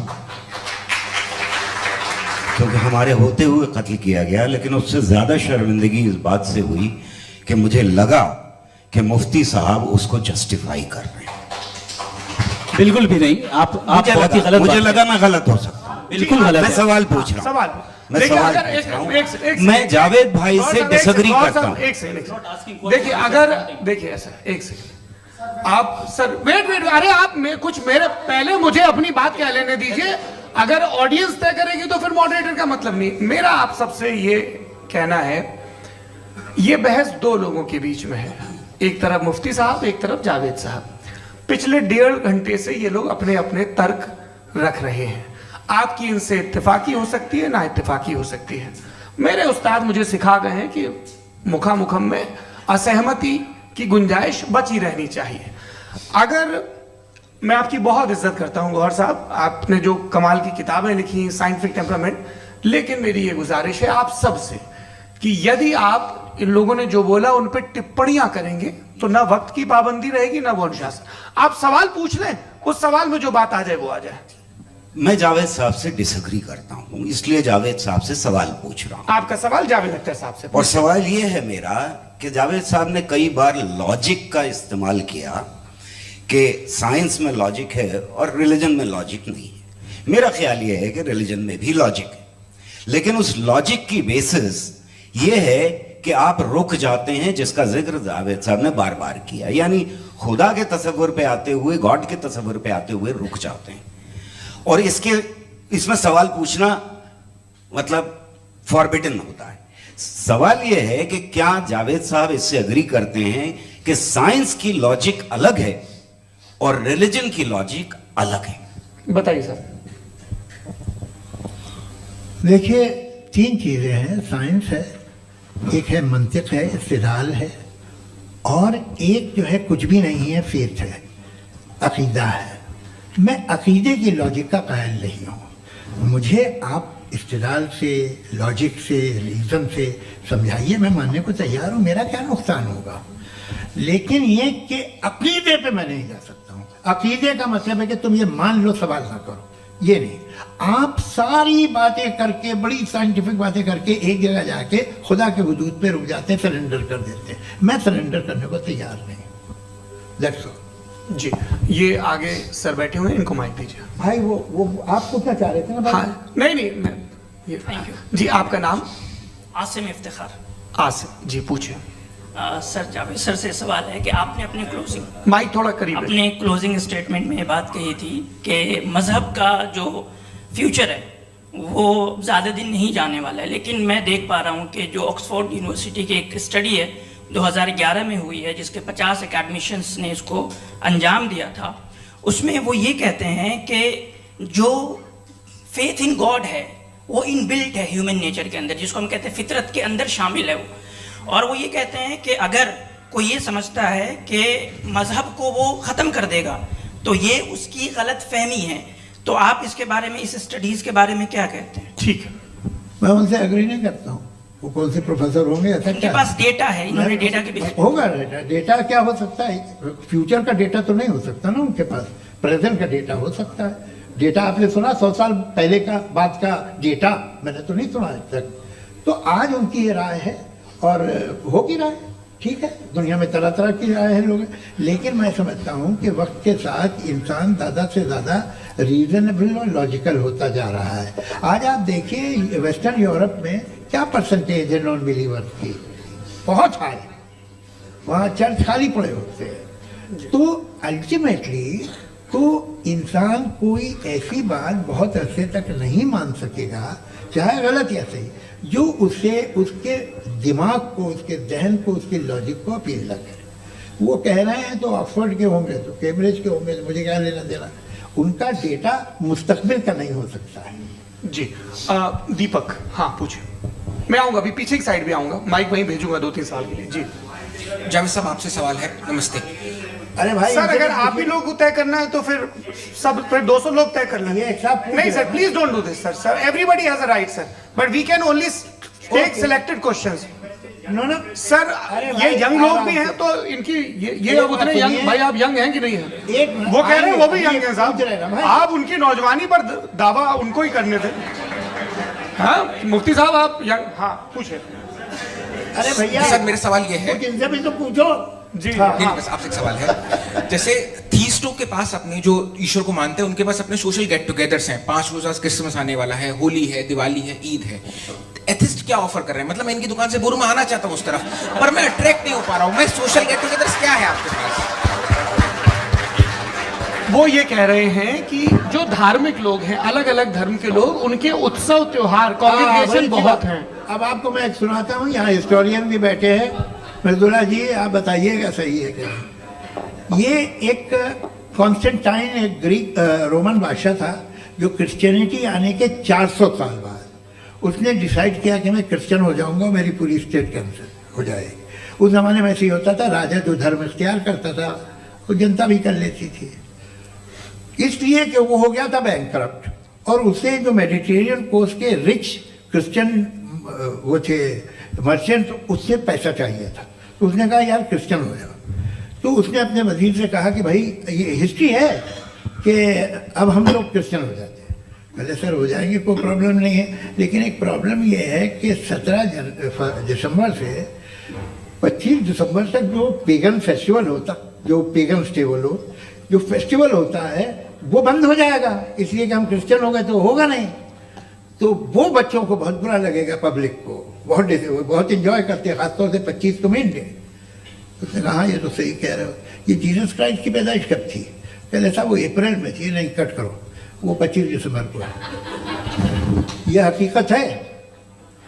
क्योंकि हमारे होते हुए कत्ल किया गया। लेकिन उससे ज्यादा शर्मिंदगी इस बात से हुई कि मुझे लगा कि मुफ्ती साहब उसको जस्टिफाई कर रहे हैं। बिल्कुल भी नहीं। आप बहुत ही गलत मुझे बात लगा मैं गलत हो सकता हूं। बिल्कुल गलत मैं है। सवाल पूछ रहा हूं। सवाल मैं देखिए, सवाल अगर पूछ रहा हूं। एक मैं जावेद भाई से डिसएग्री करता हूं। एक सेकंड देखिए, अगर देखिए ऐसा एक सेकंड आप सर वेट वेट अरे आप कुछ मेरे पहले मुझे अपनी बात कह लेने दीजिए। अगर ऑडियंस तय करेगी तो फिर मॉडरेटर का मतलब नहीं। मेरा आप सबसे ये कहना है, ये बहस दो लोगों के बीच में है। एक तरफ मुफ्ती साहब, एक तरफ जावेद साहब। पिछले 1.5 घंटे से ये लोग अपने अपने तर्क रख रहे हैं। आपकी इनसे इत्तेफाकी हो सकती है, ना इत्तेफाकी हो सकती है। मेरे उस्ताद मुझे सिखा गए हैं कि मुखामुखम में असहमति की गुंजाइश बची रहनी चाहिए। अगर मैं आपकी बहुत इज्जत करता हूं गौहर साहब, आपने जो कमाल की किताबें लिखी, साइंटिफिक टेम्परामेंट, लेकिन मेरी ये गुजारिश है आप सबसे कि यदि आप इन लोगों ने जो बोला उन पर टिप्पणियां करेंगे तो ना वक्त की पाबंदी रहेगी ना वो अनुशासन। आप सवाल पूछ लें, उस सवाल में जो बात आ जाए वो आ जाए। मैं जावेद साहब से डिसएग्री करता हूं, इसलिए जावेद साहब से सवाल पूछ रहा हूं। आपका सवाल जावेद अख्तर साहब से और सवाल ये है मेरा कि जावेद साहब ने कई बार लॉजिक का इस्तेमाल किया कि साइंस में लॉजिक है और रिलीजन में लॉजिक नहीं है। मेरा ख्याल ये है कि रिलीजन में भी लॉजिक है, लेकिन उस लॉजिक की बेसिस ये है कि आप रुक जाते हैं, जिसका जिक्र जावेद साहब ने बार बार किया, यानी खुदा के तस्वुर पे आते हुए, गॉड के तस्वुर पे आते हुए रुक जाते हैं। और इसमें सवाल पूछना मतलब फॉरबिडन होता है। सवाल यह है कि क्या जावेद साहब इससे एग्री करते हैं कि साइंस की लॉजिक अलग है और रिलीजन की लॉजिक अलग है? बताइए सर। देखिए 3 चीज़ें हैं, साइंस है, एक है मंतिक है, इस्तिदलाल है, और एक जो है कुछ भी नहीं है, फेथ है, अकीदा है। मैं अकीदे की लॉजिक का कायल नहीं हूँ। मुझे आप इस्तिदलाल से, लॉजिक से, रीज़न से समझाइए, मैं मानने को तैयार हूँ, मेरा क्या नुकसान होगा। लेकिन ये कि अकीदे पे मैं नहीं जा सकता हूँ। अकीदे का मतलब है कि तुम ये मान लो, सवाल ना करो, ये नहीं। आप सारी बातें करके, बड़ी साइंटिफिक बातें करके एक जगह जाके खुदा के वजूद पे रुक जाते हैं, सरेंडर कर देते हैं। मैं सरेंडर करने को तैयार नहीं। That's all। जी ये आगे सर बैठे हुए हैं, इनको माइक दीजिए। भाई वो आप पूछना चाह रहे थे ना? हाँ नहीं मैं जी आपका नाम? आसिम इफ्तिखार। आसिफ जी पूछिए। सर जावेद सर से सवाल है कि आपने अपने क्लोजिंग माइक थोड़ा करीब है। अपने क्लोजिंग स्टेटमेंट में ये बात कही थी कि मज़हब का जो फ्यूचर है वो ज़्यादा दिन नहीं जाने वाला है। लेकिन मैं देख पा रहा हूँ कि जो ऑक्सफोर्ड यूनिवर्सिटी की एक स्टडी है 2011 में हुई है, जिसके 50 एकेडमिशियंस ने इसको अंजाम दिया था, उसमें वो ये कहते हैं कि जो फेथ इन गॉड है वो इनबिल्ट है ह्यूमन नेचर के अंदर, जिसको हम कहते हैं फितरत के अंदर शामिल है वो। और वो ये कहते हैं कि अगर कोई ये समझता है कि मज़हब को वो ख़त्म कर देगा तो ये उसकी गलत फहमी है। तो आप इसके बारे में, इस स्टडीज़ के बारे में क्या कहते हैं? ठीक है, मैं उनसे एग्री नहीं करता हूँ। वो कौन से प्रोफेसर होंगे? ऐसा उनके क्या पास डेटा है, इन्होंने डेटा के बेसिस होगा। डेटा क्या हो सकता है? फ्यूचर का डेटा तो नहीं हो सकता ना उनके पास, प्रेजेंट का डेटा हो सकता है। डेटा आपने सुना 100 साल पहले का बाद का डेटा? मैंने तो नहीं सुना आज तक। तो आज उनकी ये राय है और होगी राय, ठीक है। दुनिया में तरह तरह की राय है लोग, लेकिन मैं समझता हूँ कि वक्त के साथ इंसान ज़्यादा से ज़्यादा रीजनेबल और लॉजिकल होता जा रहा है। आज आप देखिए वेस्टर्न यूरोप में क्या परसेंटेज है नॉन बिलीवर्स की, बहुत हाई। वहाँ चर्च खाली पड़े होते हैं। तो अल्टीमेटली तो इंसान कोई ऐसी बात बहुत अरसे तक नहीं मान सकेगा, चाहे गलत या सही, जो उससे उसके दिमाग को, उसके जहन को, उसके लॉजिक को अपील न करे। वो कह रहे हैं तो ऑक्सफोर्ड के होंगे, तो कैम्ब्रिज के होंगे, तो मुझे क्या लेना देना। उनका डेटा मुस्तकबिल का नहीं हो सकता है। जी दीपक, हाँ पूछिए। मैं आऊंगा, अभी पीछे की साइड भी आऊंगा, माइक वहीं भेजूंगा 2-3 साल के लिए। जी जावेद साहब, आपसे सवाल है। नमस्ते। अरे भाई, सर, अगर आप ही लोग को तय करना है तो फिर सब, फिर 200 लोग तय कर लेंगे। नहीं sir, please don't do this sir. Sir, everybody has a right sir, but we can only take selected questions. No sir, ये यंग लोग भी हैं तो इनकी ये अब उतने यंग, भाई आप यंग हैं कि नहीं है? वो कह रहे हैं वो भी यंग है साहब, आप उनकी नौजवानी पर दावा उनको ही करने थे। हाँ मुफ्ती साहब, आप यंग, हाँ पूछे। अरे भैया सर, मेरा सवाल ये है, इनसे भी तो पूछो। जी नहीं, बस आपसे एक सवाल है। जैसे थीस्टों के पास अपने जो ईश्वर को मानते हैं, उनके पास अपने सोशल गेट टुगेदर्स हैं। 5 रोजा क्रिसमस आने वाला है, होली है, दिवाली है, ईद है। एथिस्ट क्या ऑफर कर रहे हैं? मतलब मैं इनकी दुकान से बुरमा आना चाहता हूँ उस तरफ, पर मैं अट्रैक्ट नहीं हो पा रहा हूँ। मैं सोशल गेट टुगेदर्स क्या है आपके पास? वो ये कह रहे हैं कि जो धार्मिक लोग हैं, अलग अलग धर्म के लोग, उनके उत्सव त्योहार, कॉन्ग्रेगेशन बहुत हैं। अब आपको मैं एक सुनाता हूँ, यहाँ हिस्टोरियन भी बैठे हैं। मृदुला जी, आप बताइएगा सही है कि नहीं। ये एक कॉन्स्टेंटाइन, एक ग्रीक रोमन बादशाह था, जो क्रिश्चियनिटी आने के 400 साल बाद उसने डिसाइड किया कि मैं क्रिश्चियन हो जाऊंगा, मेरी पूरी स्टेट कैंसिल हो जाएगी। उस जमाने में ऐसे ही होता था, राजा जो धर्म इख्तियार करता था वो जनता भी कर लेती थी। इसलिए कि वो हो गया था बैंकरप्ट, और उसे जो मेडिटेरियन कोस्ट के रिच क्रिश्चियन वो थे मर्चेंट, उससे पैसा चाहिए था। तो उसने कहा यार क्रिश्चियन हो जाओ। तो उसने अपने वजीर से कहा कि भाई ये हिस्ट्री है कि अब हम लोग क्रिश्चियन हो जाते हैं। पहले सर हो जाएंगे, कोई प्रॉब्लम नहीं है, लेकिन एक प्रॉब्लम ये है कि 17 दिसंबर से 25 दिसंबर तक जो पेगन फेस्टिवल होता, जो पेगन थे वो लोग, जो फेस्टिवल होता है वो बंद हो जाएगा, इसलिए कि हम क्रिश्चियन हो गए तो होगा नहीं। तो वो बच्चों को बहुत बुरा लगेगा, पब्लिक को बहुत इंजॉय करते हैं, खासतौर से 25 को मेन डे। उसने कहा ये तो सही कह रहे हो, ये जीसस क्राइस्ट की पैदाइश कब थी? पहले साहब वो अप्रैल में थी। नहीं, कट करो, वो 25 दिसंबर को है। यह हकीकत है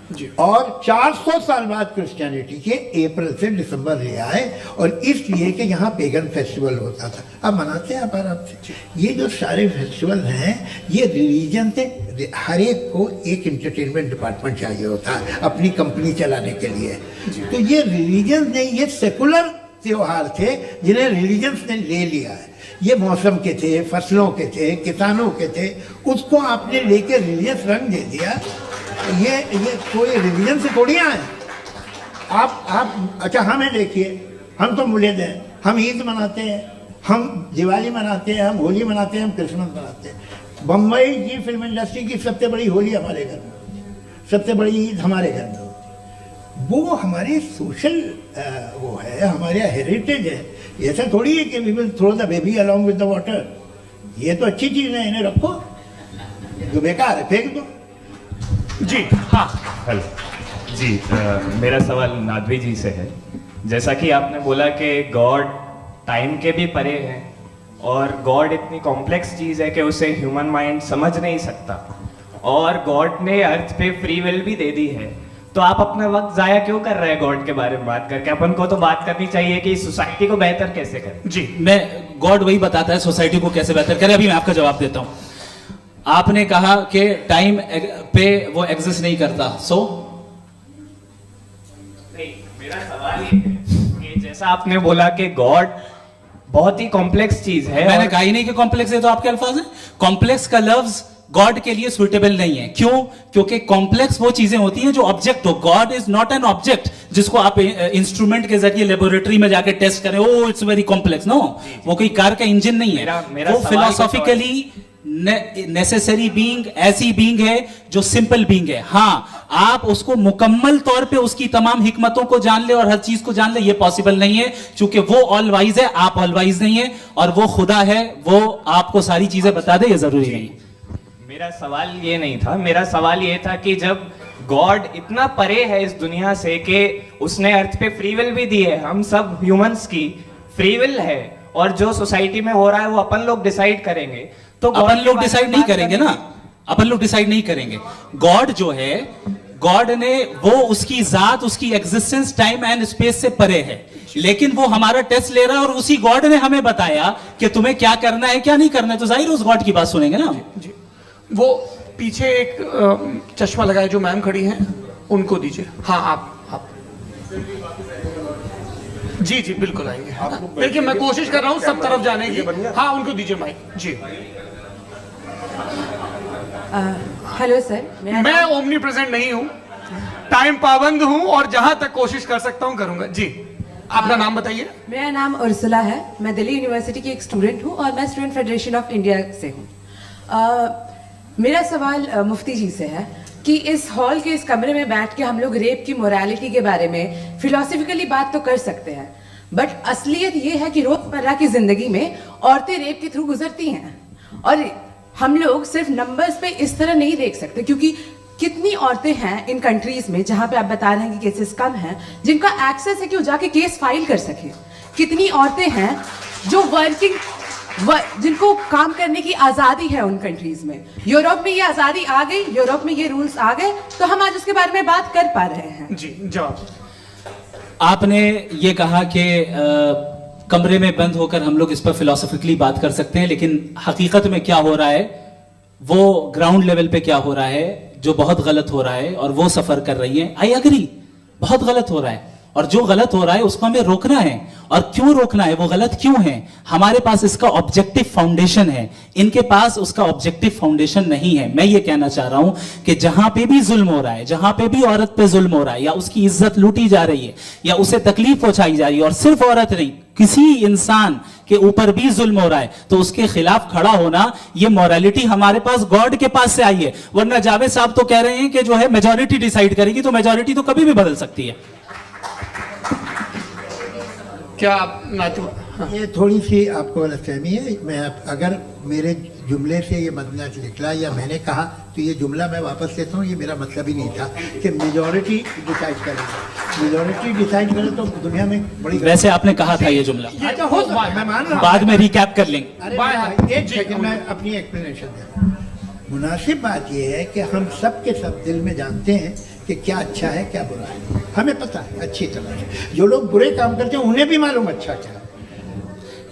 जी। और 400 साल बाद क्रिश्चियनिटी के अप्रैल से दिसंबर ले आए, और इसलिए कि यहाँ पेगन फेस्टिवल होता था। अब मनाते हैं आप आराम से। ये जो सारे फेस्टिवल हैं, ये रिलीजन से, हर एक को एक इंटरटेनमेंट डिपार्टमेंट चाहिए होता है अपनी कंपनी चलाने के लिए। तो ये रिलीजन नहीं, ये सेकुलर त्योहार थे जिन्हें रिलीजन्स ने ले लिया है। ये मौसम के थे, फसलों के थे, किसानों के थे, उसको आपने लेके रिलीजियस रंग दे दिया। ये कोई रिलीजन से थोड़ी आए आप। अच्छा, हमें देखिए, हम तो मुल्द हैं, हम ईद मनाते हैं, हम दिवाली मनाते हैं, हम होली मनाते हैं, हम क्रिसमस मनाते हैं। बम्बई की फिल्म इंडस्ट्री की सबसे बड़ी होली हमारे घर में होती है, सबसे बड़ी ईद हमारे घर में होती है। वो हमारे सोशल वो है, हमारे हेरिटेज है। ऐसा थोड़ी है कि we will throw the baby along with the water. ये तो अच्छी चीज़ है, इन्हें रखो, जो बेकार है फेंक दो। जी हाँ, हेलो जी, मेरा सवाल नादवी जी से है। जैसा कि आपने बोला कि गॉड टाइम के भी परे है, और गॉड इतनी कॉम्प्लेक्स चीज़ है कि उसे ह्यूमन माइंड समझ नहीं सकता, और गॉड ने अर्थ पे फ्री विल भी दे दी है। तो आप अपना वक्त ज़ाया क्यों कर रहे हैं गॉड के बारे में बात करके? अपन को तो बात करनी चाहिए कि सोसाइटी को बेहतर कैसे करें। जी, मैं गॉड वही बताता है सोसाइटी को कैसे बेहतर करें। अभी मैं आपका जवाब देता हूँ। आपने कहा कि टाइम पे वो एग्जिस्ट नहीं करता, नहीं, मेरा सवाल ये है कि जैसा आपने बोला कि गॉड बहुत ही कॉम्प्लेक्स चीज है। मैंने कहा ही नहीं कि कॉम्प्लेक्स है, तो आपके अल्फाज हैं। कॉम्प्लेक्स का लफ्ज गॉड के लिए सुइटेबल नहीं है। क्यों? क्योंकि कॉम्प्लेक्स वो चीजें होती हैं जो ऑब्जेक्ट हो। God is not an object जिसको आप इंस्ट्रूमेंट के जरिए लेबोरेटरी में जाके टेस्ट करें, oh it's very complex. No, वो कोई कार का इंजन नहीं है। वो फिलोसॉफिकली नेसेसरी बीइंग ऐसी बीइंग है जो सिंपल बीइंग है। हाँ, आप उसको मुकम्मल तौर पे उसकी तमाम हिकमतों को जान ले और हर चीज को जान ले, ये पॉसिबल नहीं है, क्योंकि वो ऑल वाइज है, आप ऑल वाइज नहीं है, और वो खुदा है, वो आपको सारी चीजें बता दे, ये जरूरी नहीं। मेरा सवाल ये नहीं था। मेरा सवाल ये था कि जब गॉड इतना परे है इस दुनिया से कि उसने अर्थ पे फ्री विल भी दी है, हम सब ह्यूमंस की फ्री विल है, और जो सोसाइटी में हो रहा है वो अपन लोग डिसाइड करेंगे, तो अपन लोग डिसाइड नहीं करेंगे ना, अपन लोग डिसाइड नहीं करेंगे। गॉड जो है, गॉड ने वो उसकी जात, उसकी एग्जिस्टेंस टाइम एंड स्पेस से परे है, लेकिन वो हमारा टेस्ट ले रहा है और उसी गॉड ने हमें बताया कि तुम्हें क्या करना है क्या नहीं करना है, तो जाहिर उस गॉड की बात सुनेंगे ना हम। जी, वो पीछे एक चश्मा लगाए जो मैम खड़ी हैं, उनको दीजिए। हाँ, आप जी जी बिल्कुल आएंगे। देखिए मैं कोशिश कर रहा हूँ सब तरफ जाने की। हाँ, उनको दीजिए माइक। जी, हेलो सर, मैं ओमनी प्रेजेंट नहीं हूँ, टाइम पाबंद हूँ और जहां तक कोशिश कर सकता हूँ करूंगा। जी, अपना नाम बताइए। मेरा नाम उर्सुला है, मैं दिल्ली यूनिवर्सिटी की एक स्टूडेंट हूँ और मैं स्टूडेंट फेडरेशन ऑफ इंडिया से हूँ। मेरा सवाल मुफ्ती जी से है कि इस हॉल के इस कमरे में बैठ के हम लोग रेप की मोरालिटी के बारे में फिलोसफिकली बात तो कर सकते हैं, बट असलियत ये है कि रोजमर्रा की जिंदगी में औरतें रेप के थ्रू गुजरती हैं और हम लोग सिर्फ नंबर्स पे इस तरह नहीं देख सकते, क्योंकि कितनी औरतें हैं इन कंट्रीज में जहां पे आप बता रहे हैं कि केसेस कम हैं, जिनका एक्सेस है कि वो जाके केस फाइल कर सके। कितनी औरतें हैं जो जिनको काम करने की आजादी है उन कंट्रीज में। यूरोप में ये आजादी आ गई, यूरोप में ये रूल्स आ गए, तो हम आज उसके बारे में बात कर पा रहे हैं। जी, जवाब। आपने ये कहा कि कमरे में बंद होकर हम लोग इस पर फिलोसफिकली बात कर सकते हैं, लेकिन हकीकत में क्या हो रहा है, वो ग्राउंड लेवल पे क्या हो रहा है जो बहुत गलत हो रहा है, और वो सफर कर रही है। आई एग्री, बहुत गलत हो रहा है, और जो गलत हो रहा है उसको हमें रोकना है। और क्यों रोकना है, वो गलत क्यों है, हमारे पास इसका ऑब्जेक्टिव फाउंडेशन है, इनके पास उसका ऑब्जेक्टिव फाउंडेशन नहीं है। मैं ये कहना चाह रहा हूं कि जहां पे भी जुल्म हो रहा है, जहां पे भी औरत पे जुल्म हो रहा है, या उसकी इज्जत लूटी जा रही है, या उसे तकलीफ पहुंचाई जा रही है, और सिर्फ औरत नहीं, किसी इंसान के ऊपर भी जुल्म हो रहा है, तो उसके खिलाफ खड़ा होना, ये मोरालिटी हमारे पास गॉड के पास से आई है। वरना जावेद साहब तो कह रहे हैं कि जो है मेजॉरिटी डिसाइड करेगी, तो मेजॉरिटी तो कभी भी बदल सकती है। क्या आप नाचू? ये थोड़ी सी आपको गलतफहमी है। मैं अगर मेरे जुमले से ये मदना निकला या मैंने कहा, तो ये जुमला मैं वापस लेता हूँ। ये मेरा मतलब ही नहीं था कि मेजॉरिटी डिसाइड करे। मेजॉरिटी डिसाइड करे तो दुनिया में बड़ी, वैसे आपने कहा था ये जुमला, अच्छा हो सकता है, मैं मान रहा हूँ। बाद में रिकैप कर लेंगे। अरे एक सेकंड, मैं अपनी एक्सप्लेनेशन देता हूँ। मुनासिब बात यह है कि हम सब के सब दिल में जानते हैं कि क्या अच्छा है क्या बुरा है, हमें पता है अच्छी तरह से। जो लोग बुरे काम करते हैं उन्हें भी मालूम अच्छा क्या है।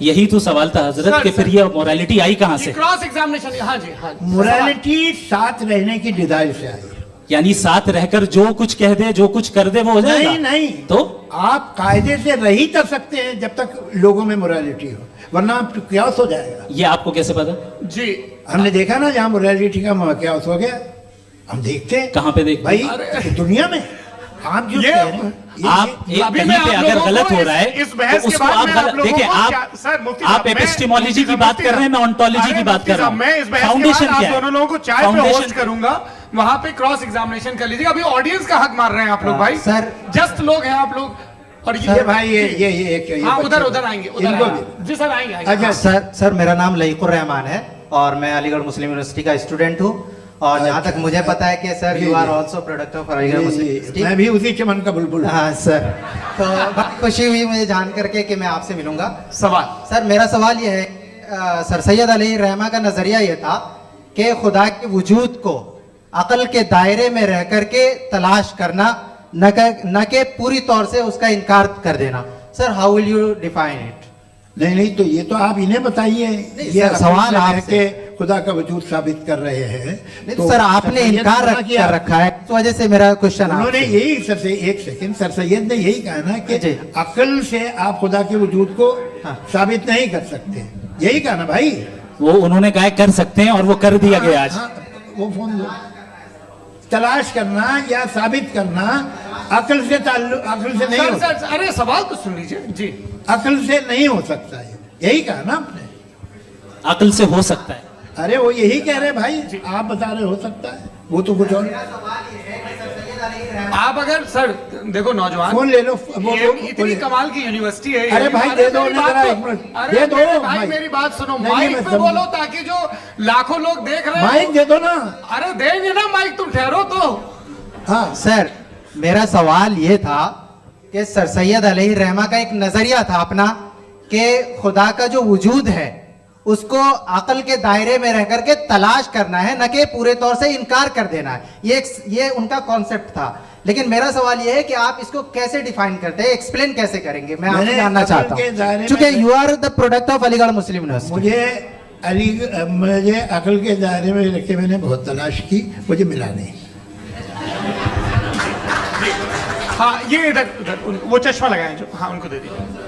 यही तो सवाल था हजरत कि फिर ये मोरालिटी आई कहां से? Cross examination. हाँ जी, हाँ। मोरालिटी साथ रहने की डिजायर से आई, यानी साथ रहकर जो कुछ कह दे, जो कुछ कर दे, वो हो जाएगा? नहीं नहीं, तो आप कायदे से रह ही कर सकते हैं जब तक लोगों में मोरालिटी हो, वरना आप क्यास हो जाएगा। ये आपको कैसे पता? जी, हमने देखा ना, जहाँ मोरालिटी का क्यास हो गया, हम देखते हैं। कहां पे देखते भाई दुनिया में आप जो ये कह रहे हैं, आप एक कहीं पे अगर गलत हो रहा है इस बहस तो के उसको बाद आप मैं गलत देखिए। आप एपिस्टेमोलॉजी की बात कर रहे हैं, मैं ओंटोलॉजी की बात कर रहा हूं। मैं इस बहस के फाउंडेशन बाद क्या आप है? दोनों लोगों को चाय पे होस्ट करूंगा, वहां पे क्रॉस एग्जामिनेशन कर लीजिएगा। अभी ऑडियंस का हक मार रहे हैं आप लोग भाई, सर जस्ट लोग हैं आप लोग। और ये भाई ये हाँ, उधर आएंगे, इनको भी। जी सर, आएंगे। अच्छा सर मेरा नाम लईकुर रहमान है और मैं अलीगढ़ मुस्लिम यूनिवर्सिटी का स्टूडेंट हूँ। और जहाँ तक मुझे पता है कि sir you are also product of Aligarh Muslim University. मैं भी उसी चमन का बुलबुल। हाँ सर, तो बहुत खुशी हुई मुझे जान करके कि मैं आपसे मिलूंगा। सवाल सर, मेरा सवाल यह है, सर सैयद अली रहमा का नजरिया यह था कि खुदा के वजूद को अकल के दायरे में रह करके तलाश करना, न कि पूरी तौर से उसका इनकार कर देना। Sir how will you define it? नहीं, तो ये तो आप इन्हें बताइए। ये सवाल आपसे, खुदा का वजूद साबित कर रहे हैं। तो सर आपने इनकार कर रखा है, इस वजह से मेरा क्वेश्चन। उन्होंने यही एक सेकंड, सर सैयद ने यही कहा ना कि अकल से आप खुदा के वजूद को साबित नहीं कर सकते, यही कहा ना भाई। वो उन्होंने कहा कर सकते हैं और वो कर दिया गया आज। वो फोन दो। तलाश करना या साबित करना अकल से नहीं हो सकता। अरे सवाल तो सुन लीजिए जी। अकल से नहीं हो सकता है, यही कहा ना आपने। अकल से हो सकता है। अरे वो यही कह रहे भाई, आप बता रहे हो सकता है, वो तो कुछ और। आप अगर सर देखो नौजवान, फोन ले लो। इतनी कमाल की यूनिवर्सिटी है। अरे भाई दे दो, दे दो भाई, मेरी बात सुनो, माइक पे बोलो ताकि जो लाखों लोग देख रहे हैं। माइक दे दो ना। अरे देंगे ना माइक, तुम ठहरो तो। हाँ सर, मेरा सवाल ये था कि सर सैयद अली रहमा का एक नजरिया था अपना कि खुदा का जो वजूद है उसको अकल के दायरे में रह करके तलाश करना है, न कि पूरे तौर से इनकार कर देना है। ये उनका कॉन्सेप्ट था। लेकिन मेरा सवाल ये है कि आप इसको कैसे डिफाइन करते हैं, एक्सप्लेन कैसे करेंगे, मैं आपसे जानना चाहता हूँ, क्योंकि you are the product of Aligarh Muslim University. मुझे अकल के दायरे में रख के मैंने बहुत तलाश की, मुझे मिला नहीं। हाँ, ये इधर वो चश्मा लगाए जो, हाँ उनको दे दीजिए।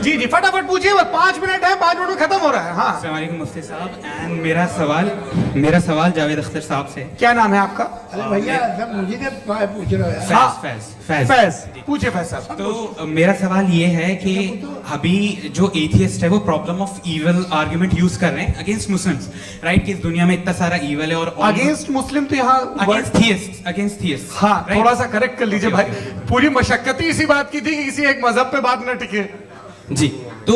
जी जी फटाफट पूछिए, बस 5 मिनट है, 5 मिनट में खत्म हो रहा है। हाँ अस्सलाम वालेकुम मुफ्ती साहब। एंड मेरा सवाल जावेद अख्तर साहब से। क्या नाम है आपका? अरे भैया सब मुझे क्या पूछ रहे हो? फैज पूछिए फैज साहब। तो मेरा सवाल ये है कि अभी जो एथियस्ट है वो problem of evil argument use कर रहे हैं अगेंस्ट मुस्लिम्स, राइट? कि इस दुनिया में इतना सारा इविल है और अगेंस्ट मुस्लिम तो यहाँ अगेंस्ट थियस्ट। हाँ थोड़ा सा करेक्ट कर लीजिए भाई, पूरी मशक्कत ही इसी बात की थी कि किसी एक मजहब पे बात न टिके। जी, तो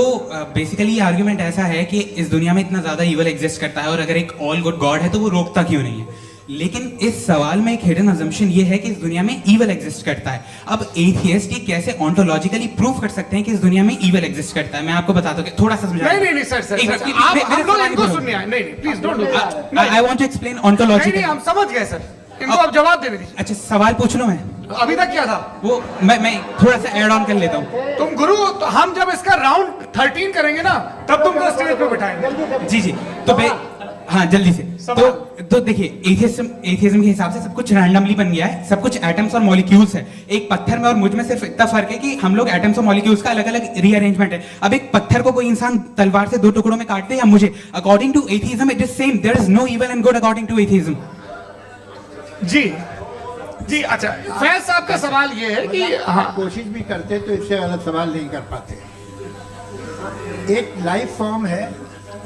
बेसिकली ये आर्गुमेंट ऐसा है कि इस दुनिया में इतना ज्यादा इविल एग्जिस्ट करता है और अगर एक ऑल गुड गॉड है तो वो रोकता क्यों नहीं है? लेकिन इस सवाल में एक हिडन अजम्पशन ये है कि इस दुनिया में इविल एग्जिस्ट करता है। अब एथियस्ट ये कैसे ऑन्टोलॉजिकली प्रूव कर सकते हैं कि इस दुनिया में इविल एग्जिस्ट करता है? मैं आपको बताता हूँ, थोड़ा सा समझा। नहीं सर आप लोग इनको सुनिए। नहीं please don't do that. I want to explain ontologically. नहीं हम समझ गए सर, इनको अब जवाब देने दीजिए। अच्छा सवाल पूछ लो। मैं अभी तक क्या था वो मैं थोड़ा सा ऐड ऑन कर लेता हूँ। तुम गुरु, तो हम जब इसका राउंड 13 करेंगे ना तब तुमको स्टेज पे बिठाएंगे। जी तो हाँ जल्दी से। तो देखिए एथियज्म के हिसाब से सब कुछ रैंडमली बन गया है, सब कुछ एटम्स और मॉलिक्यूल्स है। एक पत्थर में और मुझ में सिर्फ इतना फर्क है कि हम लोग एटम्स और मॉलिक्यूल्स का अलग अलग रीअरेंजमेंट है। अब एक पत्थर को कोई इंसान तलवार से 2 टुकड़ों में काट दे या मुझे, according to atheism it is same. There is no evil and good according to atheism. जी अच्छा, फैज साहब का सवाल ये है कि हाँ कोशिश भी करते तो इससे गलत सवाल नहीं कर पाते। एक लाइफ फॉर्म है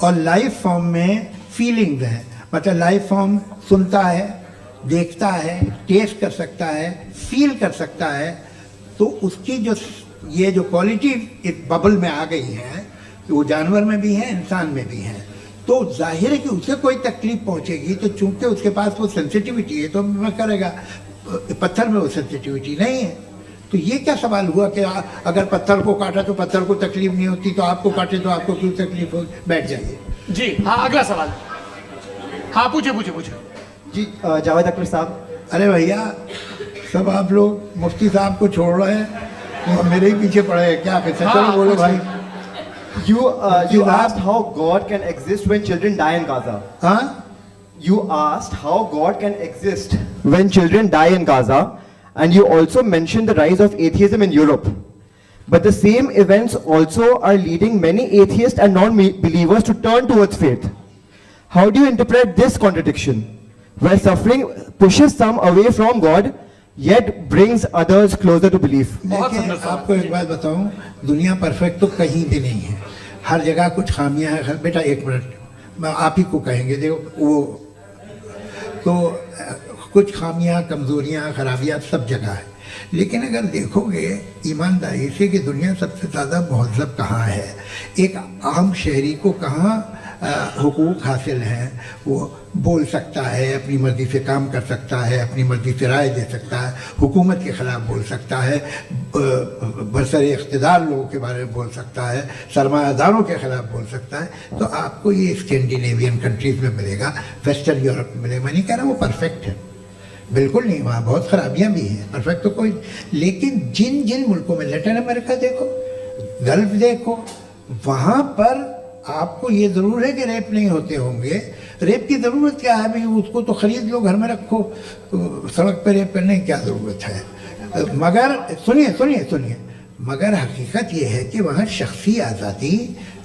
और लाइफ फॉर्म में फीलिंग्स हैं, मतलब लाइफ फॉर्म सुनता है, देखता है, टेस्ट कर सकता है, फील कर सकता है। तो उसकी जो क्वालिटी इस बबल में आ गई है, वो जानवर में भी है, इंसान में भी है। तो जाहिर है कि उसे कोई तकलीफ पहुंचेगी, तो चूंकि उसके पास वो सेंसिटिविटी है तो वह करेगा। पत्थर में वो सेंसिटिविटी नहीं है। तो ये क्या सवाल हुआ कि अगर पत्थर को काटा तो पत्थर को तकलीफ नहीं होती, तो आपको काटे तो आपको क्यों तकलीफ हो? बैठ जाइए। जी हाँ, अगला सवाल। हाँ पूछे जी जावेद अख्तर साहब। अरे भैया सब आप लोग मुफ्ती साहब को छोड़ रहे हैं, तो मेरे ही पीछे पड़े हैं क्या? फिर चलो बोलो भाई। You asked how God can exist when children die in Gaza. हाँ? You asked how God can exist when children die in Gaza, and you also mentioned the rise of atheism in Europe. But the same events also are leading many atheists and non-believers to turn towards faith. How do you interpret this contradiction, where suffering pushes some away from God, yet brings others closer to belief? देखिए, आपको एक बात बताऊं, दुनिया perfect तो कहीं भी नहीं है, हर जगह कुछ खामियां हैं। बेटा एक मिनट, आप ही को कहेंगे, देखो वो तो कुछ खामियां, कमजोरियां, खराबियां सब जगह है। लेकिन अगर देखोगे ईमानदारी से कि दुनिया सबसे ज़्यादा महज़ब कहाँ है, एक आम शहरी को कहाँ हुकूक हासिल हैं, वो बोल सकता है, अपनी मर्ज़ी से काम कर सकता है, अपनी मर्ज़ी से राय दे सकता है, हुकूमत के ख़िलाफ़ बोल सकता है, बरसर इक़्तिदार लोगों के बारे में बोल सकता है, सरमायादारों के ख़िलाफ़ बोल सकता है। तो आपको ये स्कैंडिनेवियन कंट्रीज़ में मिलेगा, वेस्टर्न यूरोप में मिलेगा। मैं नहीं कह रहा वो परफेक्ट है, बिल्कुल नहीं, वहाँ बहुत खराबियाँ भी हैं, परफेक्ट तो कोई। लेकिन जिन जिन मुल्कों में, लैटिन अमेरिका देखो, गल्फ देखो, वहाँ पर आपको ये ज़रूर है कि रेप नहीं होते होंगे। रेप की ज़रूरत क्या है भाई? उसको तो ख़रीद लो, घर में रखो, सड़क पर रेप करने की क्या ज़रूरत है? मगर सुनिए, मगर हकीकत ये है कि वहाँ शख्सी आज़ादी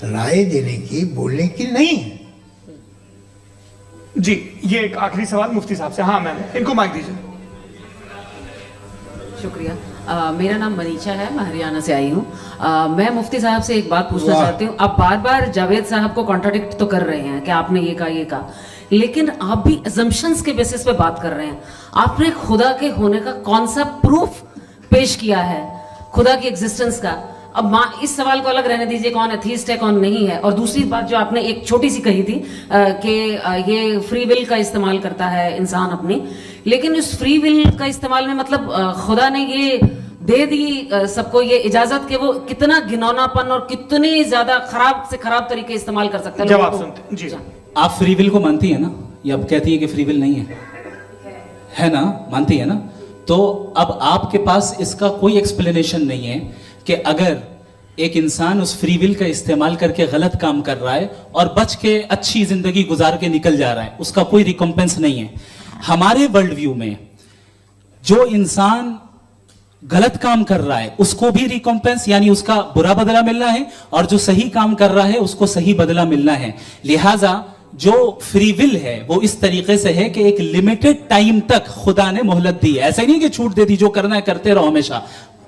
राय देने की, बोलने की नहीं है। जी ये एक आखिरी सवाल मुफ्ती साहब से। हाँ मैम, इनको माइक दीजिए। शुक्रिया। मेरा नाम मनीषा है, मैं हरियाणा से आई हूँ। मैं मुफ्ती साहब से एक बात पूछना चाहती हूँ। आप बार बार जावेद साहब को कॉन्ट्राडिक्ट तो कर रहे हैं कि आपने ये कहा, लेकिन आप भी अजम्पशंस के बेसिस पे बात कर रहे हैं। आपने खुदा के होने का कौन सा प्रूफ पेश किया है, खुदा की एग्जिस्टेंस का? अब इस सवाल को अलग रहने दीजिए, कौन एथीस्ट है कौन नहीं है। और दूसरी बात जो आपने एक छोटी सी कही थी कि ये फ्री विल का इस्तेमाल करता है इंसान अपनी, लेकिन उस फ्री विल का इस्तेमाल में मतलब खुदा ने ये दे दी सबको ये इजाजत कि वो कितना घिनौनापन और कितनी ज्यादा खराब से खराब तरीके इस्तेमाल कर सकते हैं। जवाब लोगों को। सुनते जी। आप फ्री विल को मानती है ना, या अब कहती है कि फ्री विल नहीं है ना, मानती है ना? तो अब आपके पास इसका कोई एक्सप्लेनेशन नहीं है कि अगर एक इंसान उस फ्री विल का इस्तेमाल करके गलत काम कर रहा है और बच के अच्छी जिंदगी गुजार के निकल जा रहा है, उसका कोई रिकॉम्पेंस नहीं है। हमारे वर्ल्ड व्यू में जो इंसान गलत काम कर रहा है उसको भी रिकॉम्पेंस यानी उसका बुरा बदला मिलना है, और जो सही काम कर रहा है उसको सही बदला मिलना है। लिहाजा जो फ्री विल है वो इस तरीके से है कि एक लिमिटेड टाइम तक खुदा ने मोहलत दी है। ऐसा नहीं कि छूट दे दी, जो करना है करते रहो हमेशा।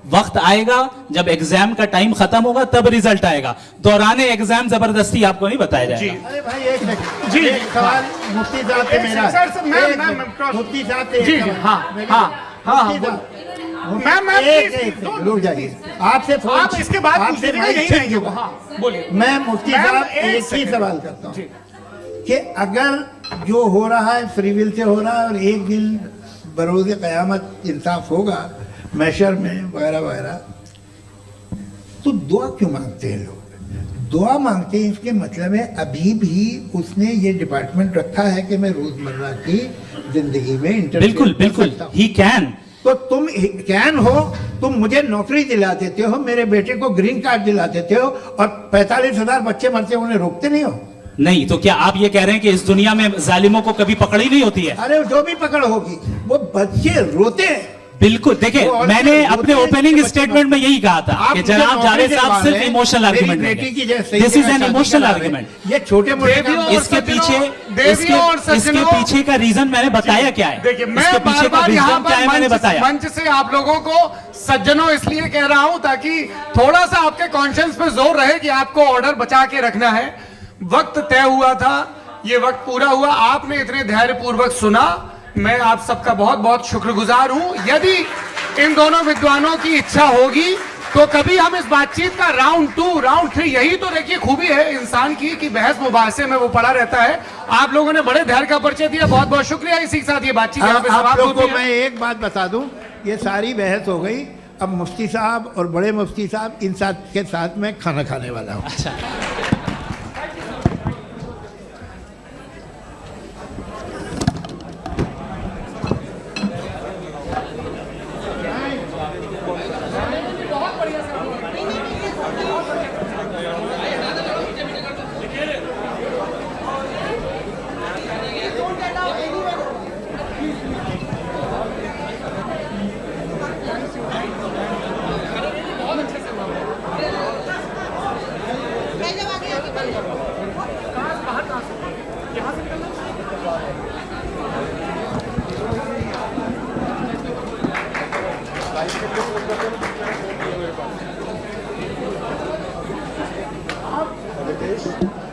वक्त आएगा जब एग्जाम का टाइम खत्म होगा तब रिजल्ट आएगा, दौरान एग्जाम जबरदस्ती आपको नहीं बताया जाएगा। अरे भाई एक सेकंड जी, एक सवाल मुफ्ती साहब से मेरा, मुफ्ती साहब से जी एक जी, सवाल। हाँ मेरी- हाँ हाँ मुफ्ती हाँ, साहब, मैम एक रुक जाइए, आपसे आप इसके बाद पूछ लीजिएगा, यही रहेंगे वो। हाँ बोलिए। मैं मुफ्ती मैम, साहब एक एक ही सेकंड। सवाल करता हूँ कि अगर जो हो रहा है फ्री विल से हो रहा है और एक दिन बरोज़ क़यामत इंसाफ होगा मैशर में वगैरह वगैरह, तो दुआ क्यों मांगते हैं लोग? दुआ मांगते हैं इसके मतलब है अभी भी उसने ये डिपार्टमेंट रखा है कि मैं रोजमर्रा की जिंदगी में इंटरफेयर बिल्कुल बिल्कुल, ही कैन। तो तुम कैन हो, तुम मुझे नौकरी दिला देते हो, मेरे बेटे को ग्रीन कार्ड दिला देते हो, और 45,000 बच्चे मरते हैं उन्हें रोकते नहीं हो। नहीं तो क्या आप ये कह रहे हैं कि इस दुनिया में जालिमों को कभी पकड़ी नहीं होती है? अरे जो भी पकड़ होगी वो बच्चे रोते हैं। बिल्कुल, देखिए वो और मैंने रोते अपने हैं ओपनिंग बच्चे स्टेटमेंट में यही कहा था आप कि मुझे जनाब नौकरी जावेद साहब दिलवा सिर्फ रहे हैं, इमोशनल मेरी आर्गुमेंट बेटी की जैसे this is an emotional argument. ये छोटे मोटे देवियों और इसके सज्जनों, पीछे देवियों और इसके सज्जनों, पीछे का रीजन मैंने बताया क्या है? देखिए मैं इसके बार पीछे का बार यहाँ रीजन क्या है मैंने पर बताया। मंच से आप लोगों को सज्जनों इसलिए कह रहा हूं ताकि थोड़ा सा आपके कॉन्शियंस पे जोर रहे कि आपको ऑर्डर बचा के रखना है। वक्त तय हुआ था, ये वक्त पूरा हुआ, आपने इतने धैर्यपूर्वक सुना, मैं आप सबका बहुत बहुत शुक्रगुजार हूं। यदि इन दोनों विद्वानों की इच्छा होगी तो कभी हम इस बातचीत का राउंड 2, राउंड 3, यही तो देखिए खूबी है इंसान की कि बहस मुबाहसे में वो पड़ा रहता है। आप लोगों ने बड़े धैर्य का परिचय दिया, बहुत बहुत शुक्रिया। इसी के साथ ये बातचीत यहाँ पे आप समाप्त लोग को होती है। मैं एक बात बता दूं, ये सारी बहस हो गई, अब मुफ्ती साहब और बड़े मुफ्ती साहब इन साथ के साथ मैं खाना खाने वाला हूँ। Thank you.